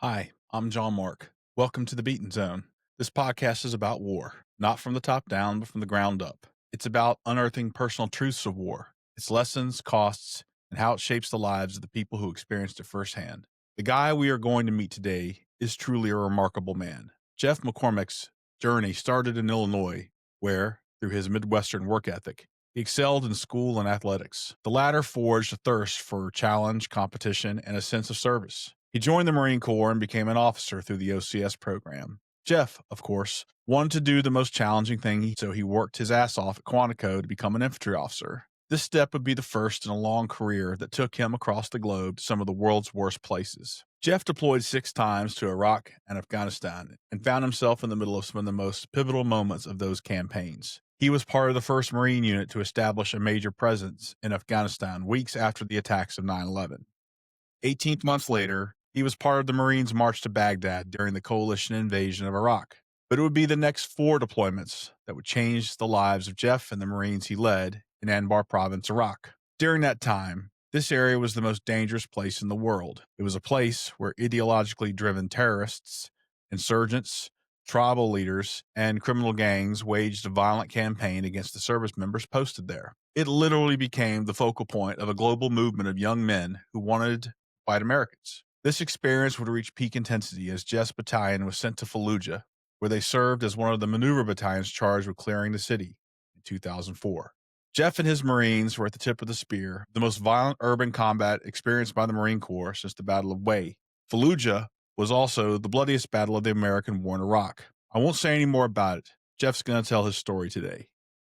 Hi, I'm John Mark. Welcome to the Beaten Zone. This podcast is about war, not from the top down, but from the ground up. It's about unearthing personal truths of war, its lessons, costs, and how it shapes the lives of the people who experienced it firsthand. The guy we are going to meet today is truly a remarkable man. Jeff McCormack's journey started in Illinois, where, through his Midwestern work ethic, he excelled in school and athletics. The latter forged a thirst for challenge, competition, and a sense of service. He joined the Marine Corps and became an officer through the OCS program. Jeff, of course, wanted to do the most challenging thing, so he worked his ass off at Quantico to become an infantry officer. This step would be the first in a long career that took him across the globe to some of the world's worst places. Jeff deployed 6 times to Iraq and Afghanistan and found himself in the middle of some of the most pivotal moments of those campaigns. He was part of the first Marine unit to establish a major presence in Afghanistan weeks after the attacks of 9/11. 18 months later, he was part of the Marines' march to Baghdad during the coalition invasion of Iraq. But it would be the next 4 deployments that would change the lives of Jeff and the Marines he led in Anbar Province, Iraq. During that time, this area was the most dangerous place in the world. It was a place where ideologically driven terrorists, insurgents, tribal leaders, and criminal gangs waged a violent campaign against the service members posted there. It literally became the focal point of a global movement of young men who wanted to fight Americans. This experience would reach peak intensity as Jeff's battalion was sent to Fallujah, where they served as one of the maneuver battalions charged with clearing the city in 2004. Jeff and his Marines were at the tip of the spear, the most violent urban combat experienced by the Marine Corps since the Battle of Way. Fallujah was also the bloodiest battle of the American war in Iraq. I won't say any more about it. Jeff's going to tell his story today.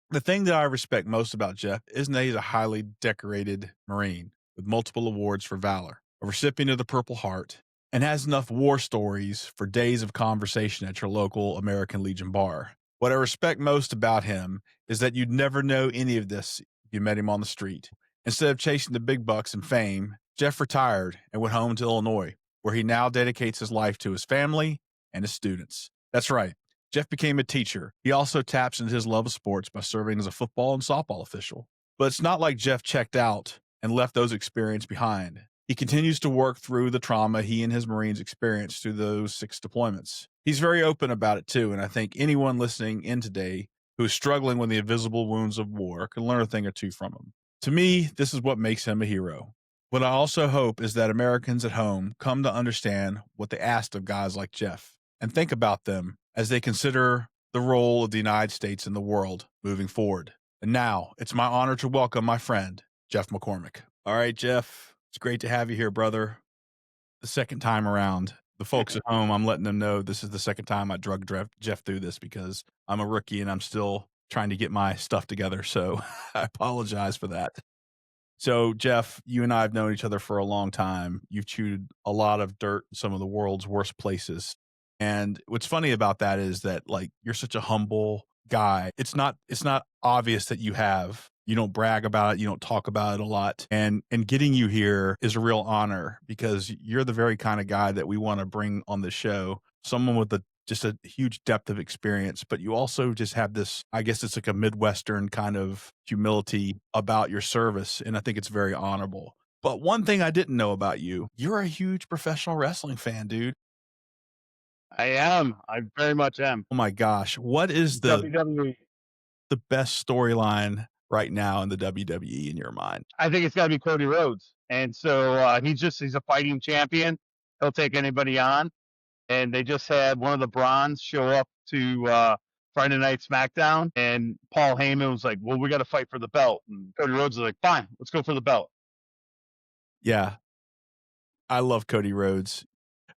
The thing that I respect most about Jeff isn't that he's a highly decorated Marine with multiple awards for valor, a recipient of the Purple Heart, and has enough war stories for days of conversation at your local American Legion bar. What I respect most about him is that you'd never know any of this if you met him on the street. Instead of chasing the big bucks and fame, Jeff retired and went home to Illinois, where he now dedicates his life to his family and his students. That's right. Jeff became a teacher. He also taps into his love of sports by serving as a football and softball official. But it's not like Jeff checked out and left those experiences behind. He continues to work through the trauma he and his Marines experienced through those 6 deployments. He's very open about it too, and I think anyone listening in today who is struggling with the invisible wounds of war can learn a thing or two from him. To me, this is what makes him a hero. What I also hope is that Americans at home come to understand what they asked of guys like Jeff and think about them as they consider the role of the United States in the world moving forward. And now, it's my honor to welcome my friend, Jeff McCormack. All right, Jeff, it's great to have you here, brother. The second time around. The folks at home, I'm letting them know this is the second time I drug Jeff through this because I'm a rookie and I'm still trying to get my stuff together. So I apologize for that. So, Jeff, you and I have known each other for a long time. You've chewed a lot of dirt in some of the world's worst places. And what's funny about that is that like you're such a humble guy. It's not obvious that you don't brag about it, you don't talk about it a lot. And getting you here is a real honor because you're the very kind of guy that we want to bring on the show. Someone with just a huge depth of experience, but you also just have this, I guess it's like a Midwestern kind of humility about your service. And I think it's very honorable. But one thing I didn't know about you, you're a huge professional wrestling fan, dude. I am. I very much am. Oh my gosh. What is WWE. the best storyline right now in the WWE in your mind? I think it's got to be Cody Rhodes, and so he's a fighting champion. He'll take anybody on, and they just had one of the Bronze show up to Friday Night SmackDown, and Paul Heyman was like, "Well, we got to fight for the belt," and Cody Rhodes was like, "Fine, let's go for the belt." Yeah, I love Cody Rhodes.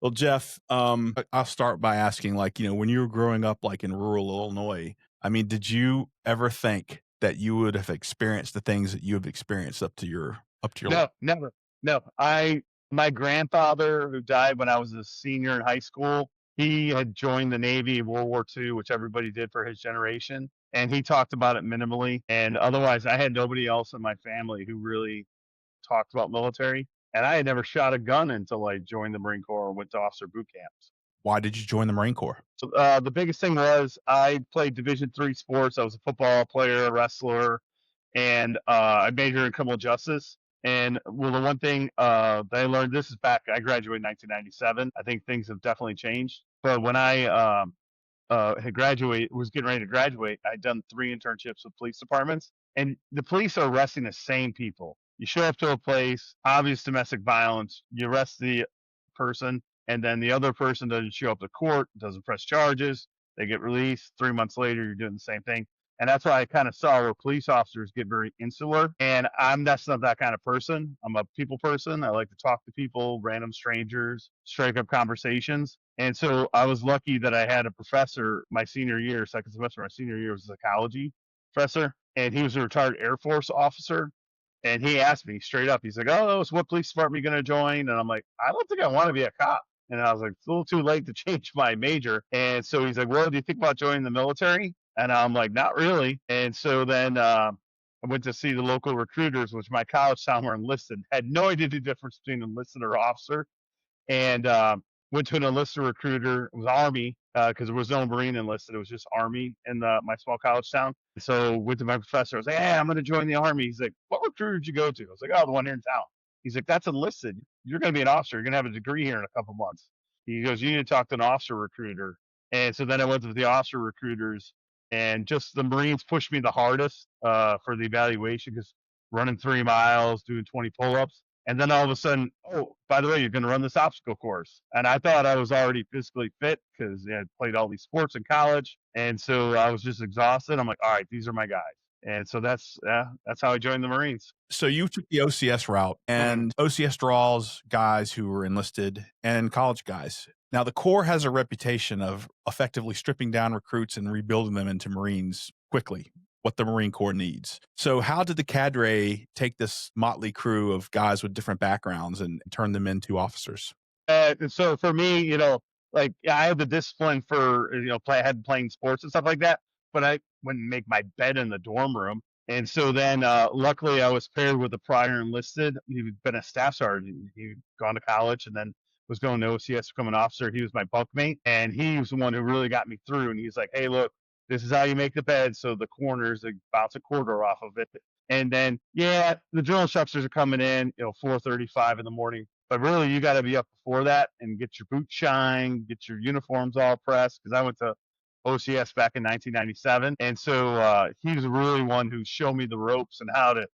Well, Jeff, I'll start by asking, like, when you were growing up, like in rural Illinois, I mean, did you ever think that you would have experienced the things that you have experienced up to your No, never. No. My grandfather, who died when I was a senior in high school, he had joined the Navy in World War II, which everybody did for his generation. And he talked about it minimally. And otherwise, I had nobody else in my family who really talked about military. And I had never shot a gun until I joined the Marine Corps and went to officer boot camps. Why did you join the Marine Corps? So the biggest thing was I played Division III sports. I was a football player, a wrestler, and I majored in criminal justice. And well, the one thing that I learned, this is back, I graduated in 1997. I think things have definitely changed. But when I had graduated, was getting ready to graduate, I'd done 3 internships with police departments, and the police are arresting the same people. You show up to a place, obvious domestic violence, you arrest the person, and then the other person doesn't show up to court, doesn't press charges, they get released. 3 months later, you're doing the same thing. And that's why I kind of saw where police officers get very insular. And that's not that kind of person. I'm a people person. I like to talk to people, random strangers, strike up conversations. And so I was lucky that I had a professor my senior year, second semester, my senior year was a psychology professor, and he was a retired Air Force officer. And he asked me straight up, he's like, "Oh, so what police department are you going to join?" And I'm like, "I don't think I want to be a cop." And I was like, "It's a little too late to change my major." And so he's like, "Well, do you think about joining the military?" And I'm like, "Not really." And so then I went to see the local recruiters, which my college town were enlisted. Had no idea the difference between enlisted or officer, and went to an enlisted recruiter. It was Army because there was no Marine enlisted. It was just Army in my small college town. So went to my professor. I was like, "Hey, I'm going to join the Army." He's like, "What recruiter did you go to?" I was like, "Oh, the one here in town." He's like, "That's enlisted. You're going to be an officer. You're going to have a degree here in a couple months." He goes, "You need to talk to an officer recruiter." And so then I went to the officer recruiters, and just the Marines pushed me the hardest for the evaluation because running 3 miles, doing 20 pull-ups. And then all of a sudden, "Oh, by the way, you're going to run this obstacle course." And I thought I was already physically fit because I had played all these sports in college. And so I was just exhausted. I'm like, "All right, these are my guys." And so that's how I joined the Marines. So you took the OCS route, Mhm. and OCS draws guys who were enlisted and college guys. Now, the Corps has a reputation of effectively stripping down recruits and rebuilding them into Marines quickly, what the Marine Corps needs. So, how did the cadre take this motley crew of guys with different backgrounds and turn them into officers? And so for me, like I had the discipline for I had playing sports and stuff like that, but I wouldn't make my bed in the dorm room. And so then, luckily, I was paired with a prior enlisted. He'd been a staff sergeant. He'd gone to college and then was going to OCS to become an officer. He was my bunkmate, and he was the one who really got me through. And he's like, "Hey, look, this is how you make the bed. So the corners, they bounce a quarter off of it." And then, yeah, the drill instructors are coming in, 4:35 in the morning, but really, you got to be up before that and get your boots shined, get your uniforms all pressed. Because I went to OCS back in 1997, and so he was really one who showed me the ropes and how to.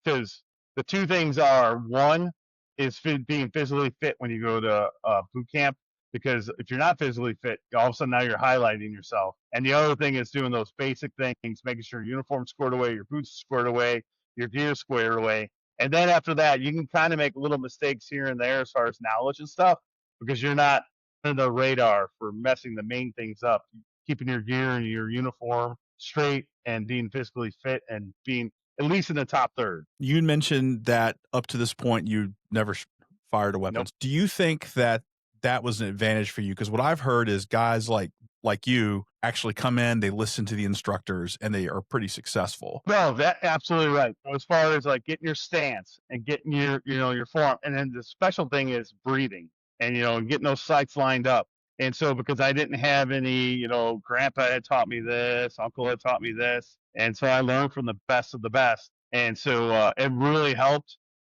Because the two things are, one is being physically fit when you go to boot camp. Because if you're not physically fit, all of a sudden now you're highlighting yourself. And the other thing is doing those basic things, making sure your uniform's squared away, your boots squared away, your gear squared away. And then after that, you can kind of make little mistakes here and there as far as knowledge and stuff, because you're not on the radar for messing the main things up. Keeping your gear and your uniform straight and being physically fit and being at least in the top third. You mentioned that up to this point, you never fired a weapon. Nope. Do you think that that was an advantage for you? Because what I've heard is guys like you actually come in, they listen to the instructors, and they are pretty successful. No, that absolutely right. So as far as like getting your stance and getting your form, and then the special thing is breathing and getting those sights lined up. And so because I didn't have any, grandpa had taught me this, uncle had taught me this, and so I learned from the best of the best. And so it really helped.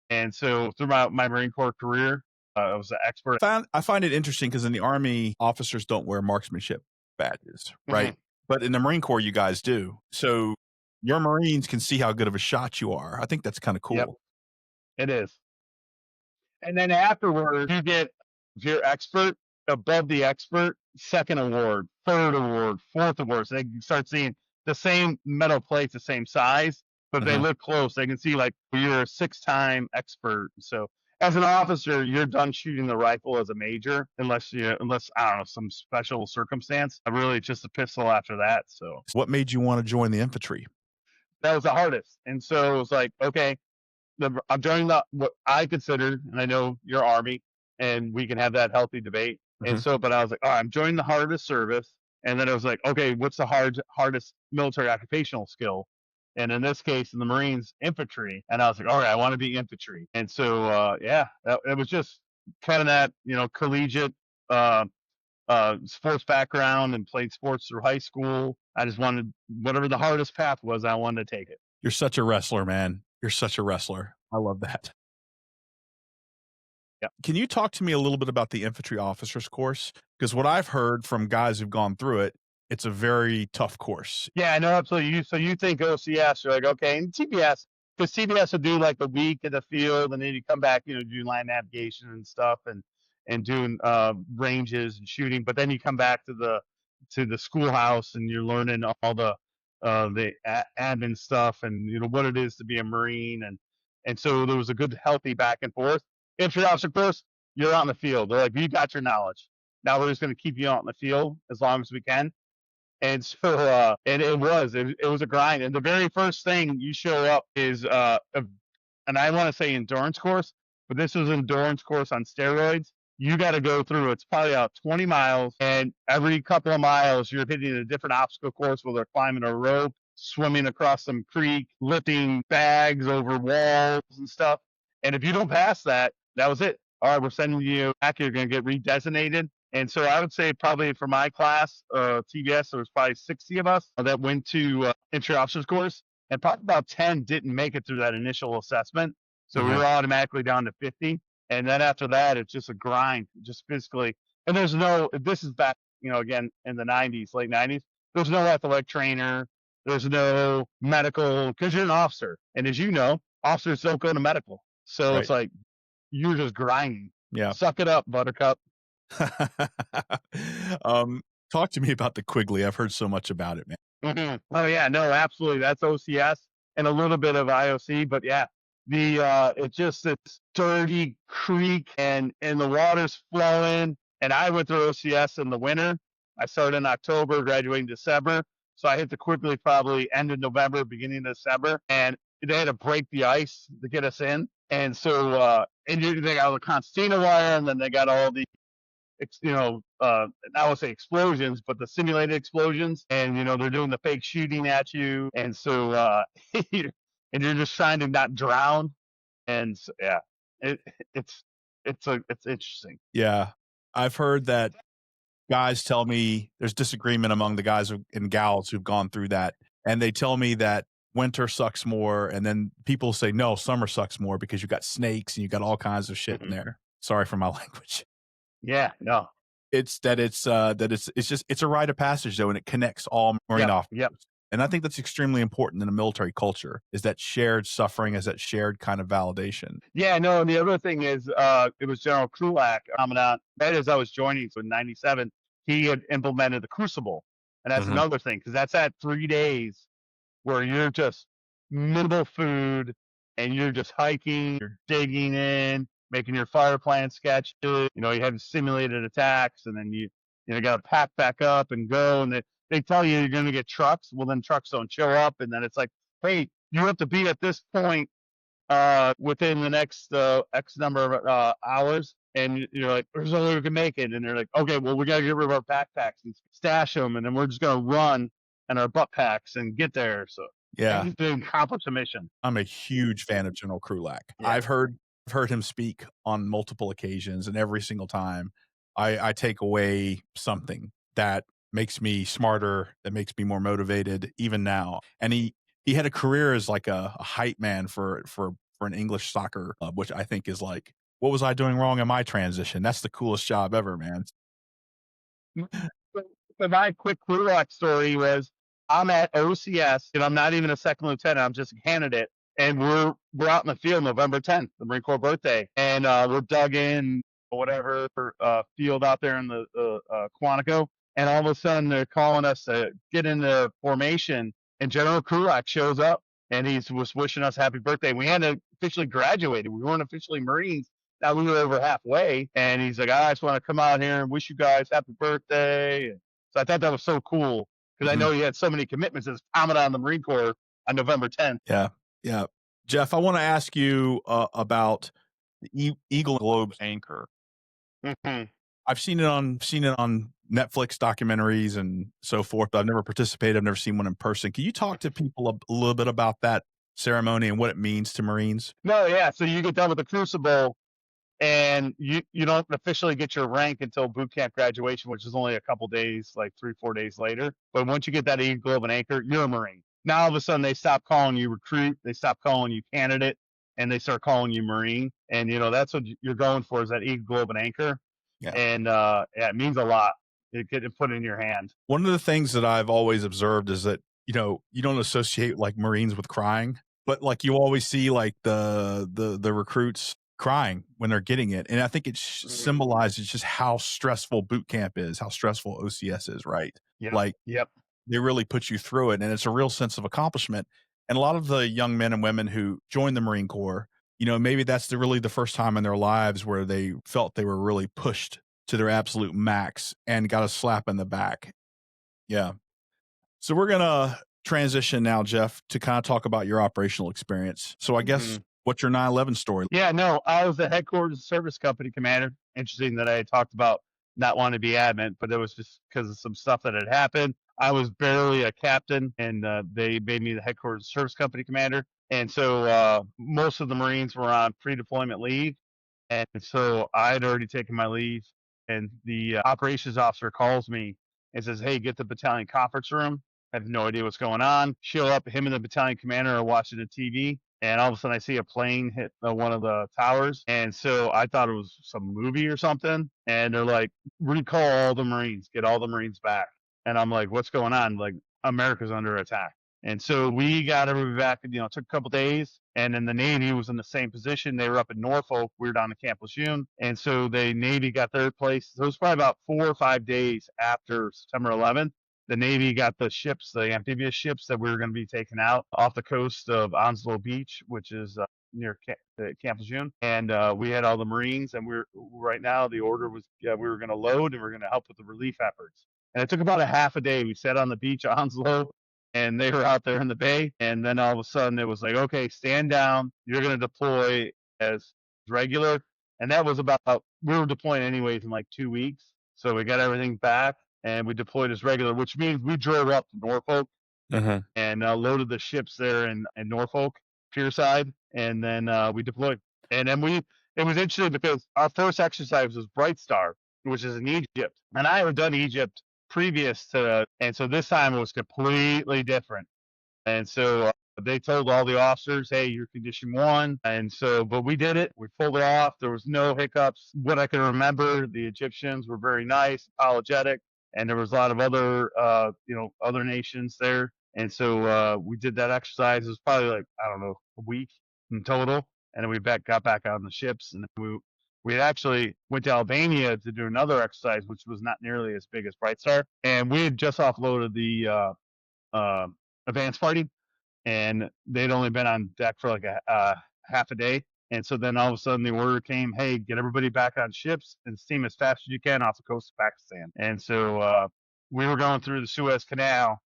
And so through my Marine Corps career, I was an expert. I find it interesting because in the Army, officers don't wear marksmanship badges, right? Mhm. But in the Marine Corps, you guys do. So your Marines can see how good of a shot you are. I think that's kind of Yep, cool. it is. And then afterwards, you get, if you're expert, above the expert, second award, third award, fourth award. So they can start seeing the same metal plates, the same size, but if they Uh-huh. look close, they can see like you're a 6-time expert. So as an officer, you're done shooting the rifle as a major, unless I don't know, some special circumstance. Really, just a pistol after that. So What made you want to join the infantry? that was the hardest. And so it was like, okay, I'm joining what I considered, and I know your Army, and we can have that healthy debate. And Mhm. so, but I was like, all right, I'm joining the hardest service. And then I was like, okay, what's the hardest military occupational skill? And in this case, in the Marines, infantry. And I was like, all right, I want to be infantry. And so, yeah, it was just kind of that, collegiate uh, sports background and played sports through high school. I just wanted whatever the hardest path was, I wanted to take it. You're such a wrestler, man. You're such a wrestler. I love that. Yeah. Can you talk to me a little bit about the infantry officers course? Because what I've heard from guys who've gone through it, it's a very tough course. Yeah, I know, absolutely. So you think OCS, you're like, okay, and TBS, because TBS will do like the week in the field, and then you come back, do land navigation and stuff, and doing ranges and shooting. But then you come back to the schoolhouse, and you're learning all the admin stuff, and what it is to be a Marine, and so there was a good healthy back and forth. Infantry officer course, you're out in the field. They're like, you got your knowledge. Now we're just going to keep you out in the field as long as we can. And so, and it was a grind. And the very first thing you show up is, and I want to say endurance course, but this was an endurance course on steroids. You got to go through, it's probably about 20 miles. And every couple of miles, you're hitting a different obstacle course where they're climbing a rope, swimming across some creek, lifting bags over walls and stuff. And if you don't pass that, that was it. All right, we're sending you back. You're going to get redesignated. And so I would say probably for my class, TBS, there was probably 60 of us that went to infantry officers course, and probably about 10 didn't make it through that initial assessment. So we were automatically down to 50. And then after that, it's just a grind, just physically. And this is back, again, in the 90s, late 90s. There's no athletic trainer. There's no medical, because you're an officer. And as you know, officers don't go to medical. So Right. it's like, you're just grinding. Yeah. Suck it up, buttercup. Talk to me about the Quigley. I've heard so much about it, man. Mm-hmm. Oh yeah, no, absolutely. That's OCS and a little bit of IOC, but yeah, it's just this dirty creek, and the water's flowing. And I went through OCS in the winter. I started in October, graduating December. So I hit the Quigley probably end of November, beginning of December, and they had to break the ice to get us in. And so, and they got all the concertina wire, and then they got all the I would say explosions, but the simulated explosions, and they're doing the fake shooting at you, and so and you're just trying to not drown, and so, yeah, it, it's it's interesting. Yeah. I've heard that guys tell me there's disagreement among the guys and gals who've gone through that, and they tell me that winter sucks more, and then people say no, summer sucks more because you got snakes and you got all kinds of shit in there. Sorry for my language. Yeah, no. It's a rite of passage though, and it connects all Marine officers. Yep. And I think that's extremely important in a military culture, is that shared suffering, is that shared kind of validation. Yeah, no, and the other thing is, it was General Krulak, Commandant, right as I was joining, so in 97, he had implemented the Crucible. And that's another thing, because that's at 3 days where you're just minimal food, and you're just hiking, you're digging in, making your fire plan sketch. You have simulated attacks, and then you got to pack back up and go. And they tell you you're going to get trucks. Well, then trucks don't show up, and then it's like, hey, you have to be at this point within the next X number of hours. And you're like, there's no way we can make it. And they're like, okay, well, we got to get rid of our backpacks and stash them, and then we're just going to run in our butt packs and get there. So yeah, to accomplish a mission. I'm a huge fan of General Krulak. Yeah. I've heard him speak on multiple occasions, and every single time I take away something that makes me smarter, that makes me more motivated, even now. And he had a career as like a hype man for an English soccer club, which I think is like, what was I doing wrong in my transition? That's the coolest job ever, man. But my quick Krulak story was, I'm at OCS, and I'm not even a second lieutenant. I'm just a candidate. And we're out in the field November 10th, the Marine Corps birthday. And we're dug in, whatever, field out there in the Quantico. And all of a sudden, they're calling us to get into formation. And General Krulak shows up, and he was wishing us happy birthday. We hadn't officially graduated. We weren't officially Marines. Now we were over halfway. And he's like, I just want to come out here and wish you guys happy birthday. So I thought that was so cool, because I know he had so many commitments as Commandant of the Marine Corps on November 10th. Yeah. Yeah. Jeff, I want to ask you about the Eagle Globe anchor. Mm-hmm. I've seen it on Netflix documentaries and so forth, but I've never participated. I've never seen one in person. Can you talk to people a little bit about that ceremony and what it means to Marines? No, yeah. So you get done with the Crucible, and you don't officially get your rank until boot camp graduation, which is only a couple days, like 3-4 days later. But once you get that Eagle Globe and anchor, you're a Marine. Now all of a sudden they stop calling you recruit, they stop calling you candidate, and they start calling you Marine. And that's what you're going for, is that Eagle Globe and Anchor. Yeah. And yeah, it means a lot. It get it put in your hand. One of the things that I've always observed is that, you don't associate like Marines with crying, but like you always see like the recruits crying when they're getting it. And I think it Mhm. symbolizes just how stressful boot camp is, how stressful OCS is, right? Yep. Like Yep. they really put you through it, and it's a real sense of accomplishment. And a lot of the young men and women who join the Marine Corps, maybe that's really the first time in their lives where they felt they were really pushed to their absolute max and got a slap in the back. Yeah. So we're gonna transition now, Jeff, to kind of talk about your operational experience. So I guess Mhm. what's your 9/11 story? Yeah, no, I was the headquarters service company commander. Interesting that I had talked about not wanting to be admin, but it was just because of some stuff that had happened. I was barely a captain, and they made me the headquarters service company commander. And so most of the Marines were on pre-deployment leave, and so I had already taken my leave. And the operations officer calls me and says, "Hey, get the battalion conference room." I have no idea what's going on. Show up, him and the battalion commander are watching the TV, and all of a sudden I see a plane hit one of the towers. And so I thought it was some movie or something. And they're like, recall all the Marines, get all the Marines back. And I'm like, what's going on? Like, America's under attack. And so we got everybody back. It took a couple days, and then the Navy was in the same position. They were up in Norfolk. We were down at Camp Lejeune, and so the Navy got their place. So it was probably about 4 or 5 days after September 11th. The Navy got the ships, the amphibious ships that we were going to be taking out off the coast of Onslow Beach, which is near Camp Lejeune. And we had all the Marines, and we're right now the order was we were going to load and we are going to help with the relief efforts. And it took about a half a day. We sat on the beach at Onslow, and they were out there in the bay. And then all of a sudden it was like, okay, stand down. You're going to deploy as regular. And that was about, we were deploying anyways in like 2 weeks. So we got everything back and we deployed as regular, which means we drove up to Norfolk Uh-huh. and loaded the ships there in Norfolk, Pierside. And then we deployed. And then it was interesting because our first exercise was Bright Star, which is in Egypt. And I had done Egypt previous to, and so this time it was completely different. And so they told all the officers, hey, you're condition one. And so, but we did it. We pulled it off. There was no hiccups. What I can remember, the Egyptians were very nice, apologetic, and there was a lot of other, other nations there. And so we did that exercise. It was probably like, I don't know, a week in total. And then we got back on the ships, and we had actually went to Albania to do another exercise, which was not nearly as big as Bright Star. And we had just offloaded the uh, advanced party, and they'd only been on deck for like a half a day. And so then all of a sudden the order came, hey, get everybody back on ships and steam as fast as you can off the coast of Pakistan. And so we were going through the Suez Canal,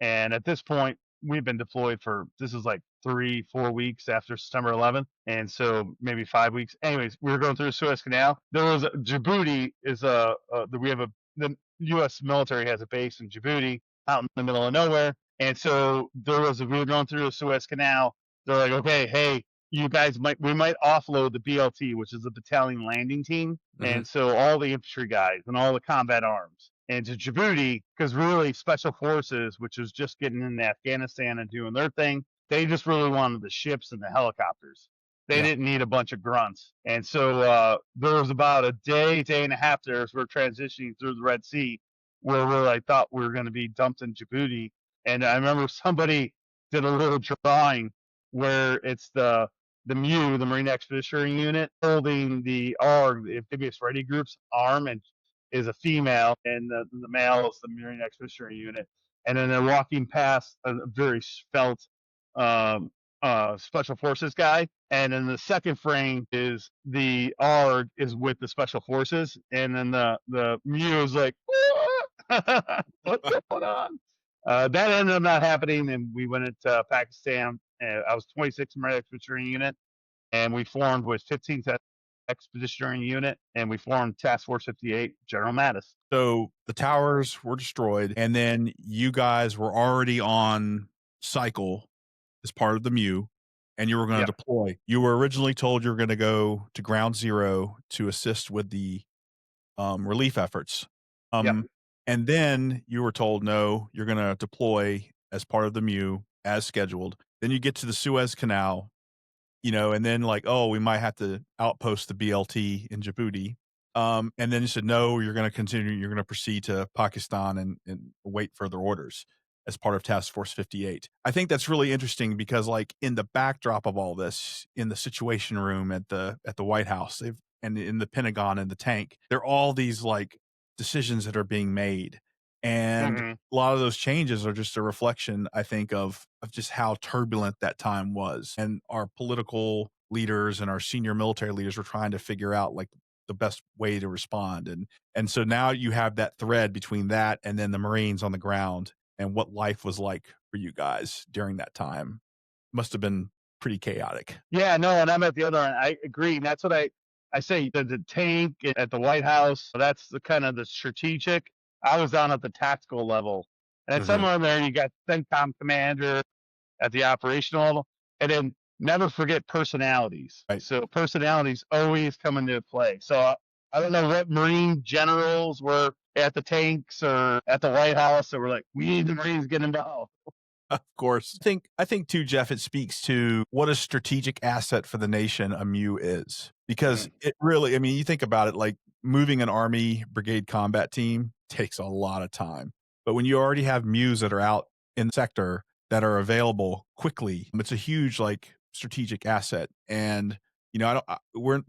and at this point we've been deployed for, this is like 3-4 weeks after September 11th, and so maybe 5 weeks. Anyways, we were going through the Suez Canal. There was Djibouti is we have the U.S. military has a base in Djibouti out in the middle of nowhere, and so we were going through the Suez Canal. They're like, okay, hey, you guys we might offload the BLT, which is the battalion landing team, Mm-hmm. and so all the infantry guys and all the combat arms, and to Djibouti, because really special forces, which was just getting into Afghanistan and doing their thing, they just really wanted the ships and the helicopters. They Yeah. didn't need a bunch of grunts. And so there was about a day and a half there as we're transitioning through the Red Sea, where I thought we were going to be dumped in Djibouti. And I remember somebody did a little drawing where it's the MU, the Marine Expeditionary Unit, holding the ARG, the Amphibious Ready Group's arm, and is a female, and the male is the Marine Expeditionary Unit. And then they're walking past a very svelte um, special forces guy. And then the second frame is the ARG is with the special forces, and then the MU is like, what's going on? That ended up not happening, and we went into Pakistan. I was 26th Marine Expeditionary Unit, and we formed with 15th Expeditionary Unit, and we formed Task Force 58, General Mattis. So the towers were destroyed, and then you guys were already on cycle as part of the MU, and you were going to Yep, deploy. You were originally told you were going to go to Ground Zero to assist with the relief efforts. yep. And then you were told, no, you're going to deploy as part of the MU. as scheduled. Then you get to the Suez Canal, and then like, oh, we might have to outpost the BLT in Djibouti. And then he said, no, you're going to continue. You're going to proceed to Pakistan and wait further orders as part of Task Force 58. I think that's really interesting because, like, in the backdrop of all this, in the Situation Room at the White House, and in the Pentagon and the tank, there are all these like decisions that are being made, and Hmm. a lot of those changes are just a reflection, I think, of just how turbulent that time was, and our political leaders and our senior military leaders were trying to figure out like the best way to respond, and so now you have that thread between that and then the Marines on the ground and what life was like for you guys during that time. Must have been pretty chaotic. Yeah, no, and I'm at the other end. I agree. And that's what I say. The tank at the White House, that's the kind of the strategic. I was down at the tactical level. And then Mhm. somewhere there, you got CENTCOM commander at the operational level. And then never forget personalities. Right. So personalities always come into play. So I don't know what Marine generals were at the tanks or at the White House that were like, we need the Marines to get involved. Of course. I think too, Jeff, it speaks to what a strategic asset for the nation a MEU is. Because Mm, it really, I mean, you think about it, like moving an Army brigade combat team takes a lot of time. But when you already have MEUs that are out in the sector that are available quickly, it's a huge like strategic asset. And I don't we're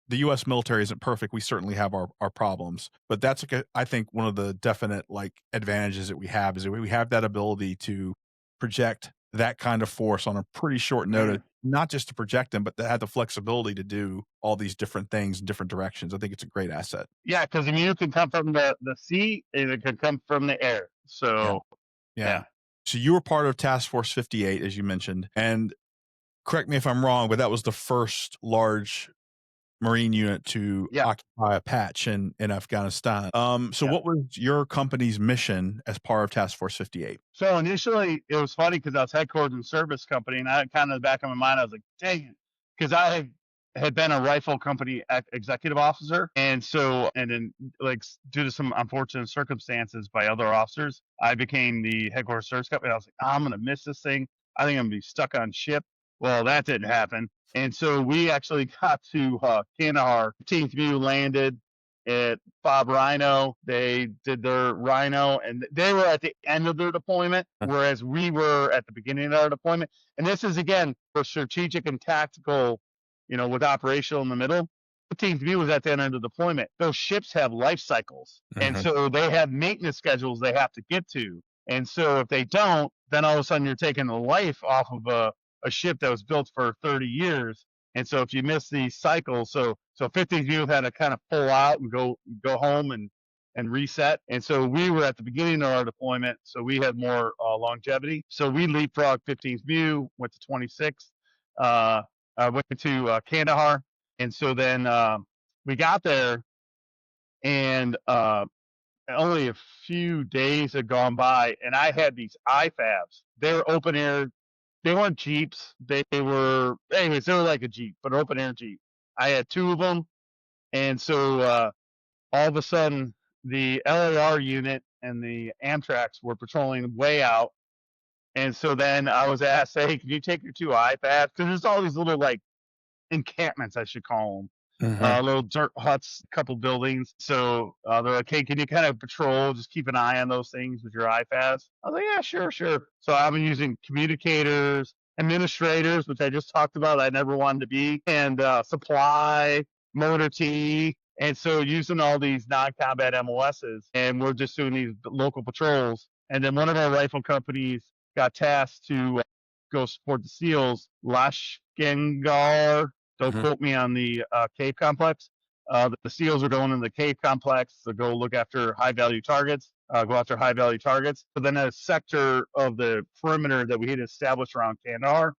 the US military isn't perfect. We certainly have our problems. But that's like I think one of the definite like advantages that we have is that we have that ability to project that kind of force on a pretty short notice, mm. not just to project them, but to have the flexibility to do all these different things in different directions. I think it's a great asset. Yeah, because immune can come from the sea and it can come from the air. Yeah. So Yeah. yeah, So you were part of Task Force 58, as you mentioned, and correct me if I'm wrong, but that was the first large Marine unit to yeah, occupy a patch in Afghanistan. So yeah. what was your company's mission as part of Task Force 58? So initially it was funny because I was headquartered in service company, and I kind of in the back of my mind I was like, dang it, because I had been a rifle company executive officer, and then like due to some unfortunate circumstances by other officers, I became the headquarters service company. I was like, oh, I'm gonna miss this thing. I think I'm gonna be stuck on ship. Well, that didn't happen. And so we actually got to Kandahar. 15th View landed at Bob Rhino. They did their Rhino, and they were at the end of their deployment, whereas we were at the beginning of our deployment. And this is again for strategic and tactical, with operational in the middle. 15th View was at the end of the deployment. Those ships have life cycles, and Mhm. so they have maintenance schedules they have to get to. And so if they don't, then all of a sudden you're taking the life off of a ship that was built for 30 years. And so if you miss these cycles, so 50 view had to kind of pull out and go home and reset. And so we were at the beginning of our deployment, so we had more longevity. So we leapfrogged 15th view, went to 26th, went to Kandahar, and so then we got there, and only a few days had gone by, and I had these IFABs. They were open air. They weren't Jeeps. Anyways, they were like a Jeep, but open air Jeep. I had two of them, and so all of a sudden, the LAR unit and the Amtrak's were patrolling way out, and so then I was asked, "Hey, can you take your two iPads?" Because there's all these little like encampments, I should call them, Mhm. little dirt huts, a couple buildings. So they're like, hey, can you kind of patrol, just keep an eye on those things with your iPads? I was like, yeah, sure, sure. So I've been using communicators, administrators, which I just talked about, I never wanted to be, and supply, motor T. And so using all these non-combat MOSs, and we're just doing these local patrols. And then one of our rifle companies got tasked to go support the SEALs, Lashkar. Don't Mhm. quote me on the cave complex. The SEALs are going in the cave complex to go look after high value targets, go after high value targets. But then a sector of the perimeter that we had established around Kandahar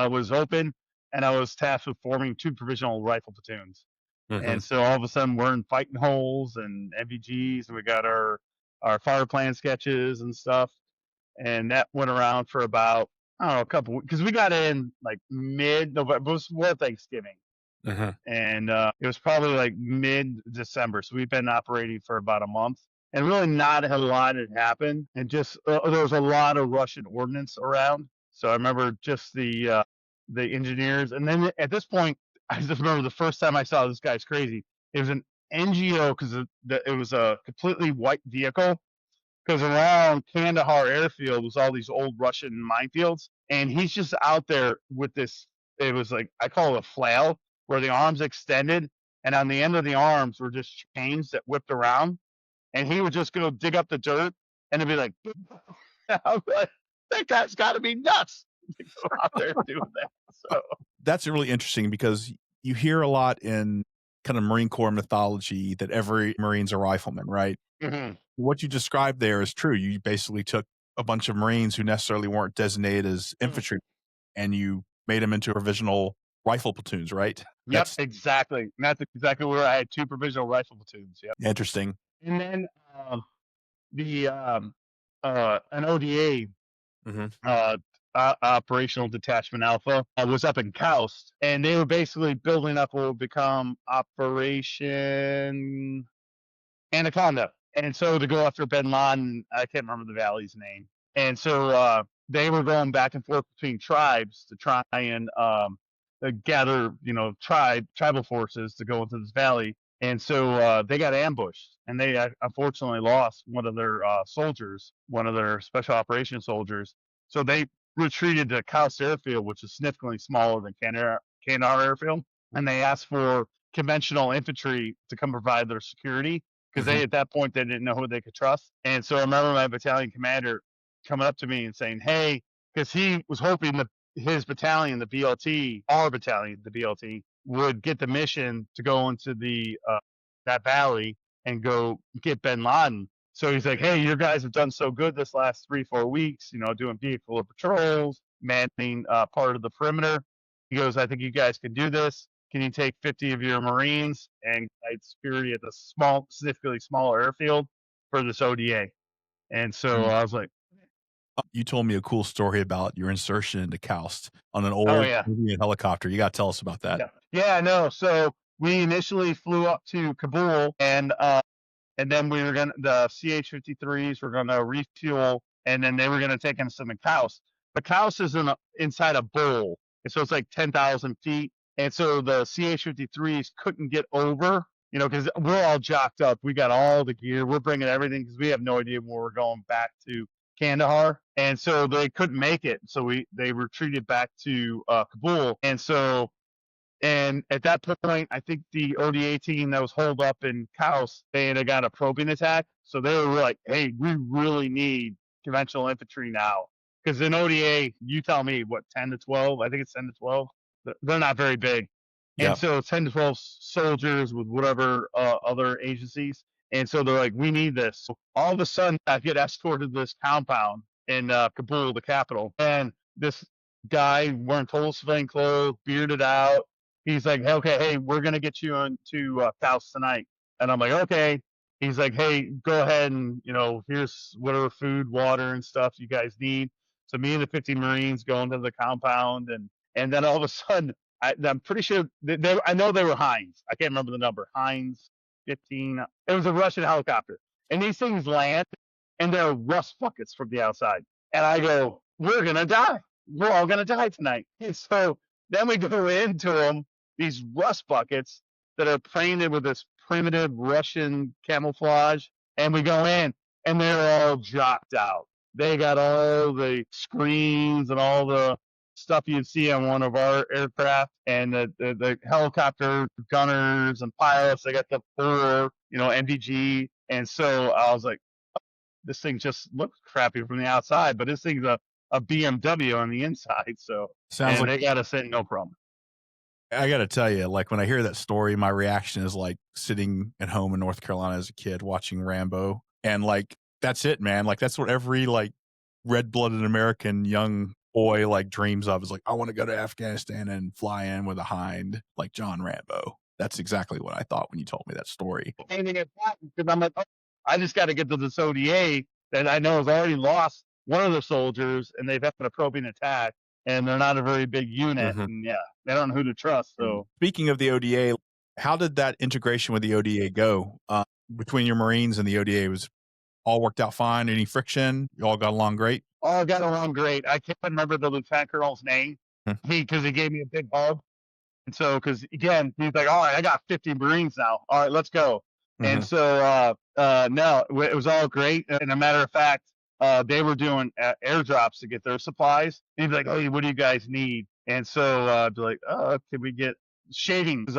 was open, and I was tasked with forming two provisional rifle platoons. And Mhm. so all of a sudden we're in fighting holes and MVGs, and we got our fire plan sketches and stuff, and that went around for about, I don't know, a couple, because we got in like mid-November, it was before Thanksgiving, Mhm. and it was probably like mid-December. So we've been operating for about a month, and really not a lot had happened, and just there was a lot of Russian ordnance around. So I remember just the engineers, and then at this point, I just remember the first time I saw this guy's crazy. It was an NGO because it was a completely white vehicle because around Kandahar airfield was all these old Russian minefields, and he's just out there with this. It was like I call it a flail, where the arms extended, and on the end of the arms were just chains that whipped around, and he would just go dig up the dirt, and it'd be like, I'm like, that guy's got to be nuts to go out there doing that. So That's really interesting because you hear a lot in kind of Marine Corps mythology that every Marine's a rifleman, right? mhm. What you described there is true. You basically took a bunch of Marines who necessarily weren't designated as infantry and you made them into provisional rifle platoons, right? Yep, That's exactly. And that's exactly where I had two provisional rifle platoons. Yep. interesting. And then the an ODA Mhm. uh, operational detachment alpha was up in Kaust, and they were basically building up what would become Operation Anaconda. And so to go after Bin Laden, I can't remember the valley's name. And so they were going back and forth between tribes to try and gather, tribal forces to go into this valley. And so they got ambushed, and they unfortunately lost one of their soldiers, one of their special operations soldiers. So they retreated to Kaust Airfield, which is significantly smaller than Kandahar Airfield, and they asked for conventional infantry to come provide their security because Mhm. they at that point they didn't know who they could trust. And so I remember my battalion commander coming up to me and saying, "Hey," because he was hoping that his battalion, the BLT, our battalion, the BLT, would get the mission to go into the that valley and go get Bin Laden. So he's like, "Hey, your guys have done so good this last 3-4 weeks, doing vehicular patrols, manning part of the perimeter." He goes, "I think you guys can do this. Can you take 50 of your Marines and guide security at the significantly smaller airfield for this ODA?" And so Mm. I was like, You told me a cool story about your insertion into Kaust on an "Oh old yeah, Indian helicopter. You got to tell us about that. yeah, no." So we initially flew up to Kabul, and then we were gonna the CH-53s were gonna refuel, and then they were gonna take in some in Kaus. But Kaus is inside a bowl, and so it's like 10,000 feet, and so the CH-53s couldn't get over, because we're all jocked up. We got all the gear. We're bringing everything because we have no idea where we're going back to Kandahar, and so they couldn't make it. So they retreated back to Kabul, and at that point, I think the ODA team that was holed up in Kaus, they had got a probing attack. So they were like, "Hey, we really need conventional infantry now." Because in ODA, you tell me what, 10 to 12? I think it's 10 to 12. They're not very big. And Yep. so 10 to 12 soldiers with whatever other agencies. And so they're like, "We need this." So all of a sudden, I get escorted to this compound in Kabul, the capital. And this guy wearing total civilian clothes, bearded out, he's like, "Okay, hey, we're gonna get you into Faust tonight." And I'm like, "Okay." He's like, "Hey, go ahead and here's whatever food, water, and stuff you guys need." So me and the 50 Marines go into the compound, and then all of a sudden, I'm pretty sure I know they were Heinz. I can't remember the number. Heinz 15. It was a Russian helicopter, and these things land, and they're rust buckets from the outside. And I go, "We're gonna die. We're all gonna die tonight." And so then we go into them, these rust buckets that are painted with this primitive Russian camouflage, and we go in, and they're all jocked out. They got all the screens and all the stuff you'd see on one of our aircraft, and the helicopter gunners and pilots. They got the full, MDG, and so I was like, this thing just looks crappy from the outside, but this thing's a BMW on the inside. So, Sounds and like they got us in no problem. I got to tell you, like when I hear that story, my reaction is like sitting at home in North Carolina as a kid watching Rambo. And like, that's it, man. Like, that's what every like red blooded American young boy like dreams of is like, I want to go to Afghanistan and fly in with a hind like John Rambo. That's exactly what I thought when you told me that story. Painting it black because I'm like, "Oh, I just got to get to this ODA that I know has already lost one of the soldiers, and they've had a probing attack, and they're not a very big unit, Mhm. and yeah, they don't know who to trust." So Speaking of the ODA, how did that integration with the ODA go between your Marines and the ODA? Was all worked out fine? Any friction? You all got along great? All got along great. I can't remember the lieutenant colonel's name. Mm. Because he gave me a big hug. And so, because again, he's like, all right, I got 50 Marines now. All right, let's go. And Mhm. so, no, it was all great. And a matter of fact, they were doing airdrops to get their supplies. And he'd be like, hey, what do you guys need? And so, I'd be like, oh, can we get shavings?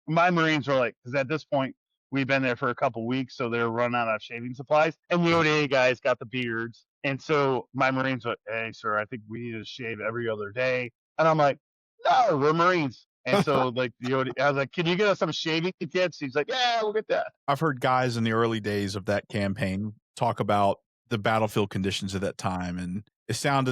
My Marines were like, because at this point, we've been there for a couple weeks, so they're running out of shaving supplies. And the ODA guys got the beards. And so my Marines were, hey, sir, I think we need to shave every other day. And I'm like, no, we're Marines. And so, like, I was like, can you get us some shaving kits? He's like, yeah, we'll get that. I've heard guys in the early days of that campaign talk about the battlefield conditions at that time, and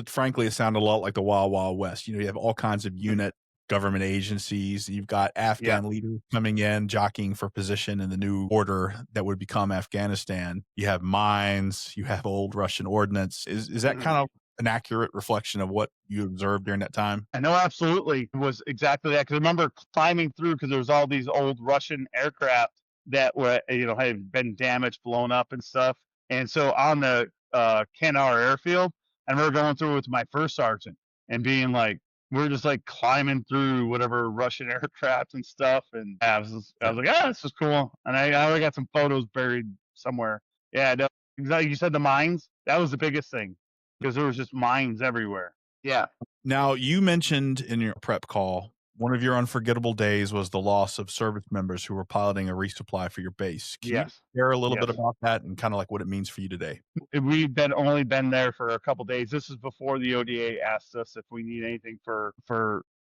frankly, it sounded a lot like the Wild Wild West. You have all kinds of unit government agencies. You've got Yeah. Afghan leaders coming in, jockeying for position in the new order that would become Afghanistan. You have mines, you have old Russian ordnance. Is that kind of an accurate reflection of what you observed during that time? I know absolutely it was exactly that. Because I remember climbing through because there was all these old Russian aircraft that were, had been damaged, blown up and stuff. And so on the Kanar airfield, I remember going through with my first sergeant and being like, we're just like climbing through whatever Russian aircraft and stuff. And I was like, this is cool. And I already got some photos buried somewhere. Yeah, no, exactly. You said the mines. That was the biggest thing because there was just mines everywhere. Yeah. Now, you mentioned in your prep call, one of your unforgettable days was the loss of service members who were piloting a resupply for your base. Can you Yes. share a little bit Yes. about that and kind of like what it means for you today? We've only been there for a couple days. This is before the ODA asked us if we need anything for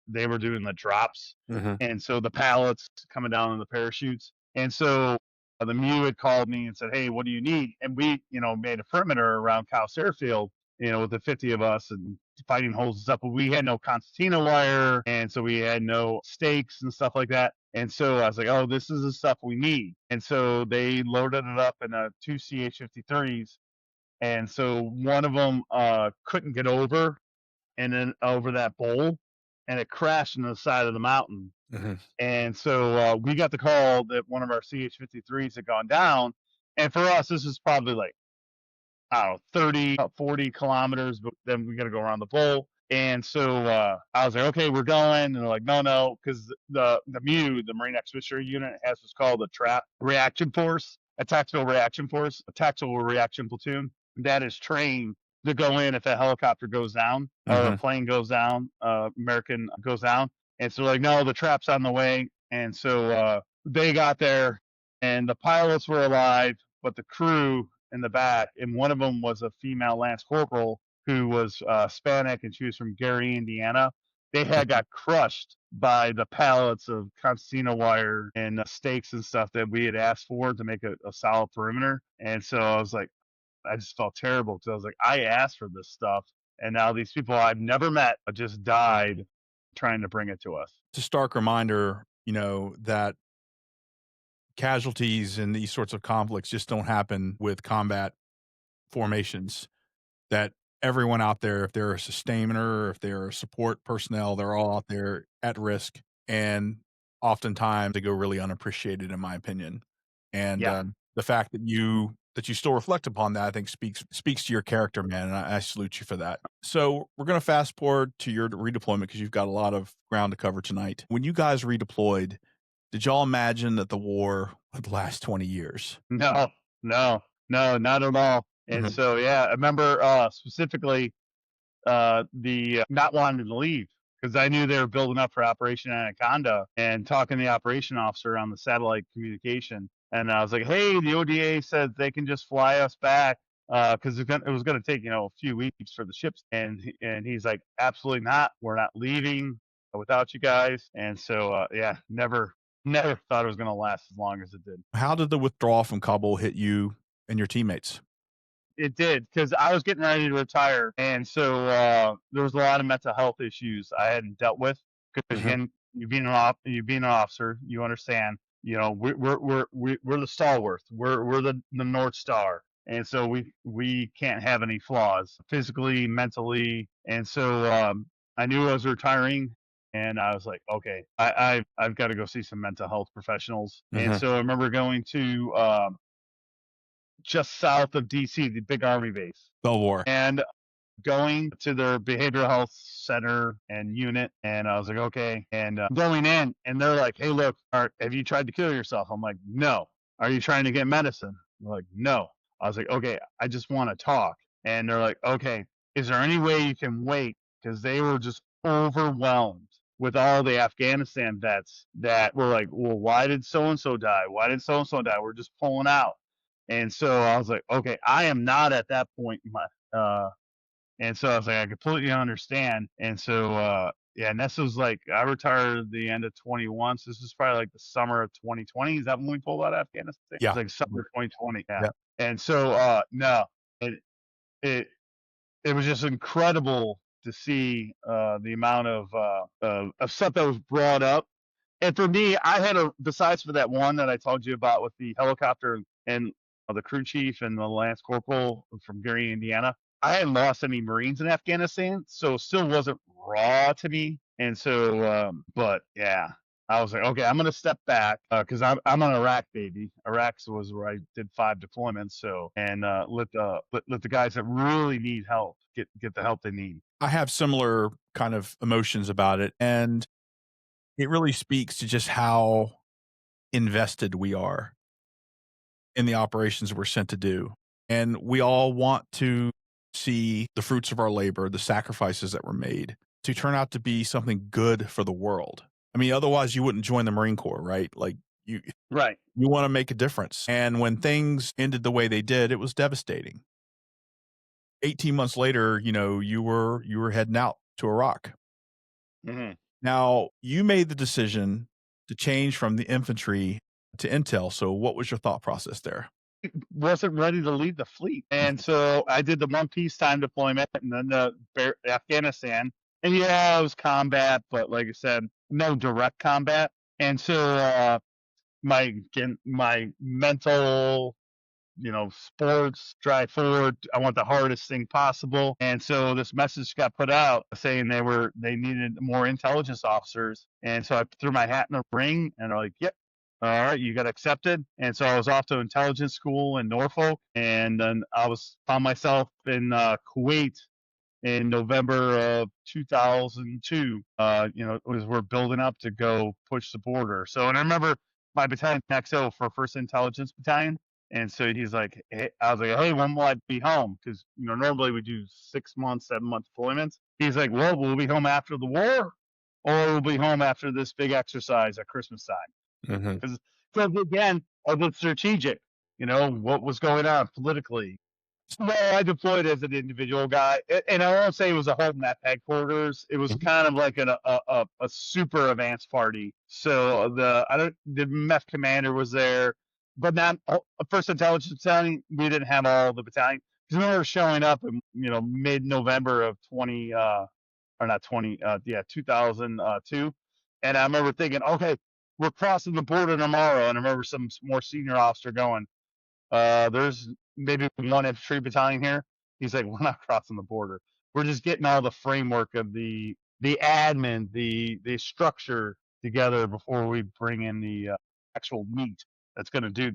they were doing the drops. Mhm. And so the pallets coming down in the parachutes. And so the MEU had called me and said, hey, what do you need? And we, made a perimeter around Couse Airfield, with the 50 of us and fighting holes and stuff. But we had no concertina wire. And so we had no stakes and stuff like that. And so I was like, oh, this is the stuff we need. And so they loaded it up in two CH-53s. And so one of them couldn't get over and then over that bowl, and it crashed into the side of the mountain. Mhm. And so we got the call that one of our CH-53s had gone down. And for us, this is probably like, I don't know, 30, 40 kilometers, but then we got to go around the bowl. And so I was like, okay, we're going. And they're like, no, because the MEU, the Marine Expeditionary Unit, has what's called a trap reaction force, a tactical reaction force, a tactical reaction platoon that is trained to go in if a helicopter goes down or a Mhm. plane goes down, American goes down. And so like, no, the trap's on the way. And so they got there and the pilots were alive, but the crew in the back, and one of them was a female lance corporal who was Hispanic, and she was from Gary, Indiana. They had got crushed by the pallets of concertina wire and stakes and stuff that we had asked for to make a solid perimeter. And so I was like, I just felt terrible because I was like, I asked for this stuff, and now these people I've never met just died trying to bring it to us. It's a stark reminder, that casualties in these sorts of conflicts just don't happen with combat formations. That everyone out there, if they're a sustainer, if they're support personnel, they're all out there at risk, and oftentimes they go really unappreciated, in my opinion. And Yeah. the fact that you still reflect upon that, I think speaks to your character, man. And I salute you for that. So we're gonna fast forward to your redeployment because you've got a lot of ground to cover tonight. When you guys redeployed, did y'all imagine that the war would last 20 years? No, no, not at all. And Mhm. so, yeah, I remember specifically the not wanting to leave because I knew they were building up for Operation Anaconda and talking to the operation officer on the satellite communication. And I was like, hey, the ODA said they can just fly us back because it was going to take, a few weeks for the ships. And he's like, absolutely not. We're not leaving without you guys. And so, yeah, never thought it was going to last as long as it did. How did the withdrawal from Kabul hit you and your teammates? It did because I was getting ready to retire, and so there was a lot of mental health issues I hadn't dealt with. Because Mhm. again, you being an officer, you understand. We're the stalwart. We're the North Star, and so we can't have any flaws physically, mentally, and so I knew I was retiring, and I was like, okay, I've got to go see some mental health professionals, and Mhm. so I remember going just south of DC, the big army base, Belvoir. and going to their behavioral health center and unit. And I was like, okay. And going in, and they're like, hey, look, have you tried to kill yourself? I'm like, no. Are you trying to get medicine? They're like, no. I was like, okay, I just want to talk. And they're like, okay, is there any way you can wait? Because they were just overwhelmed with all the Afghanistan vets that were like, well, why did so and so die? Why did so and so die? We're just pulling out. And so I was like, okay, I am not at that point in my and so I was like, I completely understand. And so yeah, and this was like I retired the end of 21, so this was probably like the summer of 2020. Is that when we pulled out of Afghanistan? Yeah. It's like summer 2020. Yeah. Yeah. And so no, it it it was just incredible to see the amount of stuff that was brought up. And for me, I had besides for that one that I told you about with the helicopter and the crew chief and the lance corporal from Gary, Indiana. I hadn't lost any Marines in Afghanistan, so it still wasn't raw to me. And so, but yeah, I was like, okay, I'm gonna step back because I'm an Iraq baby. Iraq was where I did 5 deployments. So and let the guys that really need help get the help they need. I have similar kind of emotions about it, and it really speaks to just how invested we are in the operations we're sent to do. And we all want to see the fruits of our labor, the sacrifices that were made to turn out to be something good for the world. I mean, otherwise you wouldn't join the Marine Corps, right? Like you Right. you want to make a difference. And when things ended the way they did, it was devastating. 18 months later, you were heading out to Iraq. Mm-hmm. Now, you made the decision to change from the infantry to intel. So what was your thought process there? Wasn't ready to lead the fleet. And so I did the one peacetime deployment and then the Afghanistan. And yeah, it was combat, but like I said, no direct combat. And so my mental, sports drive forward. I want the hardest thing possible. And so this message got put out saying they needed more intelligence officers. And so I threw my hat in the ring and they're like, yep. All right, you got accepted. And so I was off to intelligence school in Norfolk, and then found myself in Kuwait in November of 2002. As we're building up to go push the border. So, and I remember my battalion XO for First Intelligence Battalion, and so he's like, hey, I was like, hey, when will I be home? Because normally we do 6 months, 7 month deployments. He's like, well, we'll be home after the war, or we'll be home after this big exercise at Christmas time. Because again, I was strategic, what was going on politically. So I deployed as an individual guy, and I won't say it was a whole map headquarters. It was kind of like a super advanced party. So the MEF commander was there, but not First Intelligence Battalion. We didn't have all the battalion because we were showing up in mid-November of 2002, and I remember thinking, okay, we're crossing the border tomorrow. And I remember some more senior officer going, there's maybe one infantry battalion here. He's like, we're not crossing the border. We're just getting all the framework of the admin, the structure together before we bring in the actual meat that's gonna do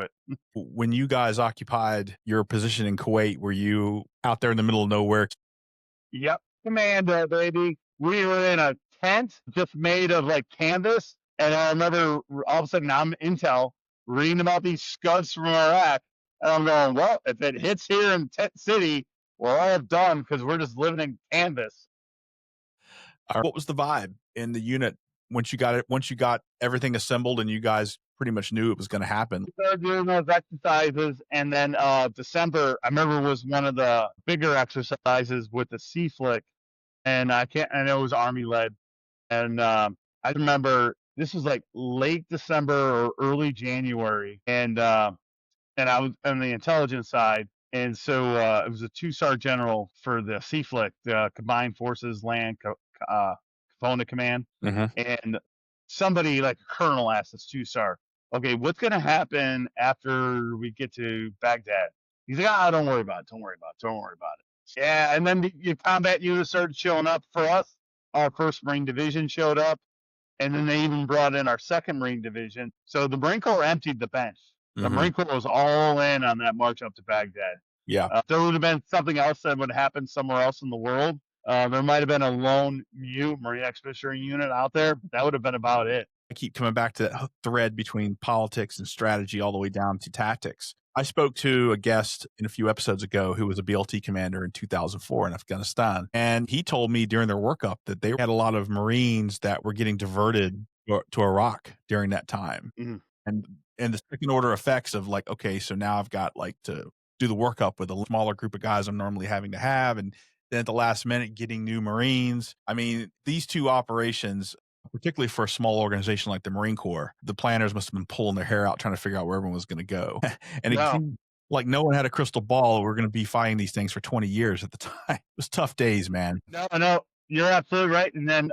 it. When you guys occupied your position in Kuwait, were you out there in the middle of nowhere? Yep, Commander, baby. We were in a tent just made of like canvas. And I remember all of a sudden I'm intel reading about these scuds from Iraq. And I'm going, well, if it hits here in Tent City, we're all done because we're just living in canvas. What was the vibe in the unit once you got everything assembled and you guys pretty much knew it was going to happen? We started doing those exercises. And then December, I remember, was one of the bigger exercises with the Sea Flick. And I know it was Army led. And I remember this was like late December or early January, and I was on the intelligence side, and so it was a 2-star general for the CFLIC, the Combined Forces Land Component Command, and somebody like a colonel asked this 2-star, okay, what's going to happen after we get to Baghdad? He's like, don't worry about it, don't worry about it, don't worry about it. Yeah, and then the combat units started showing up for us. Our 1st Marine Division showed up, and then they even brought in our 2nd Marine Division. So the Marine Corps emptied the bench. The Hmm. Marine Corps was all in on that march up to Baghdad. Yeah. There would have been something else that would happen somewhere else in the world. There might have been a lone Marine Expeditionary Unit out there, but that would have been about it. I keep coming back to that thread between politics and strategy all the way down to tactics. I spoke to a guest in a few episodes ago who was a BLT commander in 2004 in Afghanistan. And he told me during their workup that they had a lot of Marines that were getting diverted to Iraq during that time. Mhm. And the second order effects of like, okay, so now I've got like to do the workup with a smaller group of guys I'm normally having to have. And then at the last minute, getting new Marines. I mean, these two operations, particularly for a small organization like the Marine Corps, the planners must have been pulling their hair out trying to figure out where everyone was going to go. And it No, seemed like no one had a crystal ball. We're going to be fighting these things for 20 years at the time. It was tough days, man. no, you're absolutely right. And then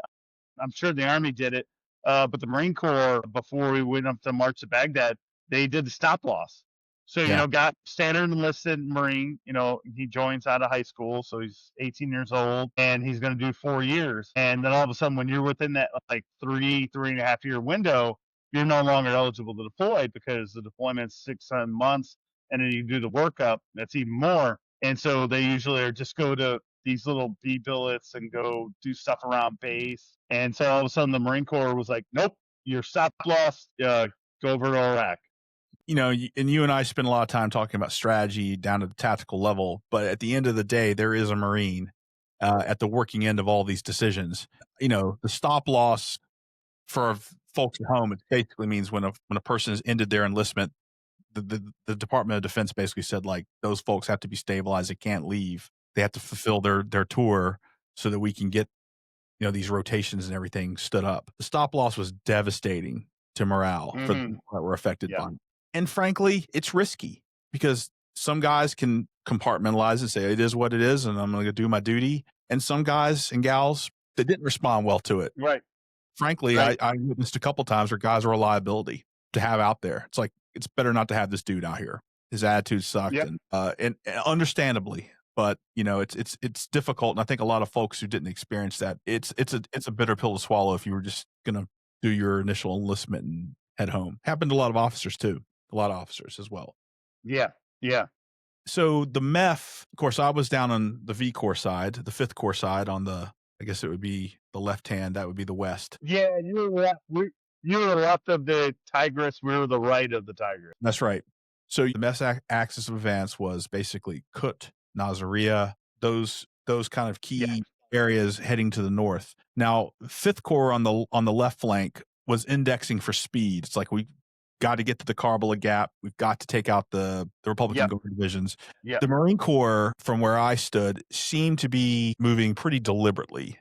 I'm sure the Army did it, but the Marine Corps, before we went up to march to Baghdad, they did the stop loss. So, Yeah. got standard enlisted Marine, he joins out of high school. So he's 18 years old and he's going to do 4 years. And then all of a sudden, when you're within that like 3.5 year window, you're no longer eligible to deploy because the deployment's 6 7 months. And then you do the workup, that's even more. And so they usually are just go to these little B billets and go do stuff around base. And so all of a sudden the Marine Corps was like, nope, you're stop loss, go over to Iraq. And you and I spend a lot of time talking about strategy down to the tactical level, but at the end of the day, there is a Marine at the working end of all these decisions. The stop loss for folks at home, it basically means when a person has ended their enlistment, the Department of Defense basically said like those folks have to be stabilized. They can't leave. They have to fulfill their tour so that we can get these rotations and everything stood up. The stop loss was devastating to morale for the Mm-hmm. people that were affected Yeah. by it. And frankly, it's risky because some guys can compartmentalize and say it is what it is, and I'm going to do my duty. And some guys and gals that didn't respond well to it. Right. Frankly, Right. I witnessed a couple times where guys were a liability to have out there. It's like it's better not to have this dude out here. His attitude sucked, Yep. and understandably, but it's difficult. And I think a lot of folks who didn't experience that, it's a bitter pill to swallow if you were just gonna do your initial enlistment and head home. Happened to a lot of officers too, a lot of officers as well. Yeah. Yeah. So the MEF, of course, I was down on the V Corps side, the Fifth Corps side on I guess it would be the left hand. That would be the West. Yeah. You were the left of the Tigris. We were the right of the Tigris. That's right. So the MEF's axis of advance was basically Kut, Nasiriyah, those kind of key areas heading to the north. Now, Fifth Corps on the left flank was indexing for speed. It's like we got to get to the Karbala Gap. We've got to take out the Republican Guard divisions. Yeah. The Marine Corps, from where I stood, seemed to be moving pretty deliberately.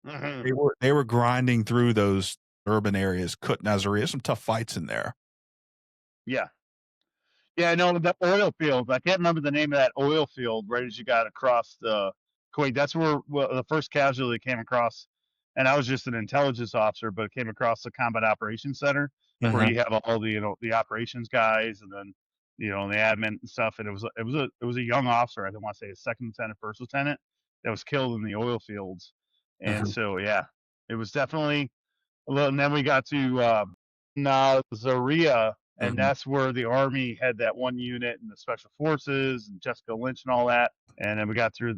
Mm-hmm. They were grinding through those urban areas, Kut, Nasiriyah, some tough fights in there. Yeah. Yeah, I know the oil field. I can't remember the name of that oil field right as you got across the Kuwait. That's where the first casualty came across. And I was just an intelligence officer, but it came across the Combat Operations Center where you have all the operations guys and then the admin and stuff. And it was a young officer. I don't want to say a second lieutenant, first lieutenant that was killed in the oil fields. And so yeah, it was definitely a little. And then we got to Zaria. And that's where the Army had that one unit and the Special Forces and Jessica Lynch and all that. And then we got through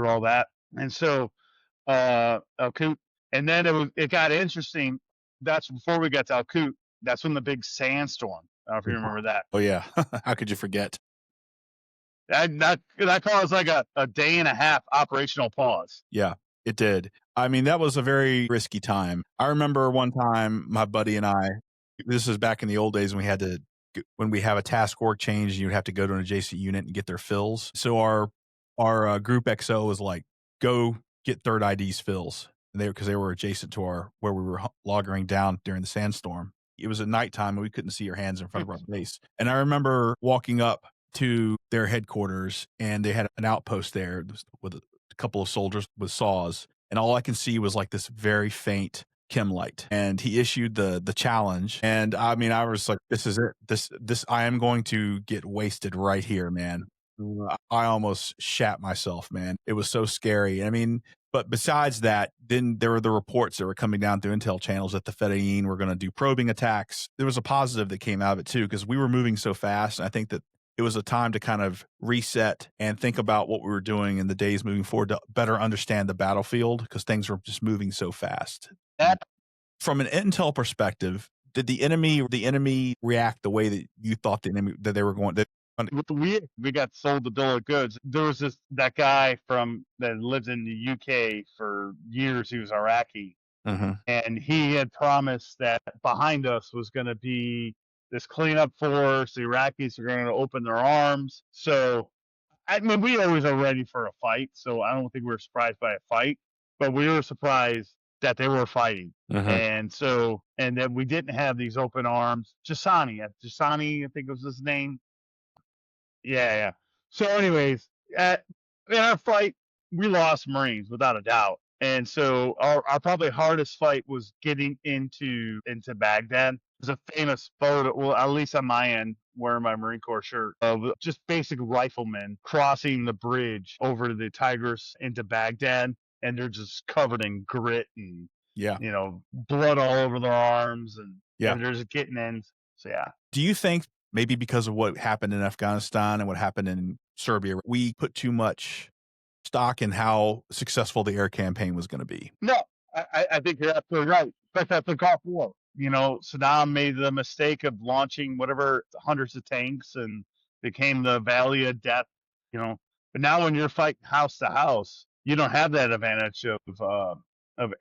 all that. And so, Al-Qut, and then it got interesting. That's before we got to Al-Qut. That's when the big sandstorm. I don't know if you remember that. Oh yeah, how could you forget? That caused like a day and a half operational pause. Yeah, it did. I mean, that was a very risky time. I remember one time my buddy and I. This is back in the old days when we have a task org change, you'd have to go to an adjacent unit and get their fills. So our group XO was like, go get third ID's fills. And because they were adjacent to where we were loggering down during the sandstorm. It was at nighttime and we couldn't see our hands in front of our base. And I remember walking up to their headquarters and they had an outpost there with a couple of soldiers with saws. And all I can see was like this very faint chem light, and he issued the challenge. And I mean, I was like, this is it. This I am going to get wasted right here, man. I almost shat myself, man. It was so scary. I mean, But besides that, then there were the reports that were coming down through intel channels that the Fedayeen were going to do probing attacks. There was a positive that came out of it too, because we were moving so fast. And I think that it was a time to kind of reset and think about what we were doing in the days moving forward to better understand the battlefield, because things were just moving so fast. That From an intel perspective, did the enemy react the way that you thought the enemy that they were going? we got sold the bill of goods. There was that guy that lived in the UK for years. He was Iraqi, and he had promised that behind us was going to be this cleanup force. The Iraqis are going to open their arms. So, I mean, we always are ready for a fight. So I don't think we were surprised by a fight, but we were surprised that they were fighting. And then we didn't have these open arms. Jasani, I think was his name. Yeah. So, anyways, in our fight, we lost Marines without a doubt, and so our probably hardest fight was getting into Baghdad. There's a famous photo, well, at least on my end, wearing my Marine Corps shirt, of just basic riflemen crossing the bridge over the Tigris into Baghdad, and they're just covered in grit and blood all over their arms, and they're just getting in. So yeah. Do you think maybe because of what happened in Afghanistan and what happened in Serbia, we put too much stock in how successful the air campaign was going to be? No, I think you're absolutely right. Especially after the Gulf War. Saddam made the mistake of launching hundreds of tanks and became the Valley of Death. But now when you're fighting house to house, you don't have that advantage of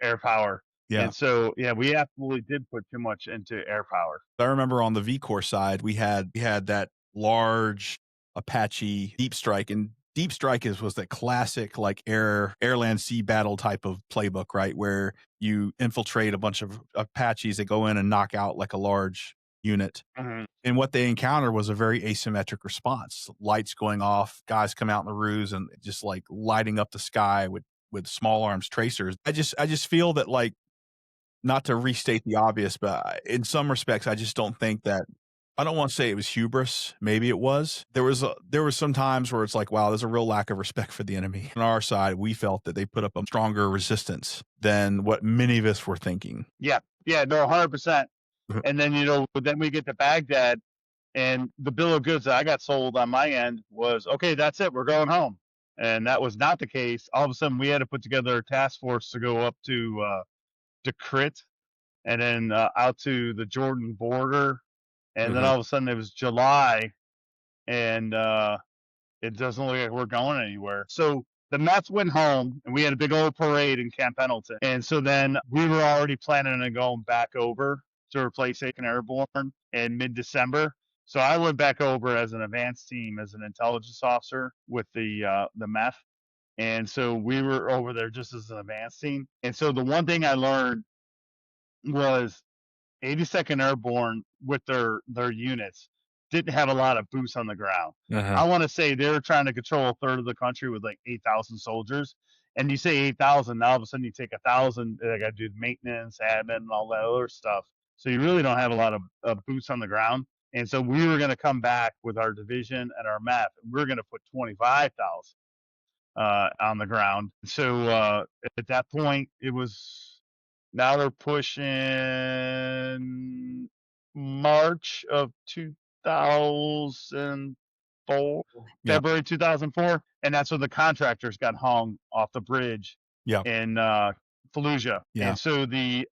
air power. Yeah. And so, we absolutely did put too much into air power. I remember on the V Corps side, we had that large Apache deep strike, and deep strike was that classic like air land sea battle type of playbook, right? Where you infiltrate a bunch of Apaches that go in and knock out like a large unit. And what they encountered was a very asymmetric response. Lights going off, guys come out in the roofs and just like lighting up the sky with small arms tracers. I just feel that, like, not to restate the obvious, but in some respects, I just don't think that. I don't want to say it was hubris. Maybe it was. There was some times where it's like, wow, there's a real lack of respect for the enemy. On our side, we felt that they put up a stronger resistance than what many of us were thinking. Yeah, no, 100%. And then then we get to Baghdad, and the bill of goods that I got sold on my end was, okay, that's it, we're going home. And that was not the case. All of a sudden, we had to put together a task force to go up to Crit, and then out to the Jordan border, and then all of a sudden it was July, and it doesn't look like we're going anywhere. So the Mets went home, and we had a big old parade in Camp Pendleton, and so then we were already planning on going back over to replace 2nd Airborne in mid-December. So I went back over as an advanced team, as an intelligence officer with the MEF. And so we were over there just as an advanced team. And so the one thing I learned was 82nd Airborne with their units didn't have a lot of boots on the ground. I want to say they were trying to control a third of the country with like 8,000 soldiers. And you say 8,000, now all of a sudden you take 1,000, they got to do maintenance, admin, and all that other stuff. So you really don't have a lot of boots on the ground. And so we were going to come back with our division and our map, and we were going to put 25,000 on the ground. So at that point, now they're pushing March of 2004, February 2004, and that's when the contractors got hung off the bridge in Fallujah. And so the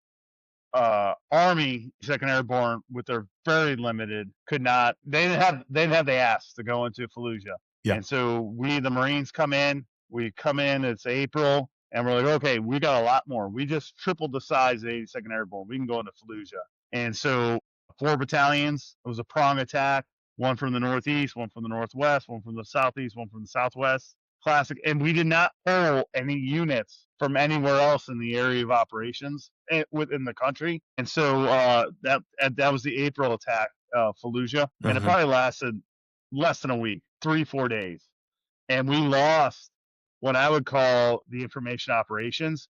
Army, 2nd Airborne, with their very limited, could not. They didn't have the ass to go into Fallujah. And so the Marines come in. We come in. It's April, and we're like, okay, we got a lot more. We just tripled the size of 82nd Airborne. We can go into Fallujah. And so 4 battalions. It was a prong attack. One from the northeast, one from the northwest, one from the southeast, one from the southwest. Classic. And we did not pull any units from anywhere else in the area of operations within the country. And so that was the April attack, Fallujah. And it probably lasted less than a week, 3-4 days. And we lost what I would call the information operations,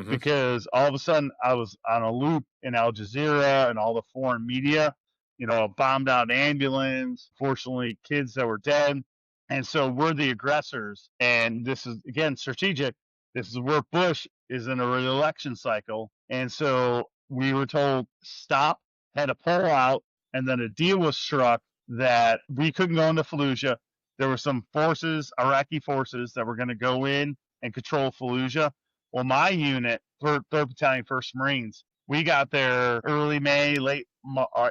because all of a sudden I was on a loop in Al Jazeera and all the foreign media, a bombed out ambulance, fortunately kids that were dead. And so we're the aggressors. And this is, again, strategic. This is where Bush is in a re-election cycle. And so we were told stop, had to pull out, and then a deal was struck that we couldn't go into Fallujah. There were some forces, Iraqi forces, that were going to go in and control Fallujah. Well, my unit, 3rd Battalion, 1st Marines, we got there early May, late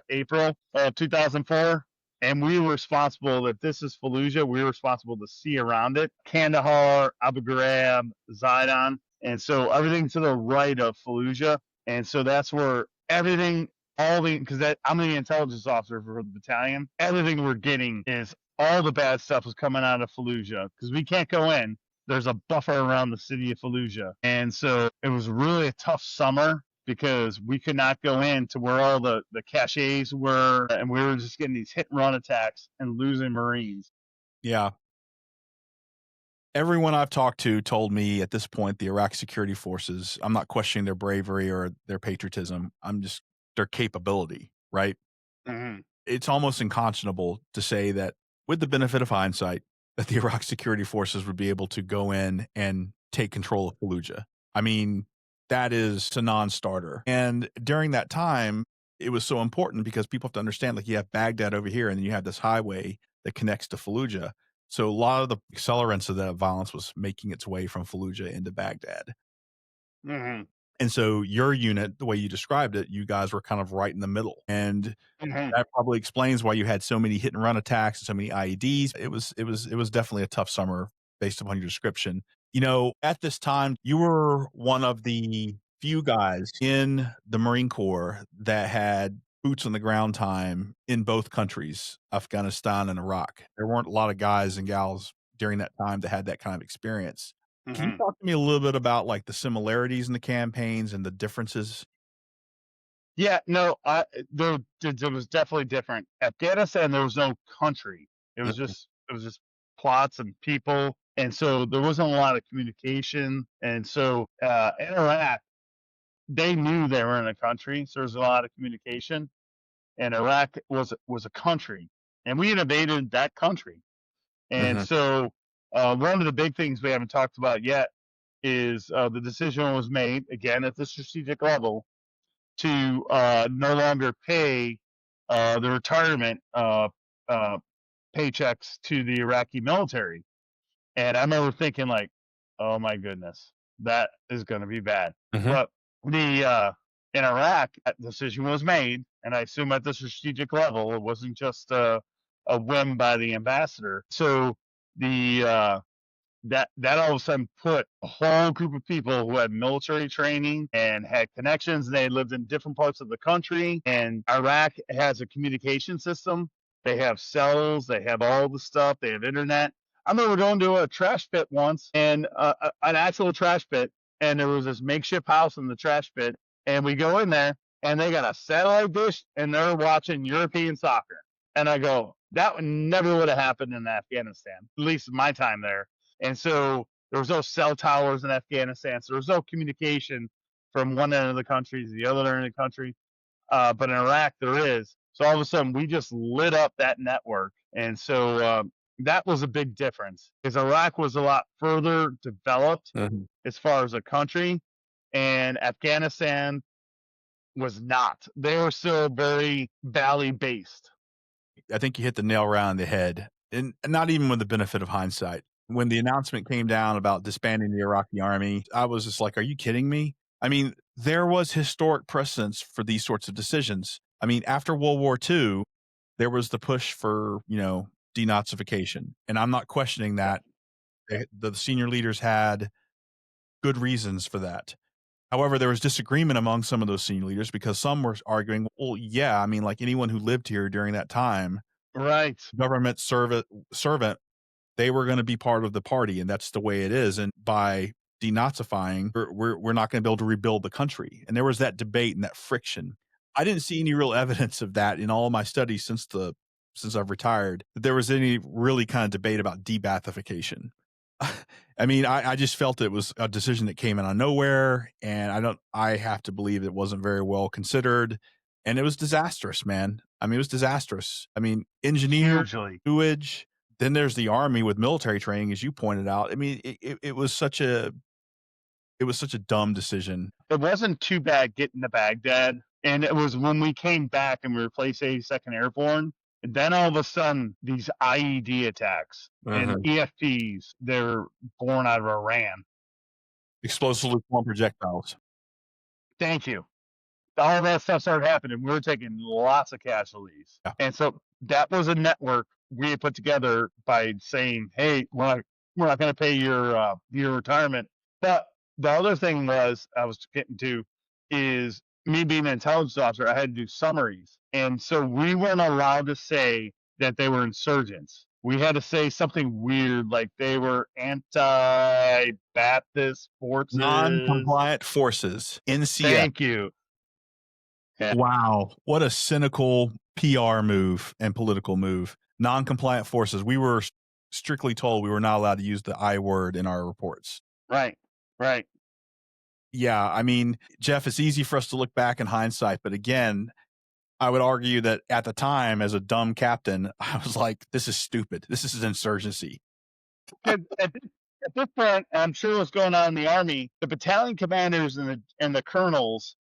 April of 2004, and we were responsible. That this is Fallujah, we were responsible to see around it. Kandahar, Abu Ghraib, Zidane, and so everything to the right of Fallujah. And so that's where everything, because I'm the intelligence officer for the battalion. Everything we're getting is all the bad stuff is coming out of Fallujah because we can't go in. There's a buffer around the city of Fallujah, and so it was really a tough summer because we could not go in to where all the caches were, and we were just getting these hit and run attacks and losing Marines. Yeah. Everyone I've talked to told me at this point, the Iraq security forces, I'm not questioning their bravery or their patriotism. I'm just their capability, right? Mm-hmm. It's almost unconscionable to say that with the benefit of hindsight, that the Iraq security forces would be able to go in and take control of Fallujah. I mean, that is a non-starter. And during that time, it was so important because people have to understand, like, you have Baghdad over here and then you have this highway that connects to Fallujah. So a lot of the accelerants of that violence was making its way from Fallujah into Baghdad. Mm-hmm. And so your unit, the way you described it, you guys were kind of right in the middle. And Mm-hmm. that probably explains why you had so many hit and run attacks and so many IEDs. It was definitely a tough summer based upon your description. You know, at this time, you were one of the few guys in the Marine Corps that had boots on the ground time in both countries, Afghanistan and Iraq. There weren't a lot of guys and gals during that time that had that kind of experience. Can you Mm-hmm. talk to me a little bit about like the similarities in the campaigns and the differences? Yeah, no, there was definitely different. Afghanistan, there was no country. It was just plots and people, and so there wasn't a lot of communication. And so in Iraq, they knew they were in a country, so there was a lot of communication. And Iraq was a country, and we invaded that country. And Mhm. so one of the big things we haven't talked about yet is the decision was made again at the strategic level to no longer pay the retirement uh, paychecks to the Iraqi military. And I remember thinking, like, oh my goodness, that is going to be bad. Mhm. But the in Iraq, that decision was made, and I assume at the strategic level, it wasn't just a whim by the ambassador. So the that all of a sudden put a whole group of people who had military training and had connections. They lived in different parts of the country, and Iraq has a communication system. They have cells, they have all the stuff, they have internet. I remember going to a trash pit once, and an actual trash pit, and there was this makeshift house in the trash pit, and we go in there, and they got a satellite dish, and they're watching European soccer. And I go, that never would have happened in Afghanistan, at least my time there. And so there was no cell towers in Afghanistan. So there was no communication from one end of the country to the other end of the country. But in Iraq, there is. So all of a sudden, we just lit up that network. And so that was a big difference because Iraq was a lot further developed Mhm. as far as a country, and Afghanistan was not. They were still very valley based. I think you hit the nail right on the head, and not even with the benefit of hindsight. When the announcement came down about disbanding the Iraqi army, I was just like, "Are you kidding me?" I mean, there was historic precedence for these sorts of decisions. I mean, after World War II, there was the push for, denazification, and I'm not questioning Yeah. that. The senior leaders had good reasons for that. However, there was disagreement among some of those senior leaders because some were arguing, "Well, yeah, I mean, like anyone who lived here during that time, Right. government servant, they were gonna be part of the party, and that's the way it is, and by denazifying, we're not gonna be able to rebuild the country." And there was that debate and that friction. I didn't see any real evidence of that in all of my studies since I've retired, that there was any really kind of debate about de-Baathification. I mean, I just felt it was a decision that came out of nowhere, and I have to believe it wasn't very well considered, and it was disastrous, man. I mean, it was disastrous. I mean, engineer, Hugely. sewage, then there's the army with military training, as you pointed out. I mean, it was such a It was such a dumb decision. It wasn't too bad getting to Baghdad, and it was when we came back and we replaced 82nd Airborne, and then all of a sudden these IED attacks and EFPs, they're born out of Iran. Explosively formed projectiles. Thank you. All that stuff started happening. We were taking lots of casualties. Yeah. And so that was a network we had put together by saying, hey, we're not going to pay your retirement. But the other thing I was getting to is me being an intelligence officer, I had to do summaries. And so we weren't allowed to say that they were insurgents. We had to say something weird, like they were anti-Baptist forces. Non-compliant forces, NCF. Thank you. Yeah. Wow. What a cynical PR move and political move. Non-compliant forces. We were strictly told we were not allowed to use the I word in our reports. Right. Yeah. I mean, Jeff, it's easy for us to look back in hindsight, but again, I would argue that at the time, as a dumb captain, I was like, this is stupid. This is insurgency. At this point, I'm sure what's going on in the Army, the battalion commanders and the colonels,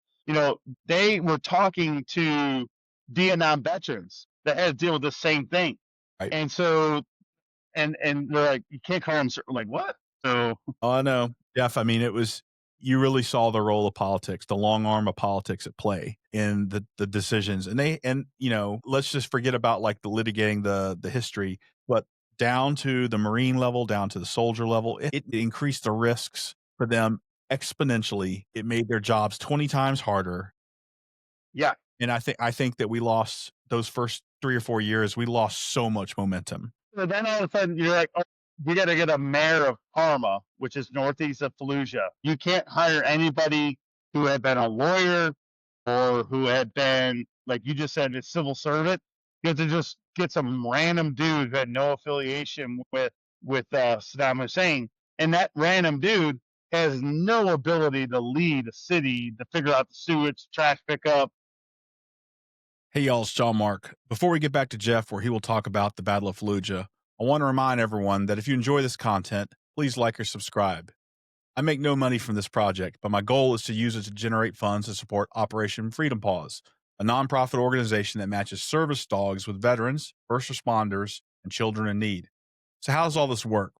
they were talking to Vietnam veterans that had to deal with the same thing. Right. And so, and we're like, you can't call them, like, what? So. Oh, no, Jeff, I mean, you really saw the role of politics, the long arm of politics at play in the decisions. And let's just forget about like the litigating the history, but down to the Marine level, down to the soldier level, it increased the risks for them exponentially. It made their jobs 20 times harder. Yeah. And I think that we lost those first 3 or 4 years, we lost so much momentum. So then all of a sudden you're like, oh, we got to get a mayor of Parma, which is northeast of Fallujah. You can't hire anybody who had been a lawyer or who had been, like you just said, a civil servant. You have to just get some random dude who had no affiliation with Saddam Hussein. And that random dude has no ability to lead a city, to figure out the sewage, trash pickup. Hey, y'all, it's John Mark. Before we get back to Jeff, where he will talk about the Battle of Fallujah, I want to remind everyone that if you enjoy this content, please like or subscribe. I make no money from this project, but my goal is to use it to generate funds to support Operation Freedom Paws, a nonprofit organization that matches service dogs with veterans, first responders, and children in need. So how does all this work?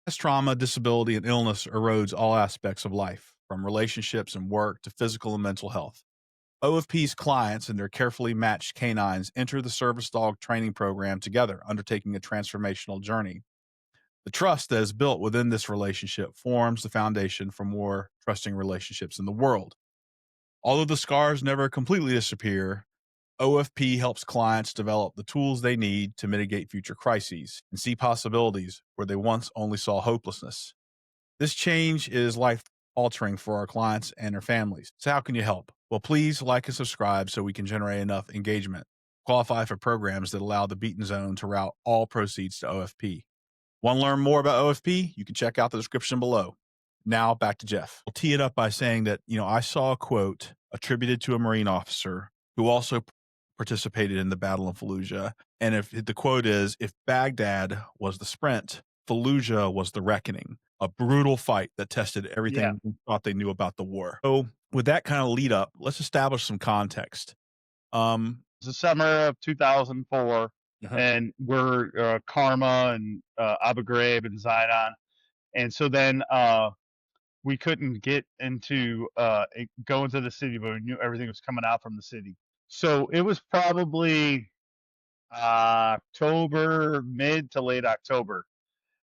As trauma, disability, and illness erodes all aspects of life, from relationships and work to physical and mental health. OFP's clients and their carefully matched canines enter the service dog training program together, undertaking a transformational journey. The trust that is built within this relationship forms the foundation for more trusting relationships in the world. Although the scars never completely disappear, OFP helps clients develop the tools they need to mitigate future crises and see possibilities where they once only saw hopelessness. This change is life-altering for our clients and their families. So how can you help? Well, please like and subscribe so we can generate enough engagement, qualify for programs that allow the Beaten Zone to route all proceeds to OFP. Want to learn more about OFP? You can check out the description below. Now back to Jeff. I'll tee it up by saying that, I saw a quote attributed to a Marine officer who also participated in the Battle of Fallujah. And if the quote is, if Baghdad was the sprint, Fallujah was the reckoning, a brutal fight that tested everything we thought they knew about the war. So with that kind of lead up, let's establish some context. It's the summer of 2004. And we're Karma and Abu Ghraib and Zidon. And so then we couldn't get into go into the city, but we knew everything was coming out from the city. So it was probably October, mid to late October.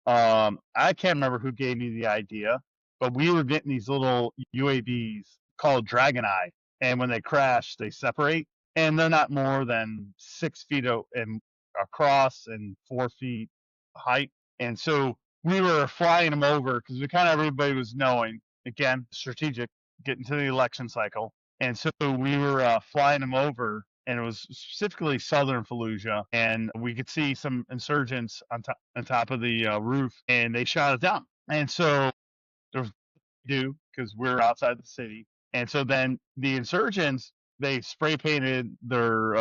I can't remember who gave me the idea, but we were getting these little UAVs called Dragon Eye. And when they crash, they separate. And they're not more than 6 feet across and 4 feet height. And so we were flying them over because everybody was knowing, again, strategic, getting to the election cycle. And so we were flying them over, and it was specifically southern Fallujah, and we could see some insurgents on top of the roof, and they shot it down. And so there was because we're outside the city. And so then the insurgents they spray painted their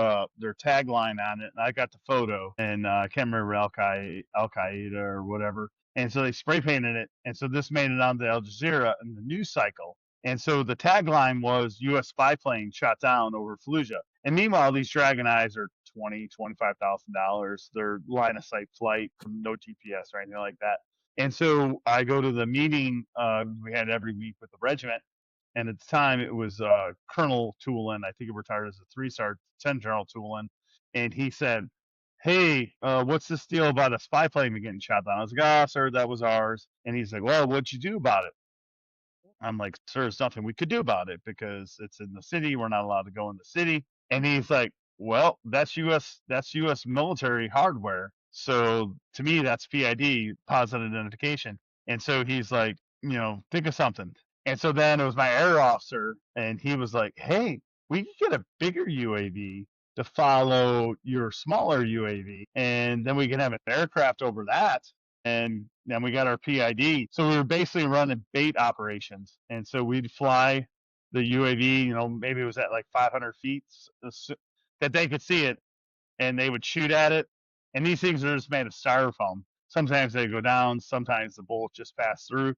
tagline on it, and I got the photo, and I can't remember Al Qaeda or whatever. And so they spray painted it, and so this made it onto Al Jazeera in the news cycle. And so the tagline was U.S. spy plane shot down over Fallujah. And meanwhile, these Dragon Eyes are $25,000. They're line of sight flight from no GPS or anything like that. And so I go to the meeting we had every week with the regiment, and at the time it was Colonel Toolin. I think he retired as a 3-star, 10 General Toolin, and he said, "Hey, what's this deal about a spy plane getting shot down?" I was like, "Ah, sir, that was ours." And he's like, "Well, what'd you do about it?" I'm like, "Sir, there's nothing we could do about it because it's in the city. We're not allowed to go in the city." And he's like, "Well, that's US military hardware. So to me, that's PID, positive identification." And so he's like, "Think of something." And so then it was my air officer, and he was like, "Hey, we could get a bigger UAV to follow your smaller UAV, and then we can have an aircraft over that, and then we got our PID." So we were basically running bait operations, and so we'd fly the UAV. Maybe it was at like 500 feet that they could see it, and they would shoot at it. And these things are just made of styrofoam. Sometimes they go down, sometimes the bullets just pass through.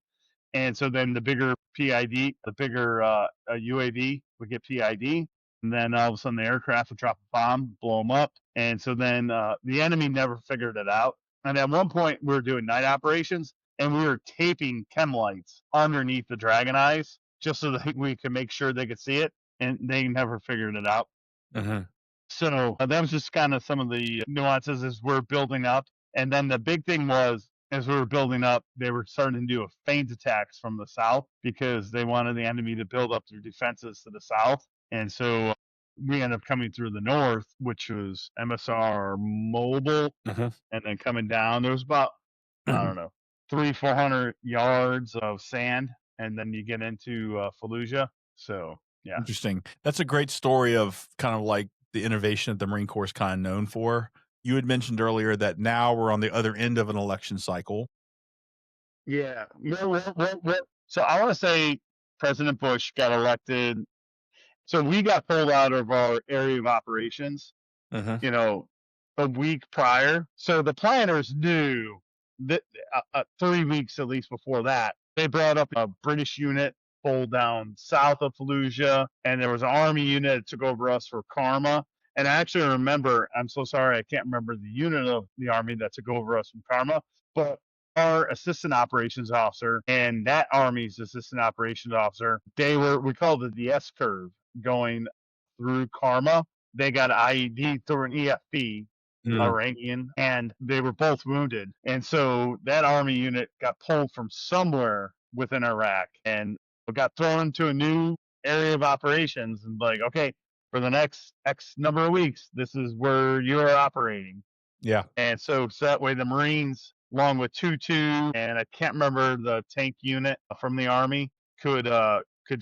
And so then the bigger PID, the bigger UAV would get PID, and then all of a sudden the aircraft would drop a bomb, blow them up. And so then the enemy never figured it out. And at one point we were doing night operations, and we were taping chem lights underneath the Dragon Eyes just so that we could make sure they could see it, and they never figured it out. Uh-huh. So that was just kind of some of the nuances as we're building up. And then the big thing was, as we were building up, they were starting to do feint attacks from the south because they wanted the enemy to build up their defenses to the south. And so we ended up coming through the north, which was MSR mobile, Uh-huh. and then coming down. There was about, I don't know, 300-400 yards of sand, and then you get into Fallujah. So yeah. Interesting. That's a great story of kind of like the innovation that the Marine Corps is kind of known for. You had mentioned earlier that now we're on the other end of an election cycle. Yeah. So I want to say President Bush got elected. So we got pulled out of our area of operations, Uh-huh. a week prior. So the planners knew that 3 weeks at least before that, they brought up a British unit pulled down south of Fallujah, and there was an army unit that took over us for Karma. And I actually remember, I'm so sorry, I can't remember the unit of the army that took over us from Karma, but our assistant operations officer and that army's assistant operations officer, we called it the S curve going through Karma. They got an IED through an EFB, Iranian, and they were both wounded. And so that army unit got pulled from somewhere within Iraq and got thrown into a new area of operations, and like, okay, for the next X number of weeks, this is where you're operating. Yeah. And so that way the Marines, along with 2-2, and I can't remember the tank unit from the Army, could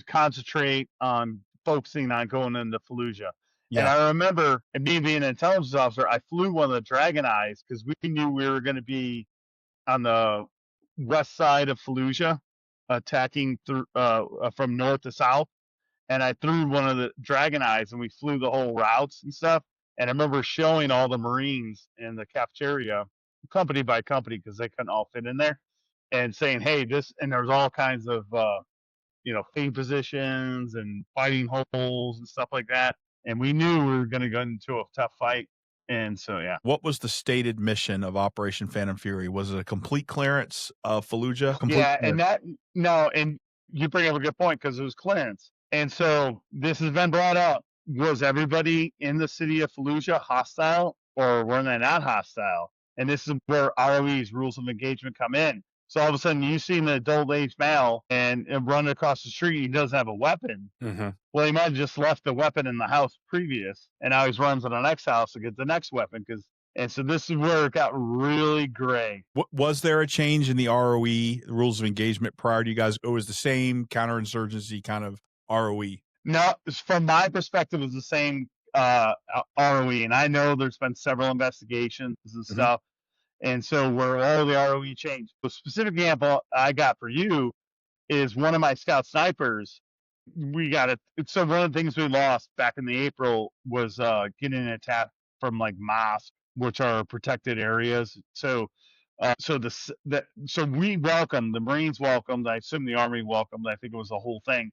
concentrate on focusing on going into Fallujah. And Yeah. I remember, and me being an intelligence officer, I flew one of the Dragon Eyes because we knew we were going to be on the west side of Fallujah, attacking through from north to south. And I threw one of the Dragon Eyes, and we flew the whole routes and stuff. And I remember showing all the Marines in the cafeteria, company by company, because they couldn't all fit in there, and saying, "Hey, this," and there was all kinds of feint positions and fighting holes and stuff like that. And we knew we were going to go into a tough fight. And so, yeah. What was the stated mission of Operation Phantom Fury? Was it a complete clearance of Fallujah? Yeah, and you bring up a good point because it was clearance. And so this has been brought up. Was everybody in the city of Fallujah hostile, or were they not hostile? And this is where ROE's rules of engagement come in. So all of a sudden you see an adult age male and run across the street, he doesn't have a weapon. Mm-hmm. Well, he might have just left the weapon in the house previous, and now he runs to the next house to get the next weapon. And so this is where it got really gray. Was there a change in the ROE, rules of engagement, prior to you guys? It was the same counterinsurgency kind of ROE? No, from my perspective, it's the same ROE. And I know there's been several investigations and stuff. And so where all the ROE changed. The specific example I got for you is one of my scout snipers we got it. So one of the things we lost back in the April was getting attacked from like mosques, which are protected areas. So we welcomed the Marines welcomed. I assume the Army welcomed. I think it was the whole thing.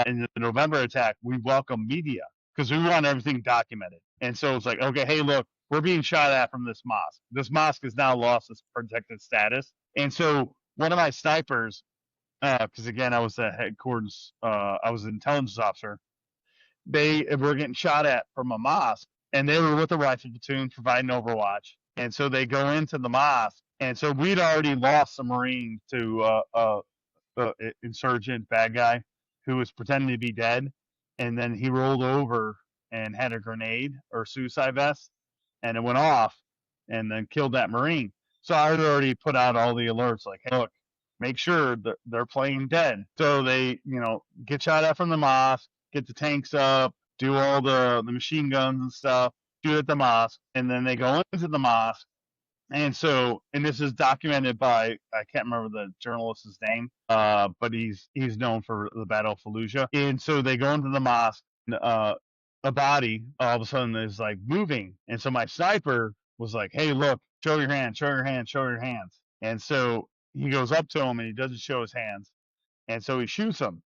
In the November attack, we welcomed media because we want everything documented. And so it's like, okay, hey, look, we're being shot at from this mosque. This mosque has now lost its protected status. And so one of my snipers, because again, I was at headquarters, I was an intelligence officer. They were getting shot at from a mosque, and they were with a rifle platoon providing overwatch. And so they go into the mosque, and so we'd already lost a Marine to insurgent bad guy who was pretending to be dead, and then he rolled over and had a grenade or suicide vest, and it went off, and then killed that Marine. So I had already put out all the alerts, like, hey, look, make sure that they're playing dead. So they, get shot at from the mosque, get the tanks up, do all the machine guns and stuff, shoot at the mosque, and then they go into the mosque. And so, and this is documented by, I can't remember the journalist's name, but he's known for the Battle of Fallujah. And so they go into the mosque, and, a body all of a sudden is like moving. And so my sniper was like, hey, look, show your hands, show your hands, show your hands. And so he goes up to him and he doesn't show his hands. And so he shoots him.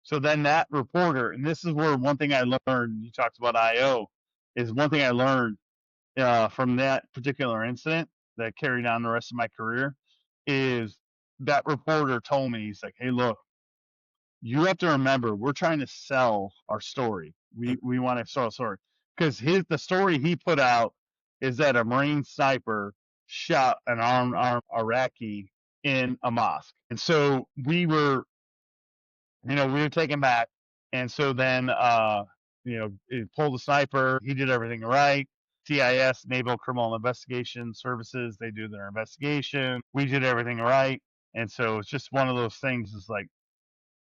So then that reporter, and this is where one thing I learned, you talked about IO, is one thing I learned from that particular incident that carried on the rest of my career is that reporter told me, he's like, hey, look, you have to remember, we're trying to sell our story. We want to sell a story. Because the story he put out is that a Marine sniper shot an armed Iraqi in a mosque. And so we were taken back. And so then, it pulled the sniper. He did everything right. CIS, Naval Criminal Investigation Services, they do their investigation. We did everything right. And so it's just one of those things. It's like,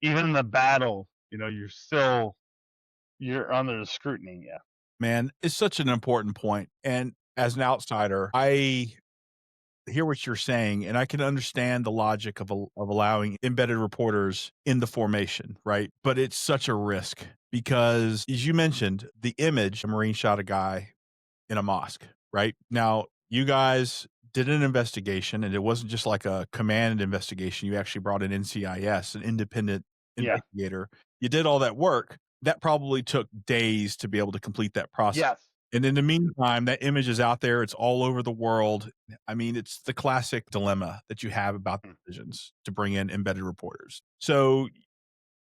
even in the battle, you're under the scrutiny. Yeah. Man, it's such an important point. And as an outsider, I hear what you're saying, and I can understand the logic of allowing embedded reporters in the formation, right? But it's such a risk because, as you mentioned, the image, a Marine shot a guy in a mosque, right? Now, you guys did an investigation, and it wasn't just like a command investigation. You actually brought in NCIS, an independent Yeah. investigator. You did all that work. That probably took days to be able to complete that process. Yes. And in the meantime, that image is out there. It's all over the world. I mean, it's the classic dilemma that you have about the decisions to bring in embedded reporters. So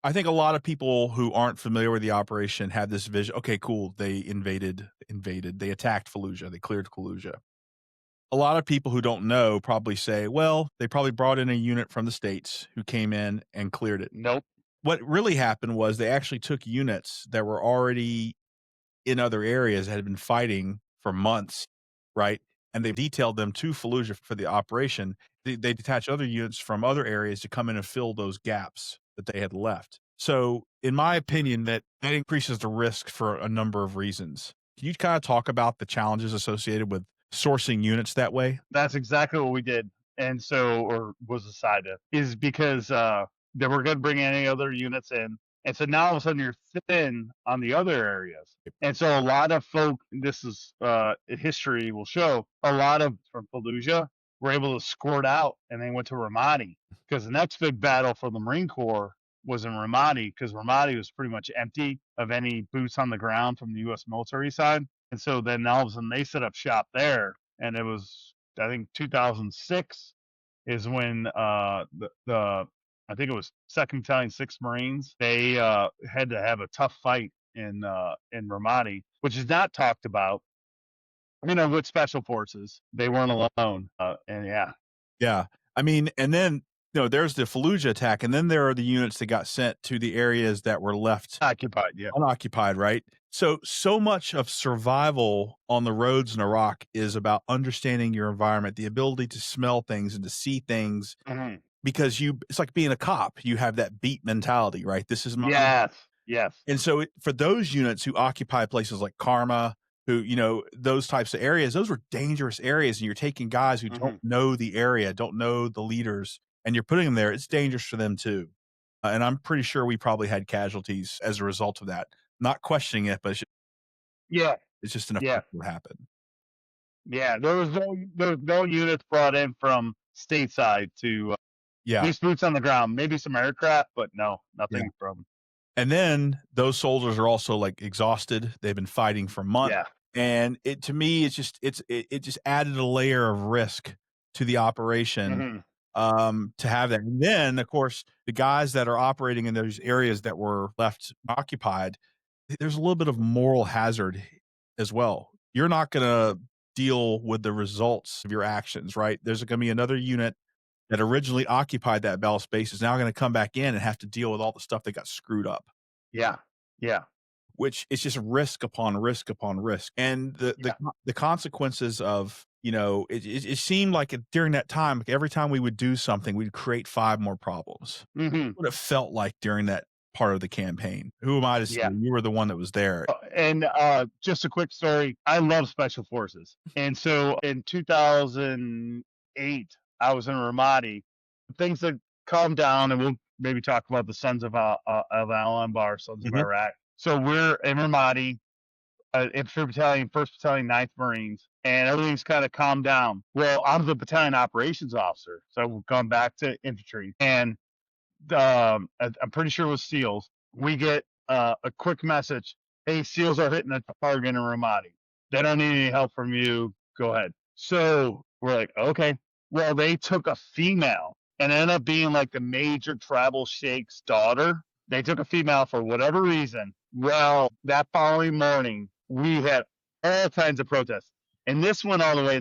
I think a lot of people who aren't familiar with the operation have this vision. Okay, cool. They invaded. They attacked Fallujah. They cleared Fallujah. A lot of people who don't know probably say, well, they probably brought in a unit from the States who came in and cleared it. Nope. What really happened was they actually took units that were already in other areas that had been fighting for months, right? And they detailed them to Fallujah for the operation. They detached other units from other areas to come in and fill those gaps that they had left. So, in my opinion, that increases the risk for a number of reasons. Can you kind of talk about the challenges associated with sourcing units that way? That's exactly what we did. And so, or was decided, is because they were going to bring any other units in. And so now all of a sudden you're thin on the other areas. And so a lot of folk, this is history will show, a lot of from Fallujah were able to squirt out and they went to Ramadi because the next big battle for the Marine Corps was in Ramadi because Ramadi was pretty much empty of any boots on the ground from the U.S. military side. And so then all of a sudden they set up shop there. And it was, I think, 2006 is when the I think it was 2nd Battalion, 6th Marines. They had to have a tough fight in Ramadi, which is not talked about. With special forces, they weren't alone. And yeah, Yeah. I mean, and then, there's the Fallujah attack, and then there are the units that got sent to the areas that were left occupied. Yeah, unoccupied, right? So much of survival on the roads in Iraq is about understanding your environment, the ability to smell things and to see things because it's like being a cop. You have that beat mentality, right? This is my yes. And so for those units who occupy places like Karma, who, those types of areas, those were dangerous areas. And you're taking guys who don't know the area, don't know the leaders, and you're putting them there. It's dangerous for them too. and I'm pretty sure we probably had casualties as a result of that. Not questioning it, but Yeah, it's just an effect yeah, of what happened. yeah. There was no units brought in from stateside to Yeah, these boots on the ground. Maybe some aircraft, but no, yeah. nothing from. And then those soldiers are also, like, exhausted. They've been fighting for months, Yeah. and it to me, it's just it just added a layer of risk to the operation, Hmm. to have that. And then, of course, the guys that are operating in those areas that were left occupied, there's a little bit of moral hazard as well. You're not gonna deal with the results of your actions, right? There's gonna be another unit that originally occupied that battle space is now gonna come back in and have to deal with all the stuff that got screwed up, Yeah. Yeah. which is just risk upon risk upon risk. And Yeah. the consequences of, it seemed like during that time, like every time we would do something, we'd create 5 more problems. Hmm. What it felt like during that part of the campaign. Who am I to say? Yeah. You were the one that was there. And just a quick story. I love special forces, and so in 2008, I was in Ramadi. Things had calmed down, and we'll maybe talk about the Sons of Al Anbar, Sons of Mhm. Iraq. So we're in Ramadi, Infantry Battalion, First Battalion, Ninth Marines, and everything's kind of calmed down. Well, I'm the battalion operations officer, so we've gone back to infantry, and I'm pretty sure it was SEALs. We get a quick message: "Hey, SEALs are hitting a target in Ramadi. They don't need any help from you. Go ahead." So we're like, okay. Well, they took a female and ended up being like the major tribal sheikh's daughter. They took a female for whatever reason. Well, that following morning, we had all kinds of protests, and this went all the way.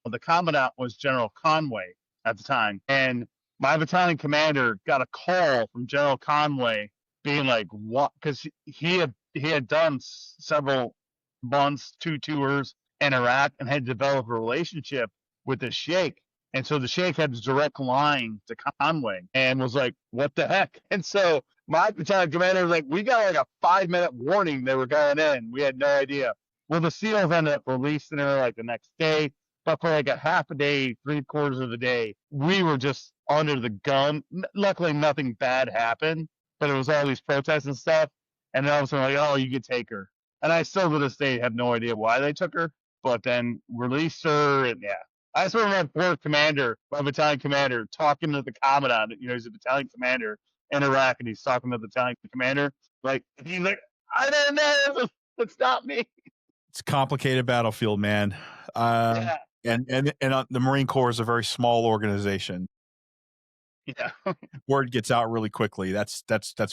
The commandant was General Conway at the time, and my battalion commander got a call from General Conway being like, "What?" Because he had done several months, 2 tours in Iraq, and had developed a relationship with the sheikh. And so the sheikh had a direct line to Conway and was like, "What the heck?" And so my battalion commander was like, "We got like a 5 minute warning they were going in. We had no idea." Well, the SEALs ended up releasing her like the next day, but for like a half a day, 3/4 of the day, we were just under the gun. Luckily, nothing bad happened, but it was all these protests and stuff. And then all of a sudden, like, oh, you could take her. And I still to this day have no idea why they took her, but then released her. And yeah, I just remember my poor commander, my battalion commander, talking to the commandant. He's a battalion commander in Iraq, and he's talking to the battalion commander. He's like, I didn't know. It's not me. It's a complicated battlefield, man. Uh, Yeah. and the Marine Corps is a very small organization. Yeah. Word gets out really quickly. That's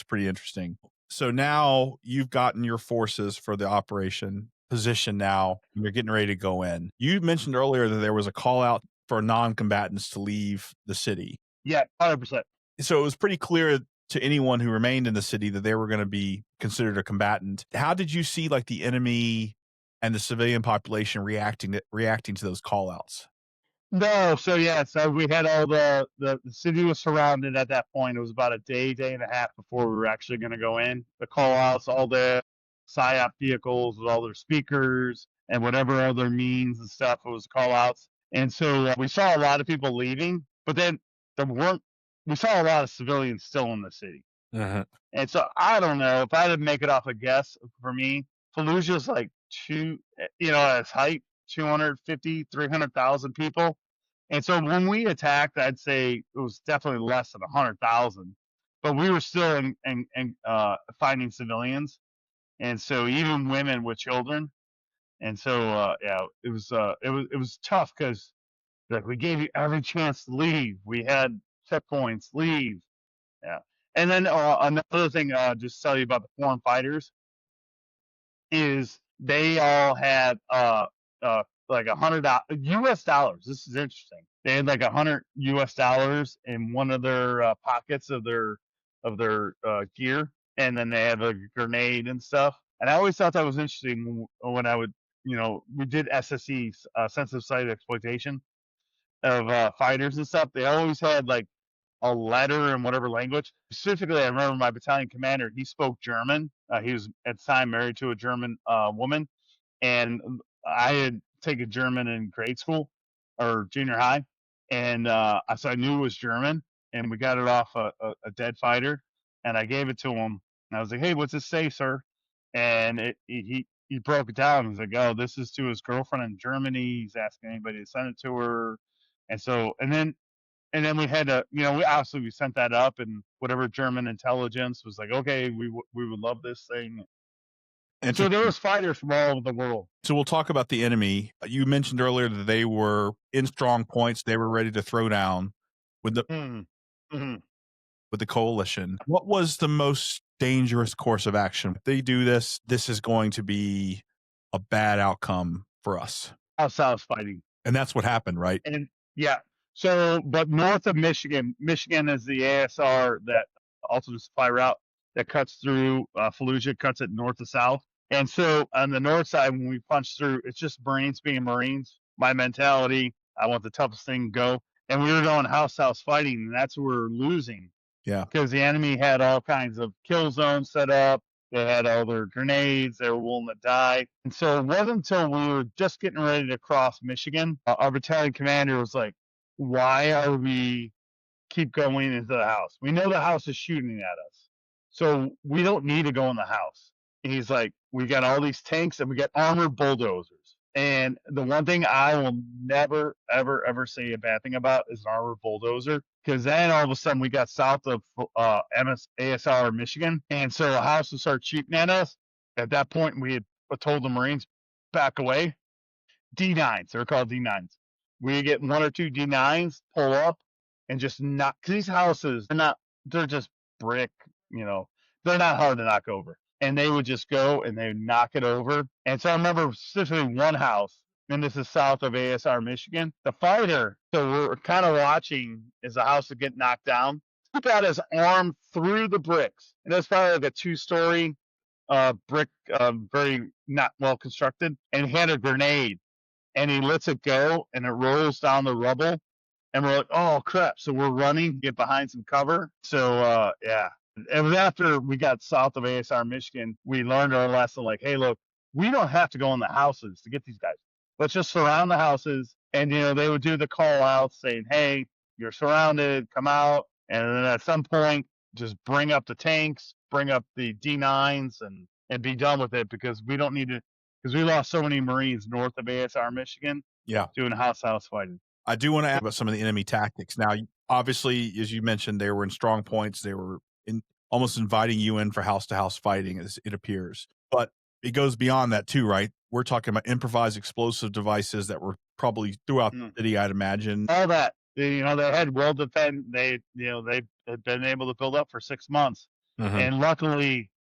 pretty interesting. So now you've gotten your forces for the operation position now, and you're getting ready to go in. You mentioned earlier that there was a call out for non-combatants to leave the city. Yeah. 100%. So it was pretty clear to anyone who remained in the city that they were going to be considered a combatant. How did you see like the enemy and the civilian population reacting to those call outs? No, so yeah, so we had all the city was surrounded at that point. It was about a day and a half before we were actually going to go in. The call outs, all the PSYOP vehicles with all their speakers and whatever other means and stuff, it was call outs. And so we saw a lot of people leaving, but then there weren't, we saw a lot of civilians still in the city. Uh-huh. And so I don't know if I had to make it off a guess for me, Fallujah's like at its height, 250, 300,000 people. And so when we attacked, I'd say it was definitely less than 100,000, but we were still finding civilians. And so even women with children. And so, yeah, it was tough because like we gave you every chance to leave. We had checkpoints, leave. Yeah. And then another thing, just to tell you about the foreign fighters is they all had like US dollars. This is interesting. They had like $100 in one of their pockets of their gear, and then they had like a grenade and stuff. And I always thought that was interesting when I would, we did SSEs, sensitive site exploitation of fighters and stuff. They always had like a letter in whatever language. Specifically, I remember my battalion commander, he spoke German. He was at the time married to a German woman, and I had taken German in grade school or junior high, and so I knew it was German, and we got it off a dead fighter. and I gave it to him. And I was like, "Hey, what's this say, sir?" And he broke it down. He's like, "Oh, this is to his girlfriend in Germany. He's asking anybody to send it to her." And so, and then we had to, we obviously we sent that up, and whatever German intelligence was like, "Okay, we would love this thing." So there Interesting. was fighters from all over the world. So we'll talk about the enemy. You mentioned earlier that they were in strong points. They were ready to throw down with the Mm. Mhm. with the coalition. What was the most dangerous course of action? If they do this, this is going to be a bad outcome for us. Outside was fighting. And that's what happened, right? And yeah. So, but north of Michigan, Michigan is the ASR, that alternate supply route that cuts through Fallujah, cuts it north to south. And so on the north side, when we punch through, it's just Marines being Marines. My mentality, I want the toughest thing to go. And we were going house to house fighting, and that's where we're losing, Yeah. because the enemy had all kinds of kill zones set up. They had all their grenades. They were willing to die. And so it wasn't until we were just getting ready to cross Michigan, our battalion commander was like, "Why are we keep going into the house? We know the house is shooting at us. So we don't need to go in the house." And he's like, "We got all these tanks and we got armored bulldozers." And the one thing I will never, ever, ever say a bad thing about is an armored bulldozer. Because then all of a sudden we got south of ASR Michigan. And so a house would start shooting at us. At that point, we had told the Marines, back away. D9s. They're called D9s. We get one or two D9s, pull up, and just knock. Because these houses, they're just brick, they're not hard to knock over. And they would just go and they would knock it over. And so I remember specifically one house, and this is south of ASR Michigan. The fighter, so we're kind of watching as the house would get knocked down. He got his arm through the bricks. And that's probably like a 2-story brick, very not well constructed. And he had a grenade, and he lets it go, and it rolls down the rubble, and we're like, "Oh crap!" So we're running, get behind some cover. So yeah, it was after we got south of ASR Michigan, we learned our lesson. Like, hey, look, we don't have to go in the houses to get these guys. Let's just surround the houses, and they would do the call out saying, "Hey, you're surrounded, come out." And then at some point, just bring up the tanks, bring up the D9s, and be done with it, because we don't need to, because we lost so many Marines north of ASR Michigan Yeah. doing house fighting. I do want to ask about some of the enemy tactics. Now, obviously, as you mentioned, they were in strong points. They were almost inviting you in for house to house fighting, as it appears. But it goes beyond that too, right? We're talking about improvised explosive devices that were probably throughout the city, I'd imagine. All that, they had well defend. They had been able to build up for 6 months, and luckily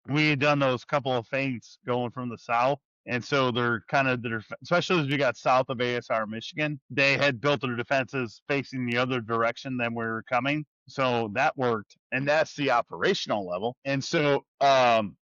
we had done those couple of feints going from the south. And so they're kind of, especially as we got south of ASR Michigan, they had built their defenses facing the other direction than we were coming. So that worked. And that's the operational level. And so the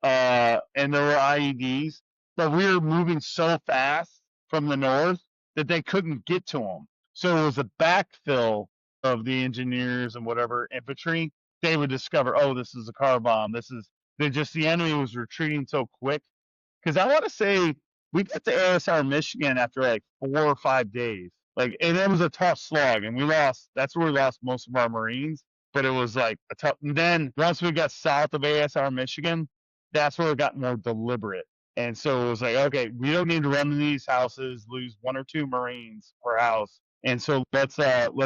and there were IEDs, but we were moving so fast from the north that they couldn't get to them. So it was a backfill of the engineers and whatever infantry. They would discover, oh, this is a car bomb. The enemy was retreating so quick. Because I want to say we got to ASR Michigan after like 4 or 5 days. Like, and it was a tough slog, and that's where we lost most of our Marines. But it was like a tough. And then once we got south of ASR Michigan, that's where it got more deliberate. And so it was like, okay, we don't need to run in these houses, lose 1 or 2 Marines per house. And so let's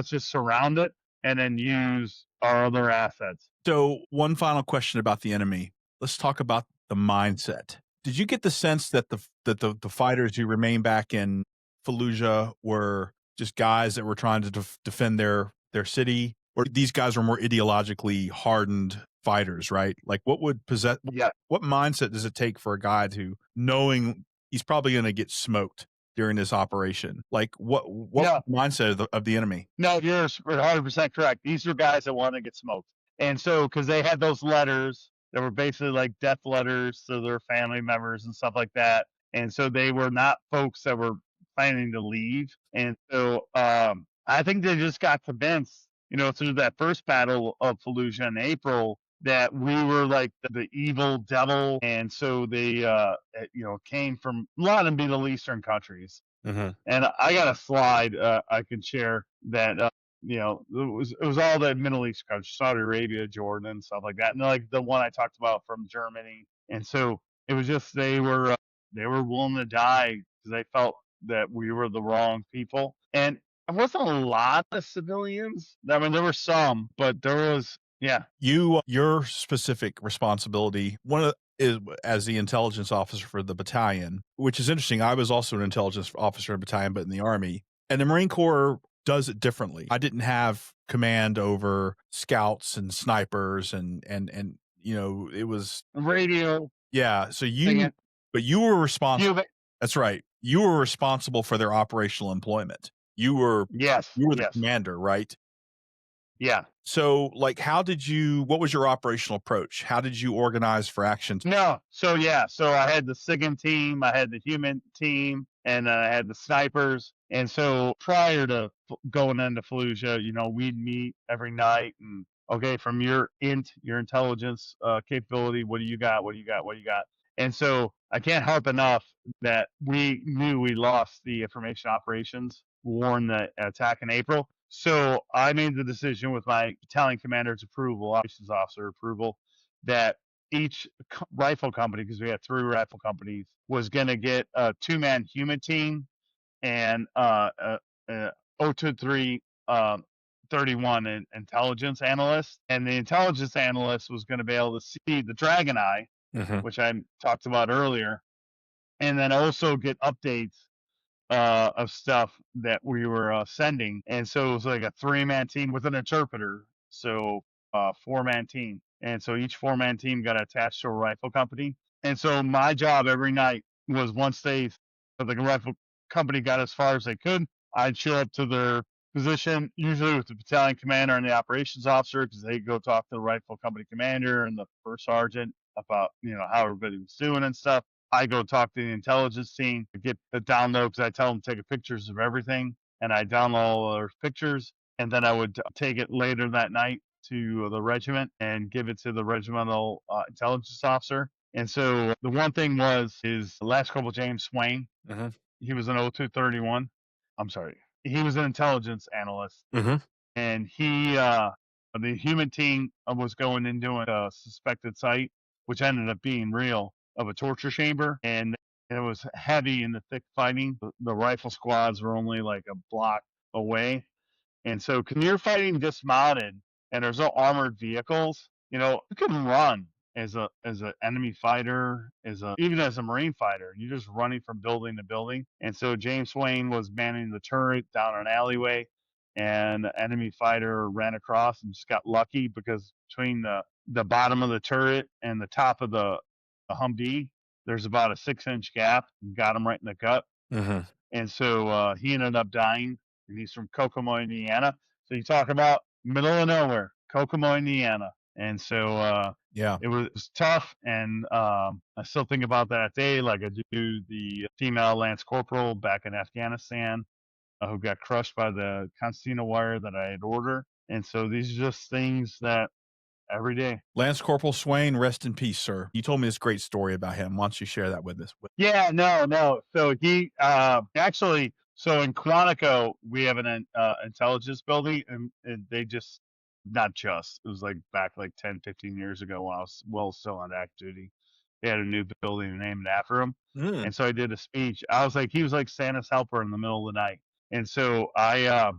just surround it and then use our other assets. So, one final question about the enemy. Let's talk about the mindset. Did you get the sense that the fighters who remained back in Fallujah were just guys that were trying to defend their city, or these guys were more ideologically hardened fighters, right? Like, what mindset does it take for a guy to, knowing he's probably going to get smoked during this operation? Like, what mindset of the enemy? No, you're 100% correct. These are guys that want to get smoked. And so, because they had those letters that were basically like death letters to their family members and stuff like that. And so they were not folks that were planning to leave. And so I think they just got convinced, through that first battle of Fallujah in April, that we were like the evil devil. And so they, came from a lot of Middle Eastern countries. And I got a slide I can share that it was all the Middle East countries, Saudi Arabia, Jordan, stuff like that, and like the one I talked about from Germany. And so it was just they were willing to die because they felt that we were the wrong people. And it wasn't a lot of civilians. I mean, there were some, but there was, yeah. Your specific responsibility, is as the intelligence officer for the battalion, which is interesting. I was also an intelligence officer in a battalion, but in the Army. And the Marine Corps does it differently. I didn't have command over scouts and snipers and it was Radio yeah. So thing. you were responsible. Cuba. That's right. You were responsible for their operational employment. You were Yes, the yes, commander, right? yeah. So, like, what was your operational approach? How did you organize for actions? No, so yeah, so I had the SIGINT team, I had the human team, and I had the snipers. And so prior to going into Fallujah, we'd meet every night and okay, from your intelligence capability, what do you got? What do you got? What do you got? And so I can't harp enough that we knew we lost the information operations war in the attack in April. So I made the decision with my battalion commander's approval, operations officer approval, that each rifle company, because we had 3 rifle companies, was going to get a 2-man human team and 023 31 intelligence analyst. And the intelligence analyst was going to be able to see the Dragon Eye, which I talked about earlier, and then also get updates of stuff that we were sending. And so it was like a 3-man team with an interpreter. So 4-man team. And so each 4-man team got attached to a rifle company. And so my job every night was once the rifle company got as far as they could, I'd show up to their position, usually with the battalion commander and the operations officer, because they go talk to the rifle company commander and the first sergeant about how everybody was doing and stuff. I go talk to the intelligence team, get the download because I tell them to take pictures of everything, and I download all their pictures, and then I would take it later that night to the regiment and give it to the regimental intelligence officer. And so the one thing is Last Corporal James Swain. He was an 0231. I'm sorry. He was an intelligence analyst, and the human team was going and doing a suspected site, which ended up being real, of a torture chamber, and it was heavy in the thick fighting. The rifle squads were only like a block away, and so when you're fighting dismounted and there's no armored vehicles, you can run as a enemy fighter, even as a Marine fighter. You're just running from building to building. And so James Wayne was manning the turret down an alleyway, and the enemy fighter ran across and just got lucky because between the bottom of the turret and the top of the Humvee, there's about a 6-inch gap, and got him right in the gut. And so he ended up dying, and he's from Kokomo, Indiana. So you talk about middle of nowhere, Kokomo, Indiana. And so Yeah. it was tough, and I still think about that day like I do the female Lance Corporal back in Afghanistan who got crushed by the concertina wire that I had ordered. And so these are just things that every day. Lance Corporal Swain, rest in peace, sir. You told me this great story about him. Why don't you share that with us? Yeah, no. So he actually, so in Quantico, we have an intelligence building, and they just, not just, it was like back like 10, 15 years ago when I was still on active duty. They had a new building named after him. And so I did a speech. He was like Santa's helper in the middle of the night. And so I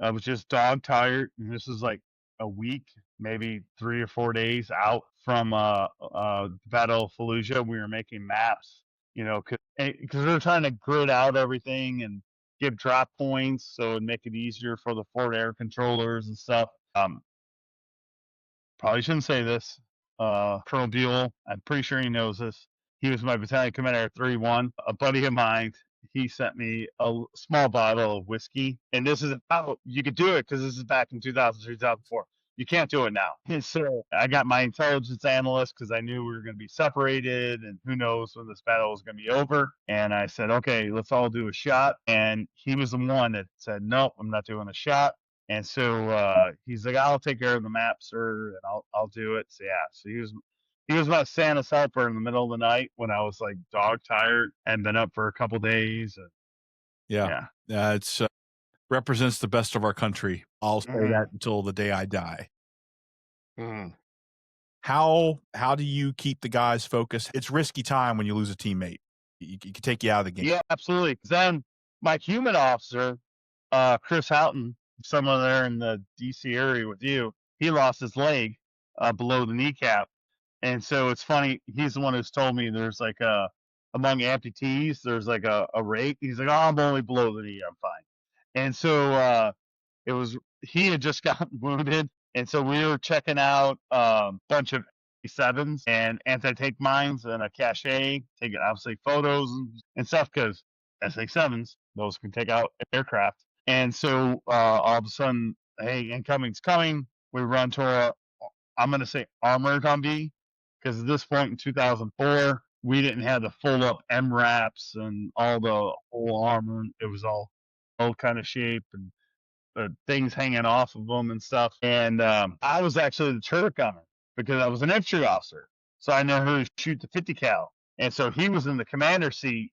was just dog tired, and this is like a week, maybe 3 or 4 days out from Battle of Fallujah. We were making maps, because they're trying to grid out everything and give drop points so it'd make it easier for the forward air controllers and stuff. Probably shouldn't say this. Colonel Buell, I'm pretty sure he knows this. He was my battalion commander at 3-1. A buddy of mine, he sent me a small bottle of whiskey. And this is you could do it because this is back in 2003, 2004. You can't do it now. And so I got my intelligence analyst because I knew we were going to be separated and who knows when this battle was going to be over. And I said, okay, let's all do a shot. And he was the one that said, nope, I'm not doing a shot. And so he's like, I'll take care of the map, sir, and I'll do it. So yeah, so he was my Santa's helper in the middle of the night when I was like dog tired and been up for a couple days. And, yeah. It's represents the best of our country. I'll say Mhm. that until the day I die. Mhm. How do you keep the guys focused? It's risky time when you lose a teammate. It can take you out of the game. Yeah, absolutely. 'Cause then my human officer, Chris Houghton, someone there in the DC area with you, he lost his leg below the kneecap. And so it's funny, he's the one who's told me there's like among amputees, there's like a rate. He's like, oh, I'm only below the knee, I'm fine. And so it was he had just gotten wounded, and so we were checking out a bunch of sevens and anti-tank mines and a cache, taking obviously photos and stuff because SA-7s those can take out aircraft. And so all of a sudden, hey, incoming's coming. We run to our, I'm going to say armored Humvee, because at this point in 2004, we didn't have the full up MRAPs and all the whole armor. It was all old kind of shape and things hanging off of them and stuff. And I was actually the turret gunner because I was an infantry officer, so I know who to shoot the 50 cal. And so he was in the commander seat,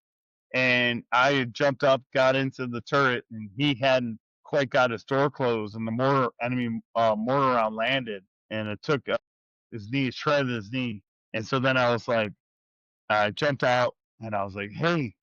and I had jumped up, got into the turret, and he hadn't quite got his door closed, and the enemy mortar round landed, and it took his knee, shredded his knee. And so then I was like, I jumped out, and I was like, hey,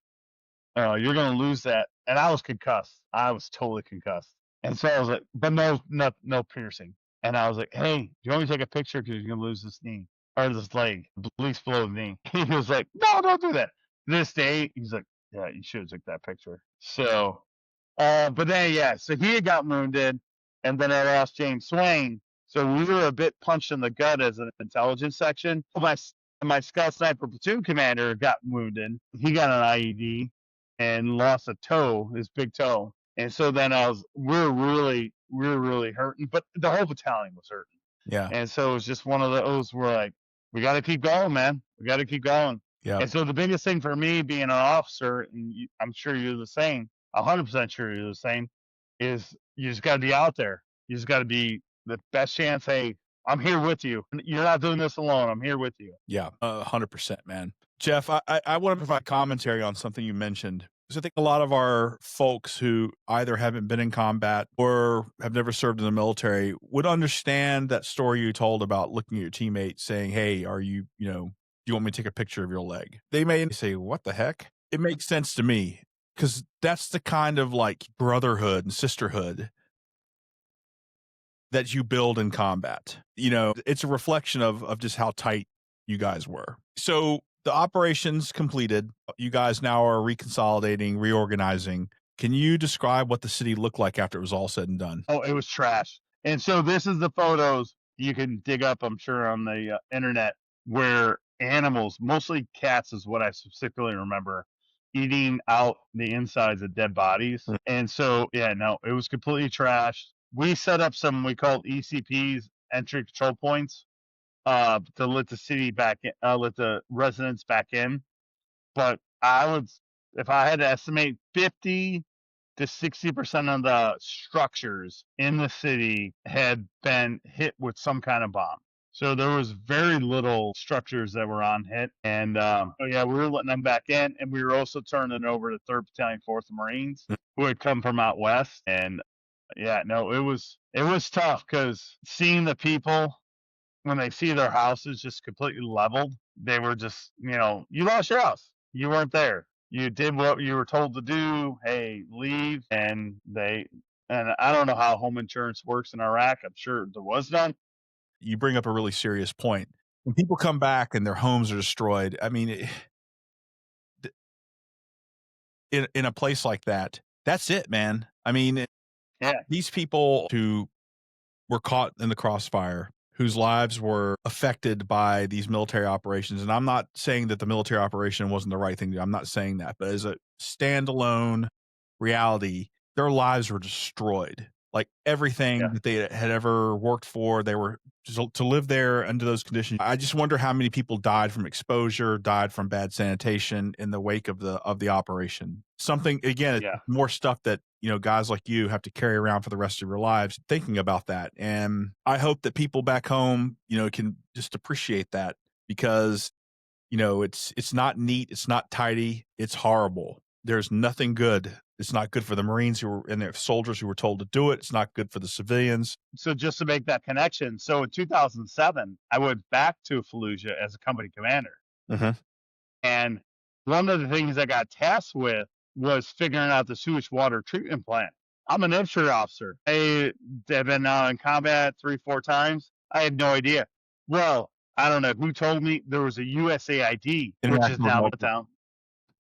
you're gonna lose that. And I was concussed. I was totally concussed. And so I was like, but no piercing. And I was like, hey, do you want me to take a picture because you're gonna lose this knee or this leg, at least below the knee? He was like, no, don't do that. This day, he's like, yeah, you should have took that picture. So, but then yeah, so he had got wounded, and then I lost James Swain. So we were a bit punched in the gut as an intelligence section. My scout sniper platoon commander got wounded. He got an IED and lost a toe, his big toe. And so then we were really hurting, but the whole battalion was hurting. Yeah. And so it was just one of those where like, we got to keep going, man. We got to keep going. Yeah. And so the biggest thing for me being an officer, and I'm sure you're the same, 100% sure you're the same, is you just got to be out there. You just got to be the best chance. Hey, I'm here with you. You're not doing this alone. I'm here with you. Yeah. 100%, man. Jeff, I want to provide commentary on something you mentioned. Because I think a lot of our folks who either haven't been in combat or have never served in the military would understand that story you told about looking at your teammate saying, hey, are you, do you want me to take a picture of your leg? They may say, what the heck? It makes sense to me because that's the kind of like brotherhood and sisterhood that you build in combat. It's a reflection of just how tight you guys were. So the operations completed. You guys now are reconsolidating, reorganizing. Can you describe what the city looked like after it was all said and done? Oh, it was trash. And so this is the photos you can dig up, I'm sure, on the internet, where animals, mostly cats, is what I specifically remember, eating out the insides of dead bodies. And so, yeah, no, it was completely trashed. We set up some we called ECPs, entry control points, to let the city back in, let the residents back in. But I would, if I had to estimate, 50 to 60% of the structures in the city had been hit with some kind of bomb. So there was very little structures that were on hit. And oh yeah, we were letting them back in, and we were also turning over to 3rd Battalion, 4th Marines, who had come from out west. And yeah, no, it was tough because seeing the people when they see their houses just completely leveled, they were just, you lost your house. You weren't there. You did what you were told to do. Hey, leave. And I don't know how home insurance works in Iraq. I'm sure there was none. You bring up a really serious point. When people come back and their homes are destroyed, I mean, in a place like that, that's it, man. I mean, Yeah. these people who were caught in the crossfire, whose lives were affected by these military operations. And I'm not saying that the military operation wasn't the right thing to do. I'm not saying that, but as a standalone reality, their lives were destroyed. Like everything Yeah. that they had ever worked for, they were just to live there under those conditions. I just wonder how many people died from exposure, died from bad sanitation in the wake of the operation. Something again, it's Yeah. more stuff that guys like you have to carry around for the rest of your lives thinking about that. And I hope that people back home, can just appreciate that because, it's not neat. It's not tidy. It's horrible. there's nothing good. It's not good for the Marines who were and their soldiers who were told to do it. It's not good for the civilians. So just to make that connection, so in 2007, I went back to Fallujah as a company commander. Mhm. And one of the things I got tasked with was figuring out the sewage water treatment plant. I'm an infantry officer. I have been out in combat 3, 4 times. I had no idea. Well, I don't know who told me there was a USAID, which is International now Development. down,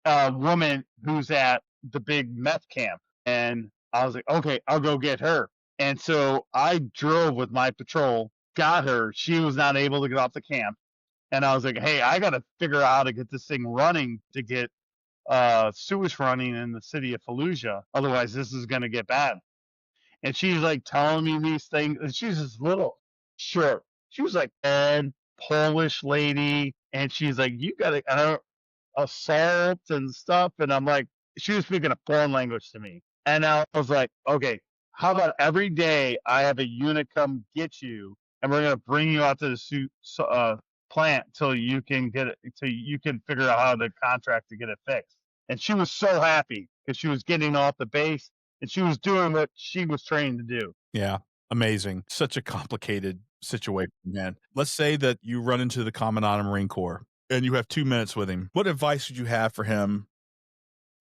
a woman who's at the big meth camp. And I was like, okay, I'll go get her. And so I drove with my patrol, got her. She was not able to get off the camp. And I was like, hey, I got to figure out how to get this thing running to get sewage running in the city of Fallujah. Otherwise, this is going to get bad. And she's like telling me these things. And she's this little short. She was like an Polish lady. And she's like, you got to assault and stuff. And I'm like, she was speaking a foreign language to me. And I was like, okay, how about every day I have a unit come get you and we're going to bring you out to the plant till you can get it, till you can figure out how to contract to get it fixed. And she was so happy because she was getting off the base and she was doing what she was trained to do. Yeah. Amazing. Such a complicated situation, man. Let's say that you run into the Commandant of Marine Corps and you have 2 minutes with him. What advice would you have for him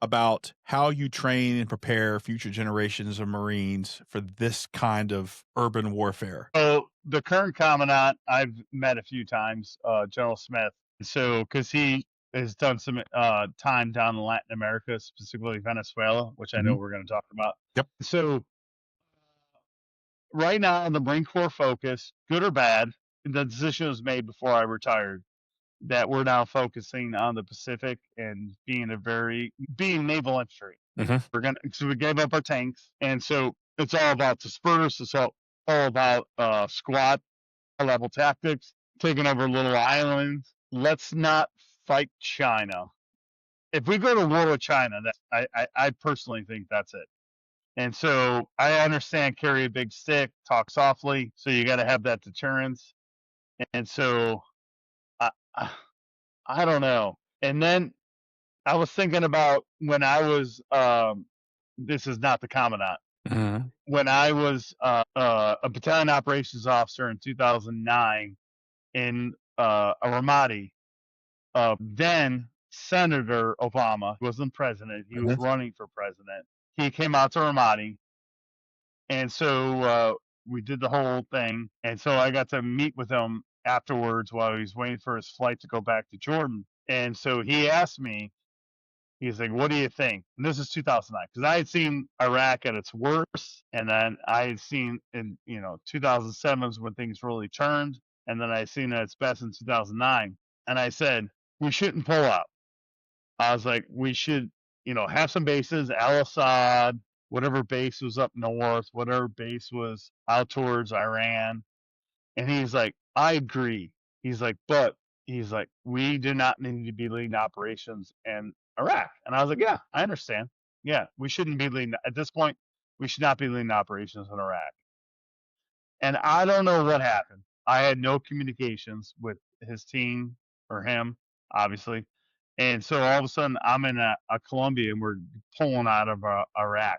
about how you train and prepare future generations of Marines for this kind of urban warfare? So the current commandant I've met a few times, General Smith. So because he has done some time down in Latin America, specifically Venezuela, which I know Mhm. we're going to talk about. Yep. So right now, the Marine Corps focus, good or bad, the decision was made before I retired that we're now focusing on the Pacific and being naval infantry. Mhm. So we gave up our tanks, and so it's all about disperse. It's all about squad level tactics, taking over little islands. Let's not fight China. If we go to war with China, I personally think that's it. And so I understand carry a big stick, talk softly. So you got to have that deterrence. And so I, I don't know. And then I was thinking about when I was, this is not the commandant, Mhm. when I was a battalion operations officer in 2009 in Ramadi. Then Senator Obama wasn't president; he was Mhm. running for president. He came out to Ramadi, and so we did the whole thing. And so I got to meet with him afterwards while he was waiting for his flight to go back to Jordan. And so he asked me, he's like, "What do you think?" And this is 2009 because I had seen Iraq at its worst, and then I had seen in 2007 was when things really turned, and then I had seen it at its best in 2009. And I said, we shouldn't pull out. I was like, we should, have some bases, Al Assad, whatever base was up north, whatever base was out towards Iran. And he's like, I agree. He's like, but he's like, we do not need to be leading operations in Iraq. And I was like, yeah, I understand. Yeah, we shouldn't be leading at this point. We should not be leading operations in Iraq. And I don't know what happened. I had no communications with his team or him, obviously. And so all of a sudden, I'm in a Colombia and we're pulling out of Iraq.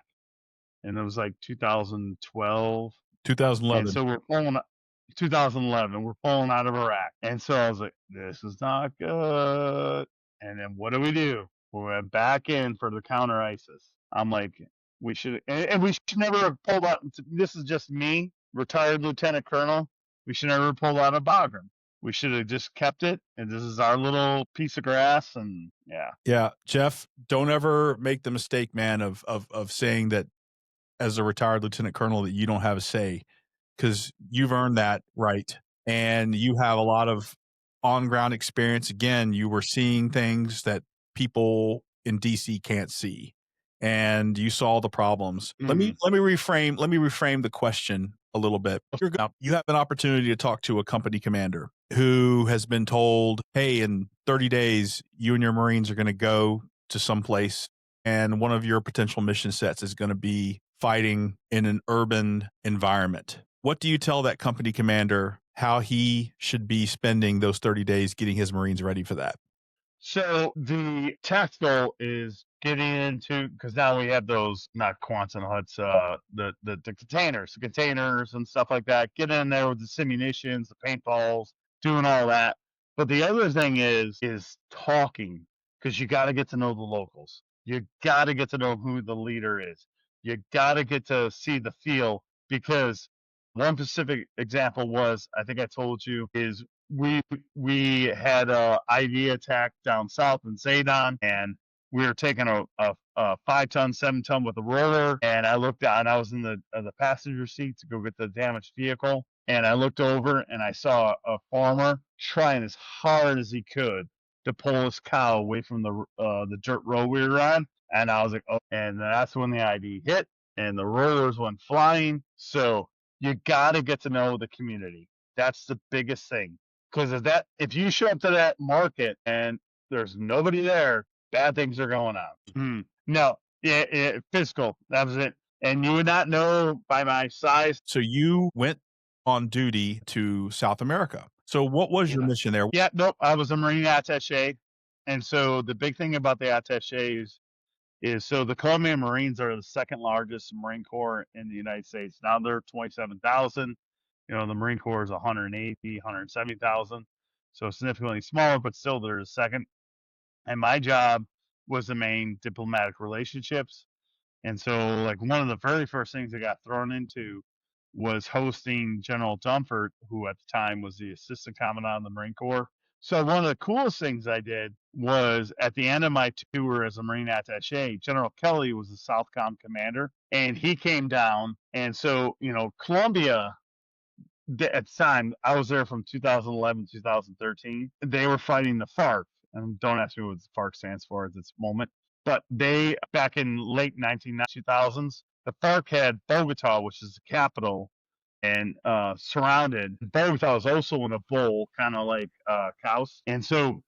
And it was like 2012. And 2011. so we're pulling 2011. We're pulling out of Iraq. And so I was like, this is not good. And then what do? We went back in for the counter ISIS. I'm like, and we should never have pulled out. This is just me, retired lieutenant colonel. We should never have pulled out of Bagram. We should have just kept it. And this is our little piece of grass. And yeah. Yeah, Jeff, don't ever make the mistake, man, of saying that as a retired lieutenant colonel that you don't have a say, because you've earned that right, and you have a lot of on ground experience. Again, you were seeing things that people in DC can't see, and you saw the problems. Mhm. Let me reframe the question a little bit. You have an opportunity to talk to a company commander who has been told, "Hey, in 30 days, you and your Marines are going to go to some place, and one of your potential mission sets is going to be fighting in an urban environment." What do you tell that company commander how he should be spending those 30 days getting his Marines ready for that? So the tactical is getting into, because now we have those, not Quonset huts, the containers and stuff like that. Get in there with the simunitions, the paintballs, doing all that. But the other thing is talking, because you got to get to know the locals. You got to get to know who the leader is. You got to get to see the feel, because one specific example was, I think I told you, is we we had a ID attack down south in Zaydan, and we were taking a 5-ton, 7-ton with a roller. And I looked out, and I was in the passenger seat to go get the damaged vehicle. And I looked over, and I saw a farmer trying as hard as he could to pull his cow away from the dirt road we were on. And I was like, oh, and that's when the ID hit, and the rollers went flying. So you got to get to know the community. That's the biggest thing. Because if you show up to that market and there's nobody there, bad things are going on. No, yeah, physical. That was it. And you would not know by my size. So you went on duty to South America. So what was your Yeah. mission there? Yeah, nope. I was a Marine attaché. And so the big thing about the attachés is, so the Colombian Marines are the second largest Marine Corps in the United States. Now they're 27,000. The Marine Corps is 180, 170,000. So significantly smaller, but still they're the second. And my job was the main diplomatic relationships. And so, like, one of the very first things I got thrown into was hosting General Dunford, who at the time was the assistant commandant of the Marine Corps. So one of the coolest things I did was, at the end of my tour as a Marine attaché, General Kelly was the Southcom commander, and he came down. And so, Colombia, at the time, I was there from 2011 to 2013. They were fighting the FARC, and don't ask me what the FARC stands for at this moment. But they, back in late 2000s, the FARC had Bogota, which is the capital, and surrounded. Bogota was also in a bowl, kind of like Caos. And so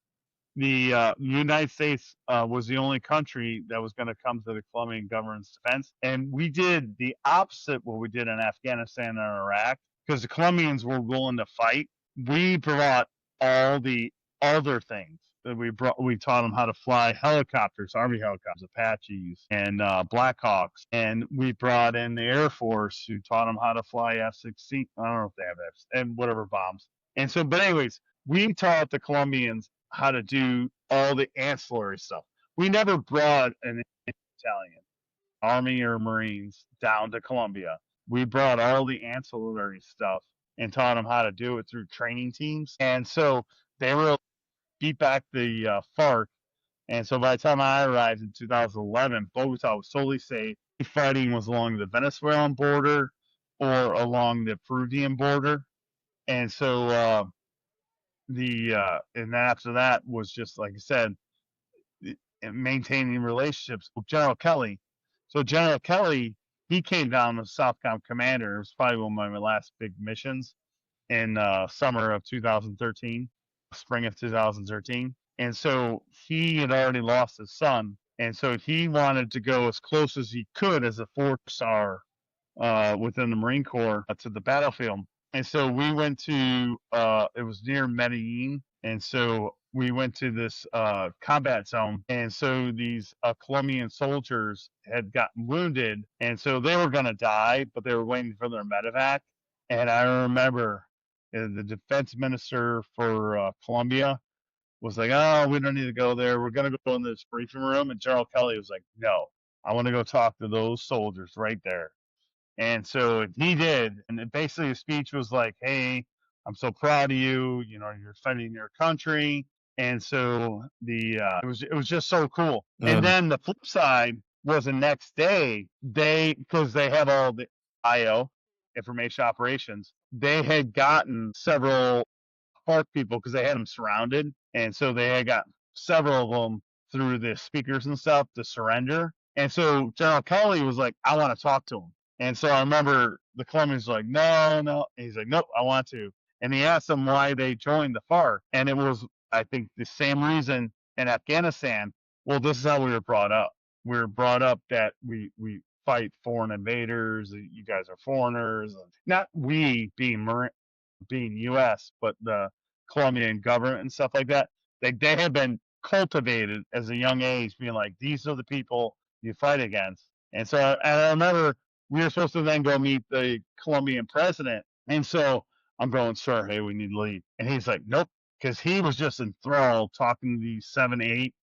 the United States was the only country that was going to come to the Colombian government's defense. And we did the opposite what we did in Afghanistan and Iraq, because the Colombians were willing to fight. We brought all the other things that we brought. We taught them how to fly helicopters, Army helicopters, Apaches, and Blackhawks. And we brought in the Air Force, who taught them how to fly F-16. I don't know if they have F, and whatever bombs. And so, but anyways, we taught the Colombians how to do all the ancillary stuff. We never brought an Italian Army or Marines down to Colombia. We brought all the ancillary stuff and taught them how to do it through training teams. And so they were able to beat back the FARC. And so by the time I arrived in 2011, Bogota was totally safe. Fighting was along the Venezuelan border or along the Peruvian border. And so and after that was just, like I said, maintaining relationships with General Kelly. So General Kelly, he came down as Southcom commander. It was probably one of my last big missions in summer of 2013, spring of 2013. And so he had already lost his son, and so he wanted to go as close as he could as a 4-star within the Marine Corps to the battlefield. And so we went to, it was near Medellin. And so we went to this combat zone. And so these Colombian soldiers had gotten wounded. And so they were going to die, but they were waiting for their medevac. And I remember the defense minister for Colombia was like, oh, we don't need to go there. We're going to go in this briefing room. And General Kelly was like, no, I want to go talk to those soldiers right there. And so he did. And basically his speech was like, hey, I'm so proud of you. You're defending your country. And so it was just so cool. And then the flip side was the next day, because they have all the IO, information operations, they had gotten several FARC people, because they had them surrounded. And so they had got several of them through the speakers and stuff to surrender. And so General Kelly was like, I want to talk to him. And so I remember the Colombians were like, no, no. And he's like, nope, I want to. And he asked them why they joined the FARC. And it was, I think, the same reason in Afghanistan. Well, this is how we were brought up. We were brought up that we fight foreign invaders. You guys are foreigners. Not we being U.S., but the Colombian government and stuff like that. They had been cultivated as a young age, being like, these are the people you fight against. And so, and I remember we were supposed to then go meet the Colombian president. And so I'm going, sir, hey, we need to leave. And he's like, nope, because he was just enthralled talking to these 7, 8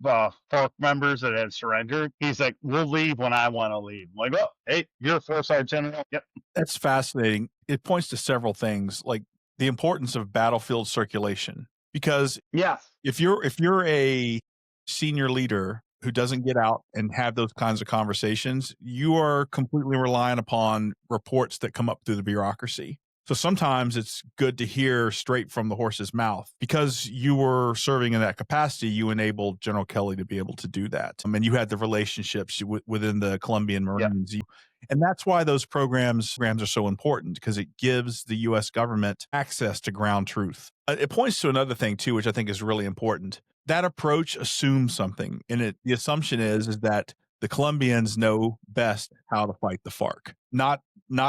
FARC members that had surrendered. He's like, we'll leave when I want to leave. I'm like, oh, hey, you're a 4-star general. Yep. That's fascinating. It points to several things, like the importance of battlefield circulation. Because Yes. if you're a senior leader who doesn't get out and have those kinds of conversations, you are completely reliant upon reports that come up through the bureaucracy. So sometimes it's good to hear straight from the horse's mouth. Because you were serving in that capacity, you enabled General Kelly to be able to do that. And you had the relationships within the Colombian Marines. Yep. And that's why those programs are so important, because it gives the U.S. government access to ground truth. It points to another thing, too, which I think is really important. That approach assumes something. And the assumption is that the Colombians know best how to fight the FARC, not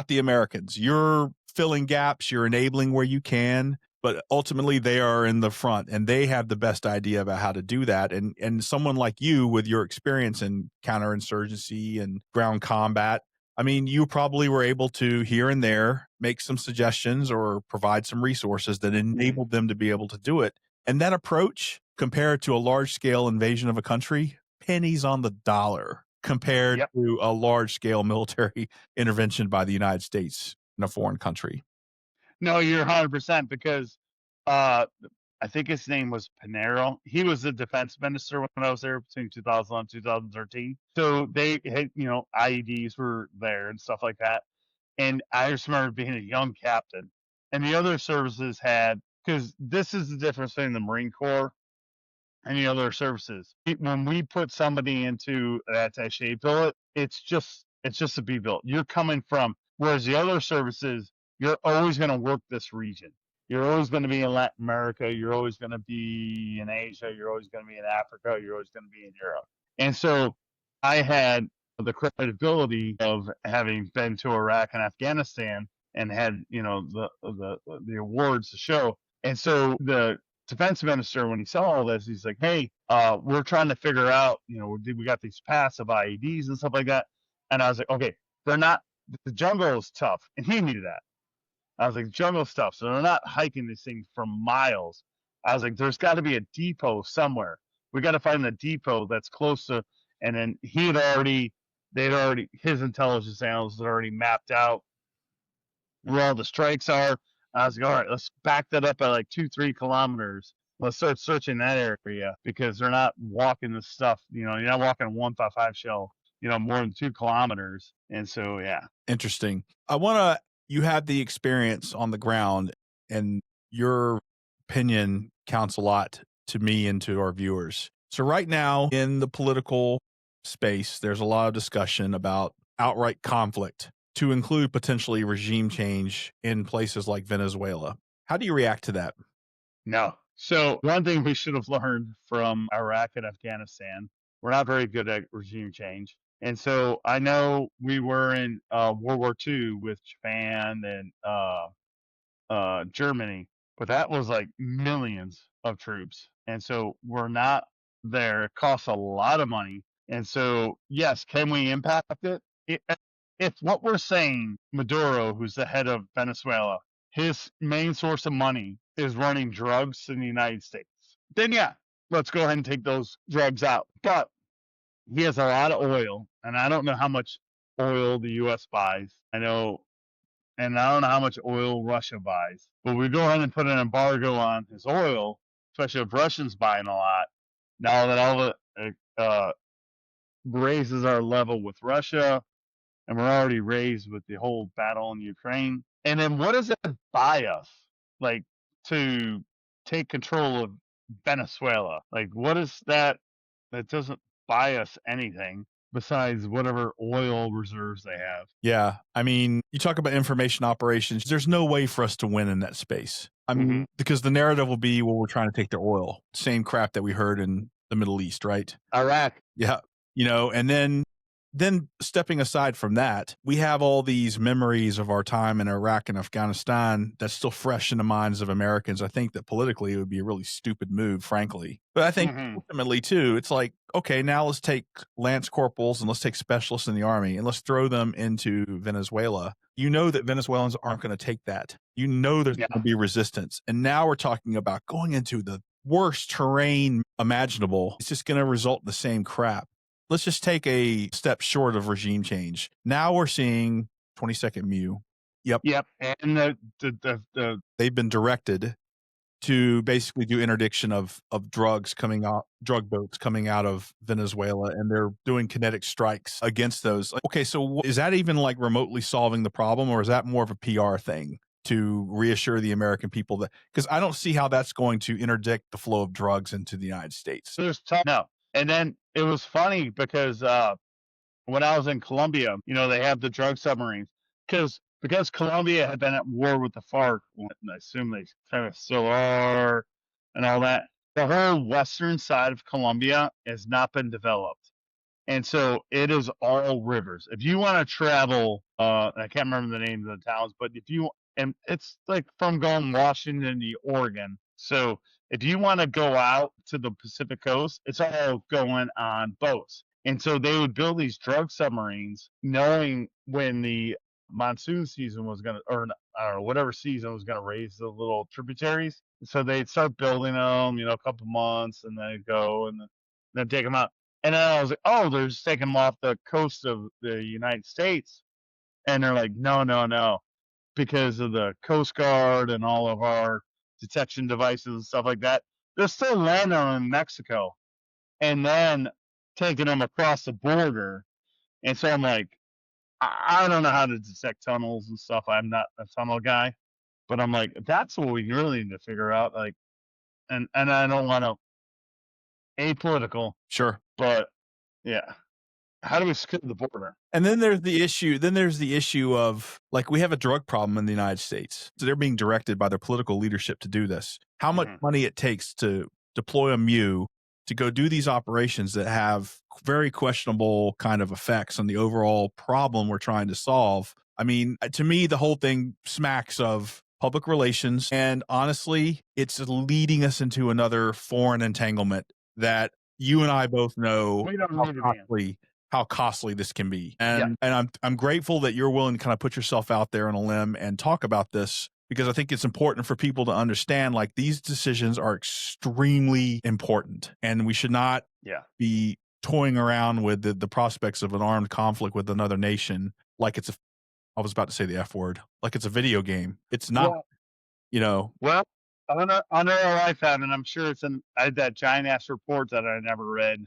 the Americans. You're filling gaps, you're enabling where you can, but ultimately they are in the front and they have the best idea about how to do that. And someone like you, with your experience in counterinsurgency and ground combat, I mean, you probably were able to here and there make some suggestions or provide some resources that enabled them to be able to do it. And that approach, compared to a large scale invasion of a country, pennies on the dollar compared to a large scale military intervention by the United States in a foreign country. No, you're 100%, because I think his name was Pinero. He was the defense minister when I was there between 2011 and 2013. So they had, IEDs were there and stuff like that. And I just remember being a young captain, and the other services had, because this is the difference between the Marine Corps and the other services. When we put somebody into an attaché billet, it's just a B billet. You're coming from, whereas the other services, you're always going to work this region. You're always going to be in Latin America. You're always going to be in Asia. You're always going to be in Africa. You're always going to be in Europe. And so I had the credibility of having been to Iraq and Afghanistan and had, the awards to show. And so the defense minister, when he saw all this, he's like, hey, we're trying to figure out, we got these passive IEDs and stuff like that. And I was like, okay, they're not, the jungle is tough. And he knew that. I was like, jungle stuff. So they're not hiking this thing for miles. I was like, there's got to be a depot somewhere. We got to find a depot that's close to, and then his intelligence analysts had already mapped out where all the strikes are. I was like, all right, let's back that up by like 2-3 kilometers. Let's start searching that area, because they're not walking this stuff. You're not walking a 155 shell, more than 2 kilometers. And so, yeah. Interesting. You had the experience on the ground, and your opinion counts a lot to me and to our viewers. So right now in the political space, there's a lot of discussion about outright conflict, to include potentially regime change in places like Venezuela. How do you react to that? No. So one thing we should have learned from Iraq and Afghanistan, we're not very good at regime change. And so I know we were in World War II with Japan and Germany, but that was like millions of troops. And so we're not there. It costs a lot of money. And so, yes, can we impact it? If what we're saying, Maduro, who's the head of Venezuela, his main source of money is running drugs in the United States, then yeah, let's go ahead and take those drugs out. But he has a lot of oil, and I don't know how much oil the U.S. buys. And I don't know how much oil Russia buys. But we go ahead and put an embargo on his oil, especially if Russians buying a lot. Now that all the raises our level with Russia, and we're already raised with the whole battle in Ukraine. And then what does it buy us, like, to take control of Venezuela? Like, what is that? That doesn't buy us anything besides whatever oil reserves they have. Yeah. I mean, you talk about information operations. There's no way for us to win in that space. I mean, because the narrative will be, well, we're trying to take their oil. Same crap that we heard in the Middle East, right? Iraq. Yeah. And then then stepping aside from that, we have all these memories of our time in Iraq and Afghanistan that's still fresh in the minds of Americans. I think that politically it would be a really stupid move, frankly. But I think Hmm. ultimately too, it's like, okay, now let's take lance corporals and let's take specialists in the army and let's throw them into Venezuela. You know that Venezuelans aren't going to take that. You know there's Yeah. going to be resistance. And now we're talking about going into the worst terrain imaginable. It's just going to result in the same crap. Let's just take a step short of regime change. Now we're seeing 22nd Mew. Yep. Yep. And They've been directed to basically do interdiction of drugs coming out, drug boats coming out of Venezuela, and they're doing kinetic strikes against those. Like, okay, so is that even like remotely solving the problem, or is that more of a PR thing to reassure the American people that, because I don't see how that's going to interdict the flow of drugs into the United States. no. And then it was funny because when I was in Colombia, they have the drug submarines because Colombia had been at war with the FARC. And I assume they kind of still are, and all that. The whole western side of Colombia has not been developed, and so it is all rivers. If you want to travel, I can't remember the names of the towns, but and it's like from going Washington to Oregon. So if you want to go out to the Pacific coast, it's all going on boats. And so they would build these drug submarines, knowing when the monsoon season was going to, or I don't know, whatever season was going to raise the little tributaries. So they'd start building them, a couple months, and then go and then take them out. And then I was like, oh, they're just taking them off the coast of the United States. And they're like, no, no, no, because of the Coast Guard and all of our detection devices and stuff like that. They're still landing on in Mexico and then taking them across the border. And so I'm like, I don't know how to detect tunnels and stuff. I'm not a tunnel guy, but I'm like, that's what we really need to figure out. Like, and I don't want to apolitical, Sure. but yeah, how do we secure the border? And then there's the issue of, like, we have a drug problem in the United States. So they're being directed by their political leadership to do this. How much Mhm. money it takes to deploy a MEU to go do these operations that have very questionable kind of effects on the overall problem we're trying to solve. I mean, to me, the whole thing smacks of public relations. And honestly, it's leading us into another foreign entanglement that you and I both know We don't how need to be in. costly this can be. Yeah. And I'm grateful that you're willing to kind of put yourself out there on a limb and talk about this, because I think it's important for people to understand, like, these decisions are extremely important and we should not Yeah. be toying around with the prospects of an armed conflict with another nation like it's a, I was about to say the F word, like it's a video game. It's not, Well, you know. well, under our lifetime, and I'm sure I had that giant ass report that I never read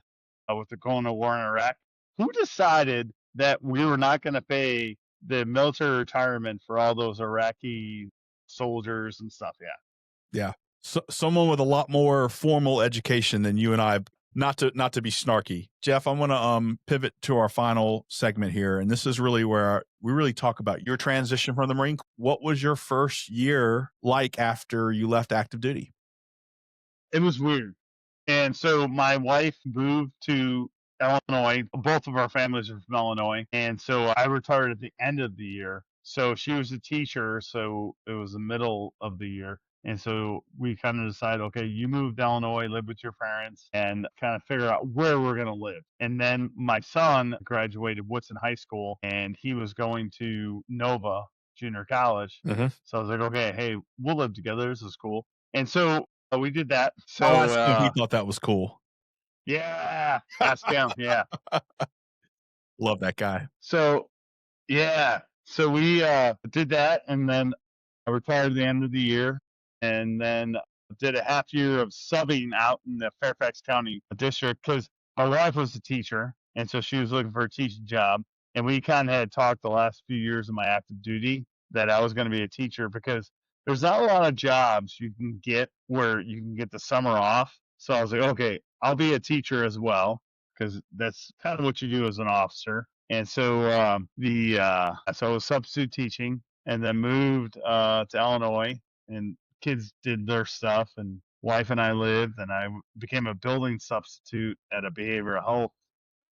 with the going to war in Iraq. Who decided that we were not going to pay the military retirement for all those Iraqi soldiers and stuff? Yeah. Yeah. So, someone with a lot more formal education than you and I. Not to be snarky, Jeff. I'm going to pivot to our final segment here, and this is really where we really talk about your transition from the Marine Corps. What was your first year like after you left active duty? It was weird. And so my wife moved to Illinois. Both of our families are from Illinois. And so I retired at the end of the year. So she was a teacher. So it was the middle of the year. And so we kind of decided, okay, you moved to Illinois, live with your parents, and kind of figure out where we're going to live. And then my son graduated Woodson High School and he was going to Nova Junior College. Mm-hmm. So I was like, okay, hey, we'll live together. This is cool. And so we did that. I'll So ask him if he thought that was cool. yeah, ask him. Yeah. Love that guy. So yeah, so we did that, and then I retired at the end of the year, and then did a half year of subbing out in the Fairfax County district because my wife was a teacher, and so she was looking for a teaching job, and we kind of had talked the last few years of my active duty that I was going to be a teacher because there's not a lot of jobs you can get where you can get the summer off. So I was like, okay, I'll be a teacher as well because that's kind of what you do as an officer. And so so I was substitute teaching, and then moved to Illinois, and kids did their stuff, and wife and I lived, and I became a building substitute at a behavioral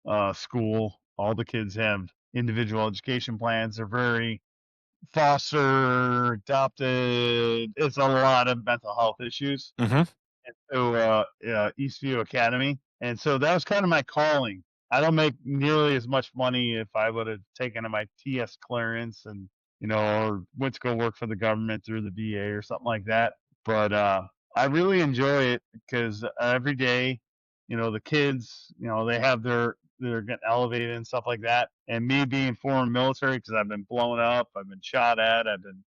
health school all the kids have individual education plans. They're very foster, adopted. It's a lot of mental health issues. Mm-hmm. So Eastview Academy, and so that was kind of my calling. I don't make nearly as much money if I would have taken my TS clearance and or went to go work for the government through the VA or something like that. But I really enjoy it because every day, the kids, they have they're getting elevated and stuff like that. And me being foreign military, because I've been blown up, I've been shot at, I've been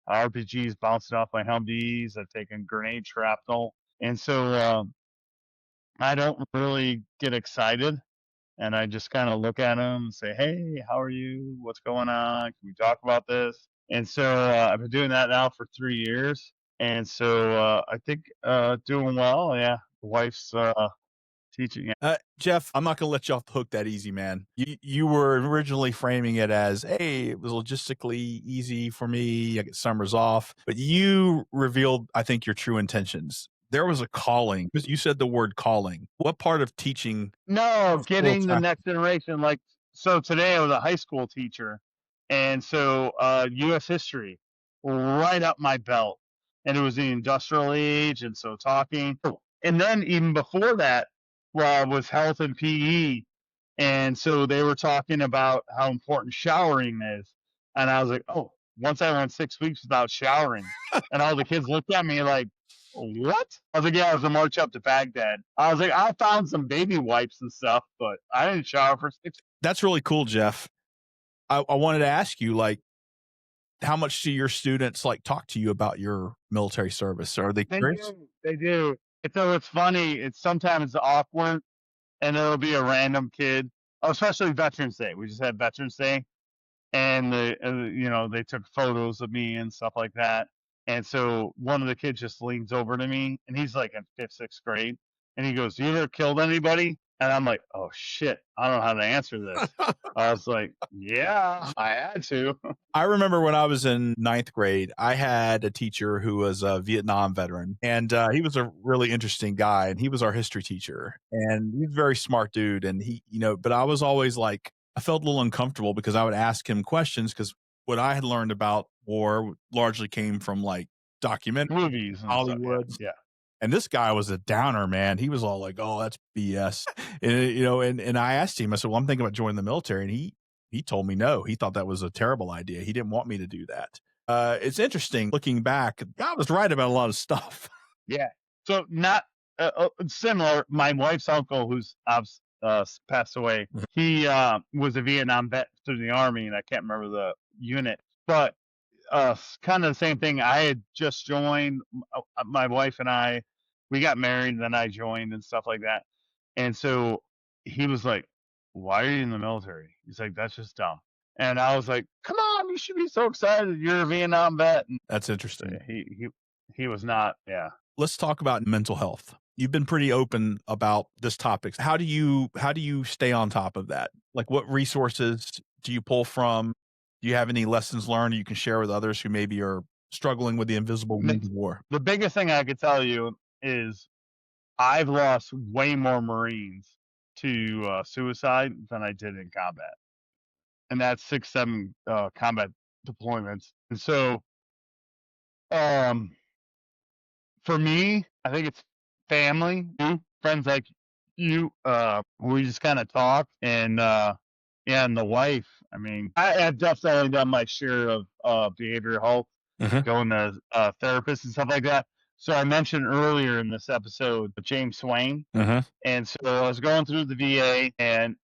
RPGs bouncing off my Humvees, I've taken grenade shrapnel, and so I don't really get excited, and I just kind of look at them and say, "Hey, how are you? What's going on? Can we talk about this?" And so I've been doing that now for 3 years, and so I think doing well. Yeah, the wife's teaching. Jeff, I'm not going to let you off the hook that easy, man. You were originally framing it as, hey, it was logistically easy for me. I get summers off. But you revealed, I think, your true intentions. There was a calling. You said the word calling. What part of teaching? No, getting the next generation. Like, so today I was a high school teacher, and so U.S. history right up my belt, and it was the industrial age, and so talking, and then even before that, was health and PE, and so they were talking about how important showering is, and I was like, oh, once I went 6 weeks without showering, and all the kids looked at me like, what? I was like, yeah, it was a march up to Baghdad. I was like, I found some baby wipes and stuff, but I didn't shower for 6. That's really cool, Jeff. I wanted to ask you, like, how much do your students talk to you about your military service? Are they curious? They do. And so it's funny. It's sometimes awkward, and it'll be a random kid. Oh, especially Veterans Day. We just had Veterans Day, and they took photos of me and stuff like that. And so one of the kids just leans over to me, and he's like in fifth, sixth grade, and he goes, "You ever killed anybody?" And I'm like, "Oh shit, I don't know how to answer this." I was like, "Yeah, I had to." I remember when I was in ninth grade, I had a teacher who was a Vietnam veteran, and he was a really interesting guy, and he was our history teacher, and he's a very smart dude, and but I was always like, I felt a little uncomfortable because I would ask him questions because what I had learned about war largely came from documentary Movies and stuff. Hollywood. Yeah. And this guy was a downer, man. He was all like, "Oh, that's BS." And I asked him, I said, "Well, I'm thinking about joining the military." And he told me no. He thought that was a terrible idea. He didn't want me to do that. It's interesting looking back. God was right about a lot of stuff. Yeah. So not similar. My wife's uncle, who's passed away, he was a Vietnam vet through the Army, and I can't remember the unit, but kind of the same thing. I had just joined. My wife and I, we got married, and then I joined and stuff like that. And so he was like, "Why are you in the military?" He's like, "That's just dumb." And I was like, "Come on, you should be so excited. You're a Vietnam vet." And That's interesting. he was not. Yeah. Let's talk about mental health. You've been pretty open about this topic. How do you stay on top of that? Like, what resources do you pull from? Do you have any lessons learned you can share with others who maybe are struggling with the invisible wound of war? The biggest thing I could tell you is I've lost way more Marines to suicide than I did in combat, and that's 6, 7 combat deployments. And so, um, for me, I think it's family, friends like you. We just kind of talk, and yeah, and the wife. I mean, I have definitely done my share of behavioral health, going to therapists and stuff like that. So I mentioned earlier in this episode James Swain, and so I was going through the VA, and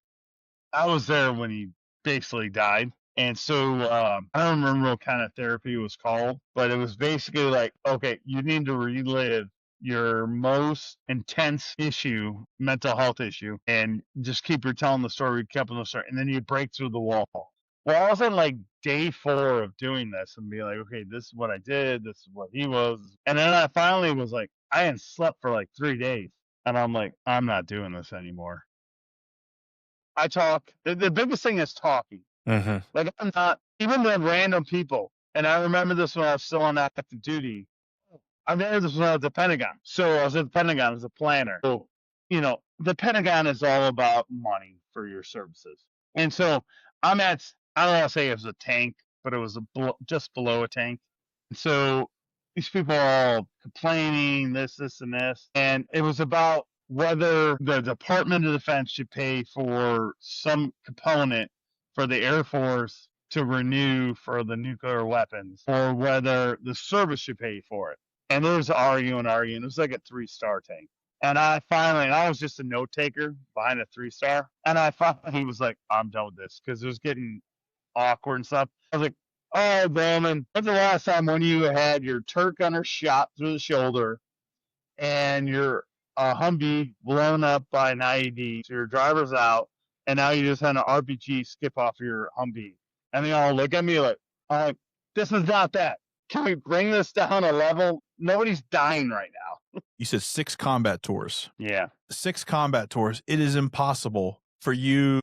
I was there when he basically died. And so I don't remember what kind of therapy it was called, but it was basically like, okay, you need to relive your most intense issue, mental health issue, and just keep telling the story, keep on the story, and then you break through the wall. Well, I was in like day 4 of doing this and be like, okay, this is what I did, this is what he was. And then I finally was like, I hadn't slept for like 3 days. And I'm like, I'm not doing this anymore. I talk. The biggest thing is talking. Like, I'm not, even to random people. And I remember this when I was still on active duty. I remember this when I was at the Pentagon. So I was at the Pentagon as a planner. So, the Pentagon is all about money for your services. And so I'm at, I don't want to say it was a tank, but it was just below a tank. And so these people are all complaining, this, and this. And it was about whether the Department of Defense should pay for some component for the Air Force to renew for the nuclear weapons, or whether the service should pay for it. And there was arguing. It was like a 3-star tank. And I was just a note taker behind a 3-star. And I finally, he was like, I'm done with this because it was getting awkward and stuff. I was like, oh, Bowman, when's the last time when you had your turret gunner shot through the shoulder and your Humvee blown up by an IED, so your driver's out, and now you just had an RPG skip off your Humvee? And they all look at me like, this is not that. Can we bring this down a level? Nobody's dying right now. You said 6 combat tours. Yeah. 6 combat tours. It is impossible for you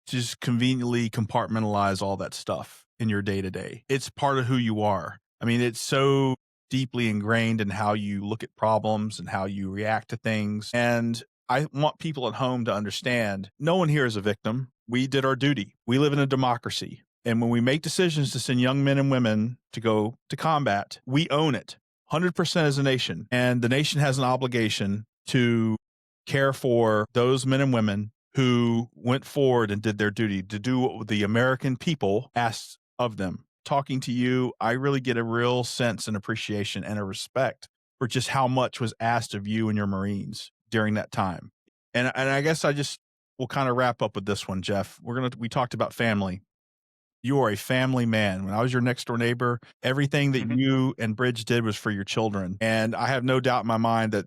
to just conveniently compartmentalize all that stuff in your day to day. It's part of who you are. I mean, it's so deeply ingrained in how you look at problems and how you react to things. And I want people at home to understand no one here is a victim. We did our duty. We live in a democracy. And when we make decisions to send young men and women to go to combat, we own it 100% as a nation. And the nation has an obligation to care for those men and women who went forward and did their duty, to do what the American people asked of them. Talking to you, I really get a real sense and appreciation and a respect for just how much was asked of you and your Marines during that time. And I guess I just will kind of wrap up with this one, Jeff. We talked about family. You are a family man. When I was your next door neighbor, everything that you and Bridge did was for your children. And I have no doubt in my mind that,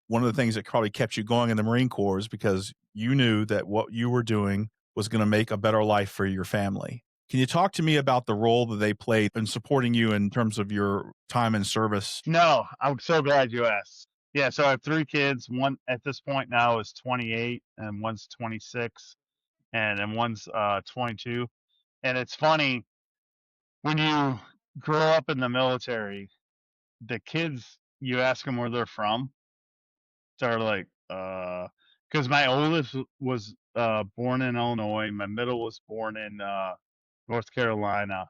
one of the things that probably kept you going in the Marine Corps is because you knew that what you were doing was going to make a better life for your family. Can you talk to me about the role that they played in supporting you in terms of your time in service? No, I'm so glad you asked. Yeah, so I have 3 kids. One at this point now is 28, and one's 26, and then one's 22. And it's funny, when you grow up in the military, the kids, you ask them where they're from, they're like, because my oldest was born in Illinois, my middle was born in North Carolina,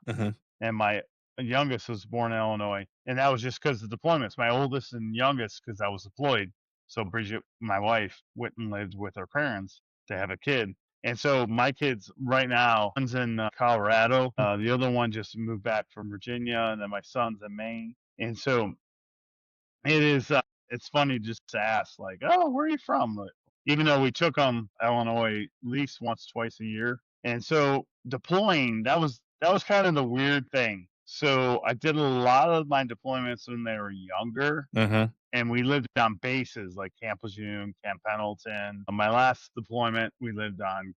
and my youngest was born in Illinois. And that was just because of deployments. My oldest and youngest, because I was deployed. So Bridget, my wife, went and lived with her parents to have a kid. And so my kids right now, one's in Colorado. The other one just moved back from Virginia, and then my son's in Maine. And so it is. It's funny just to ask, like, "Oh, where are you from?" Like, even though we took them Illinois at least once, twice a year, and so deploying, that was kind of the weird thing. So I did a lot of my deployments when they were younger, and we lived on bases like Camp Lejeune, Camp Pendleton. My last deployment, we lived on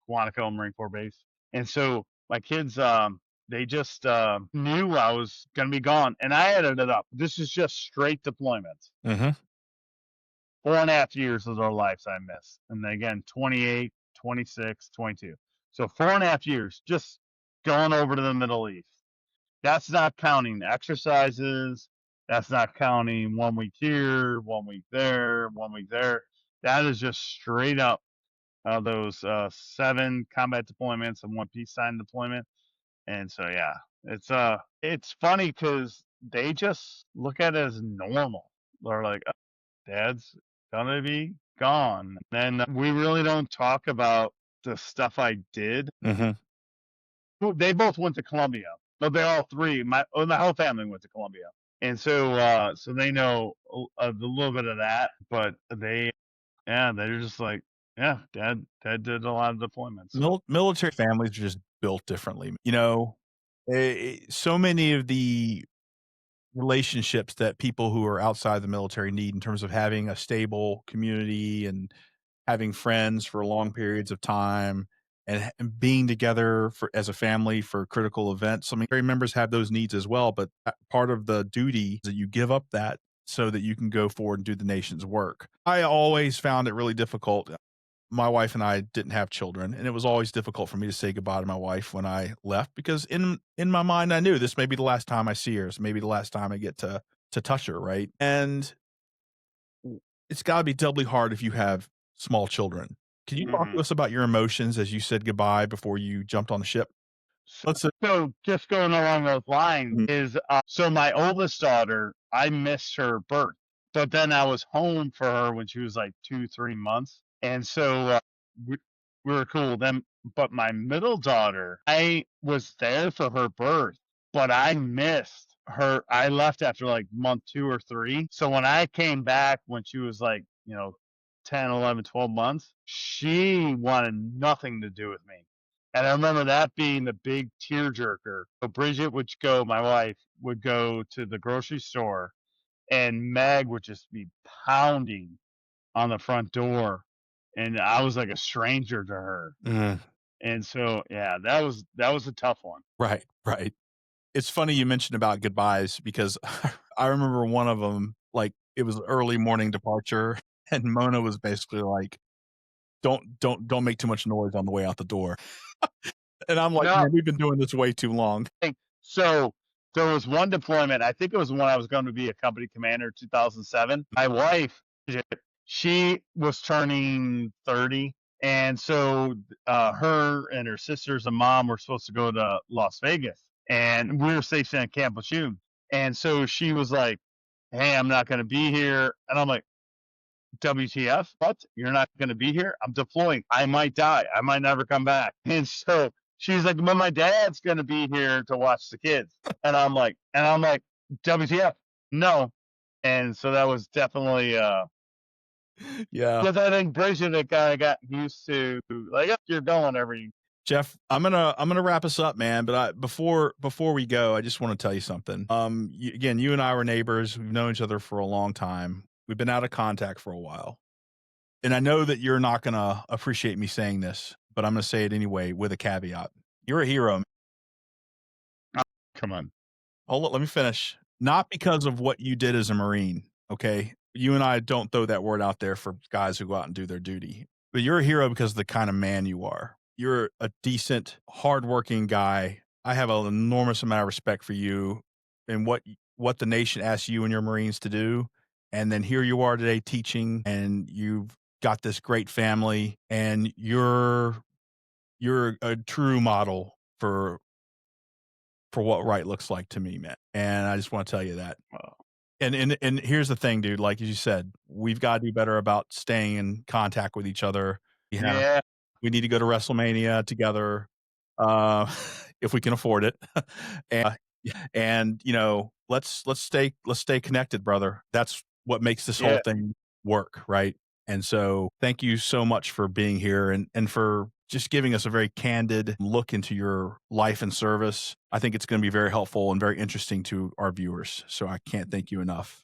Quantico Marine Corps Base, and so my kids, they just knew I was going to be gone, and I added it up. This is just straight deployments. 4.5 years of their lives I missed, and then again, 28, 26, 22. So 4.5 years just going over to the Middle East. That's not counting exercises. That's not counting 1 week here, 1 week there, 1 week there. That is just straight up those 7 combat deployments and 1 peacetime deployment. And so yeah, it's funny because they just look at it as normal. They're like, oh, Dad's gonna be gone. And we really don't talk about the stuff I did. They both went to Columbia. But they all 3, my whole family went to Columbia. And so so they know a little bit of that, but they're just like, yeah, Dad did a lot of deployments. So. Military families are just built differently. So many of the relationships that people who are outside the military need in terms of having a stable community and having friends for long periods of time and being together as a family for critical events. I mean, military members have those needs as well, but part of the duty is that you give up that so that you can go forward and do the nation's work. I always found it really difficult. My wife and I didn't have children, and it was always difficult for me to say goodbye to my wife when I left because in my mind I knew this may be the last time I see her. It's maybe the last time I get to touch her, right? And it's got to be doubly hard if you have small children. Can you talk to Mhm. us about your emotions as you said goodbye before you jumped on the ship? So, Let's say so just going along those lines Mhm. is so my oldest daughter, I missed her birth, but then I was home for her when she was like 2, 3 months, and so we, we were cool then. But my middle daughter, I was there for her birth, but I missed her. I left after like month 2 or 3. So when I came back when she was like 10, 11, 12 months, she wanted nothing to do with me. And I remember that being the big tearjerker. So Bridget would go, my wife would go to the grocery store, and Meg would just be pounding on the front door, and I was like a stranger to her. Mm, And so, yeah, that was a tough one. right, right. It's funny you mentioned about goodbyes because I remember one of them, like, it was early morning departure, and Mona was basically like, don't make too much noise on the way out the door." And I'm like, No, "Man, we've been doing this way too long." so there was one deployment. I think it was when I was going to be a company commander, 2007. My wife, she was turning 30, and so her and her sisters and mom were supposed to go to Las Vegas, and we were stationed at Camp Lejeune. And so she was like, "Hey, I'm not going to be here," and I'm like, WTF? What? You're not going to be here? I'm deploying. I might die. I might never come back. And so she's like, "But my dad's going to be here to watch the kids." And I'm like, WTF? No. And so that was definitely, Yeah. because I think Bridget had kind of got used to like, "Yep, you're going every." Jeff, I'm gonna wrap us up, man. But before we go, I just want to tell you something. Again, you and I were neighbors. We've known each other for a long time. We've been out of contact for a while, and I know that you're not gonna appreciate me saying this, but I'm gonna say it anyway with a caveat. You're a hero. Come on. Hold on, let me finish. Not because of what you did as a Marine, okay? You and I don't throw that word out there for guys who go out and do their duty. But you're a hero because of the kind of man you are. You're a decent, hardworking guy. I have an enormous amount of respect for you and what the nation asks you and your Marines to do. And then here you are today teaching, and you've got this great family, and you're a true model for what right looks like to me, man. And I just want to tell you that. Oh, And here's the thing, dude. Like you said, we've got to do better about staying in contact with each other. Yeah, yeah. we need to go to WrestleMania together, uh, if we can afford it. and and let's stay connected, brother. That's what makes this whole Yeah. thing work, right? And so, thank you so much for being here and for just giving us a very candid look into your life and service. I think it's going to be very helpful and very interesting to our viewers. So I can't thank you enough.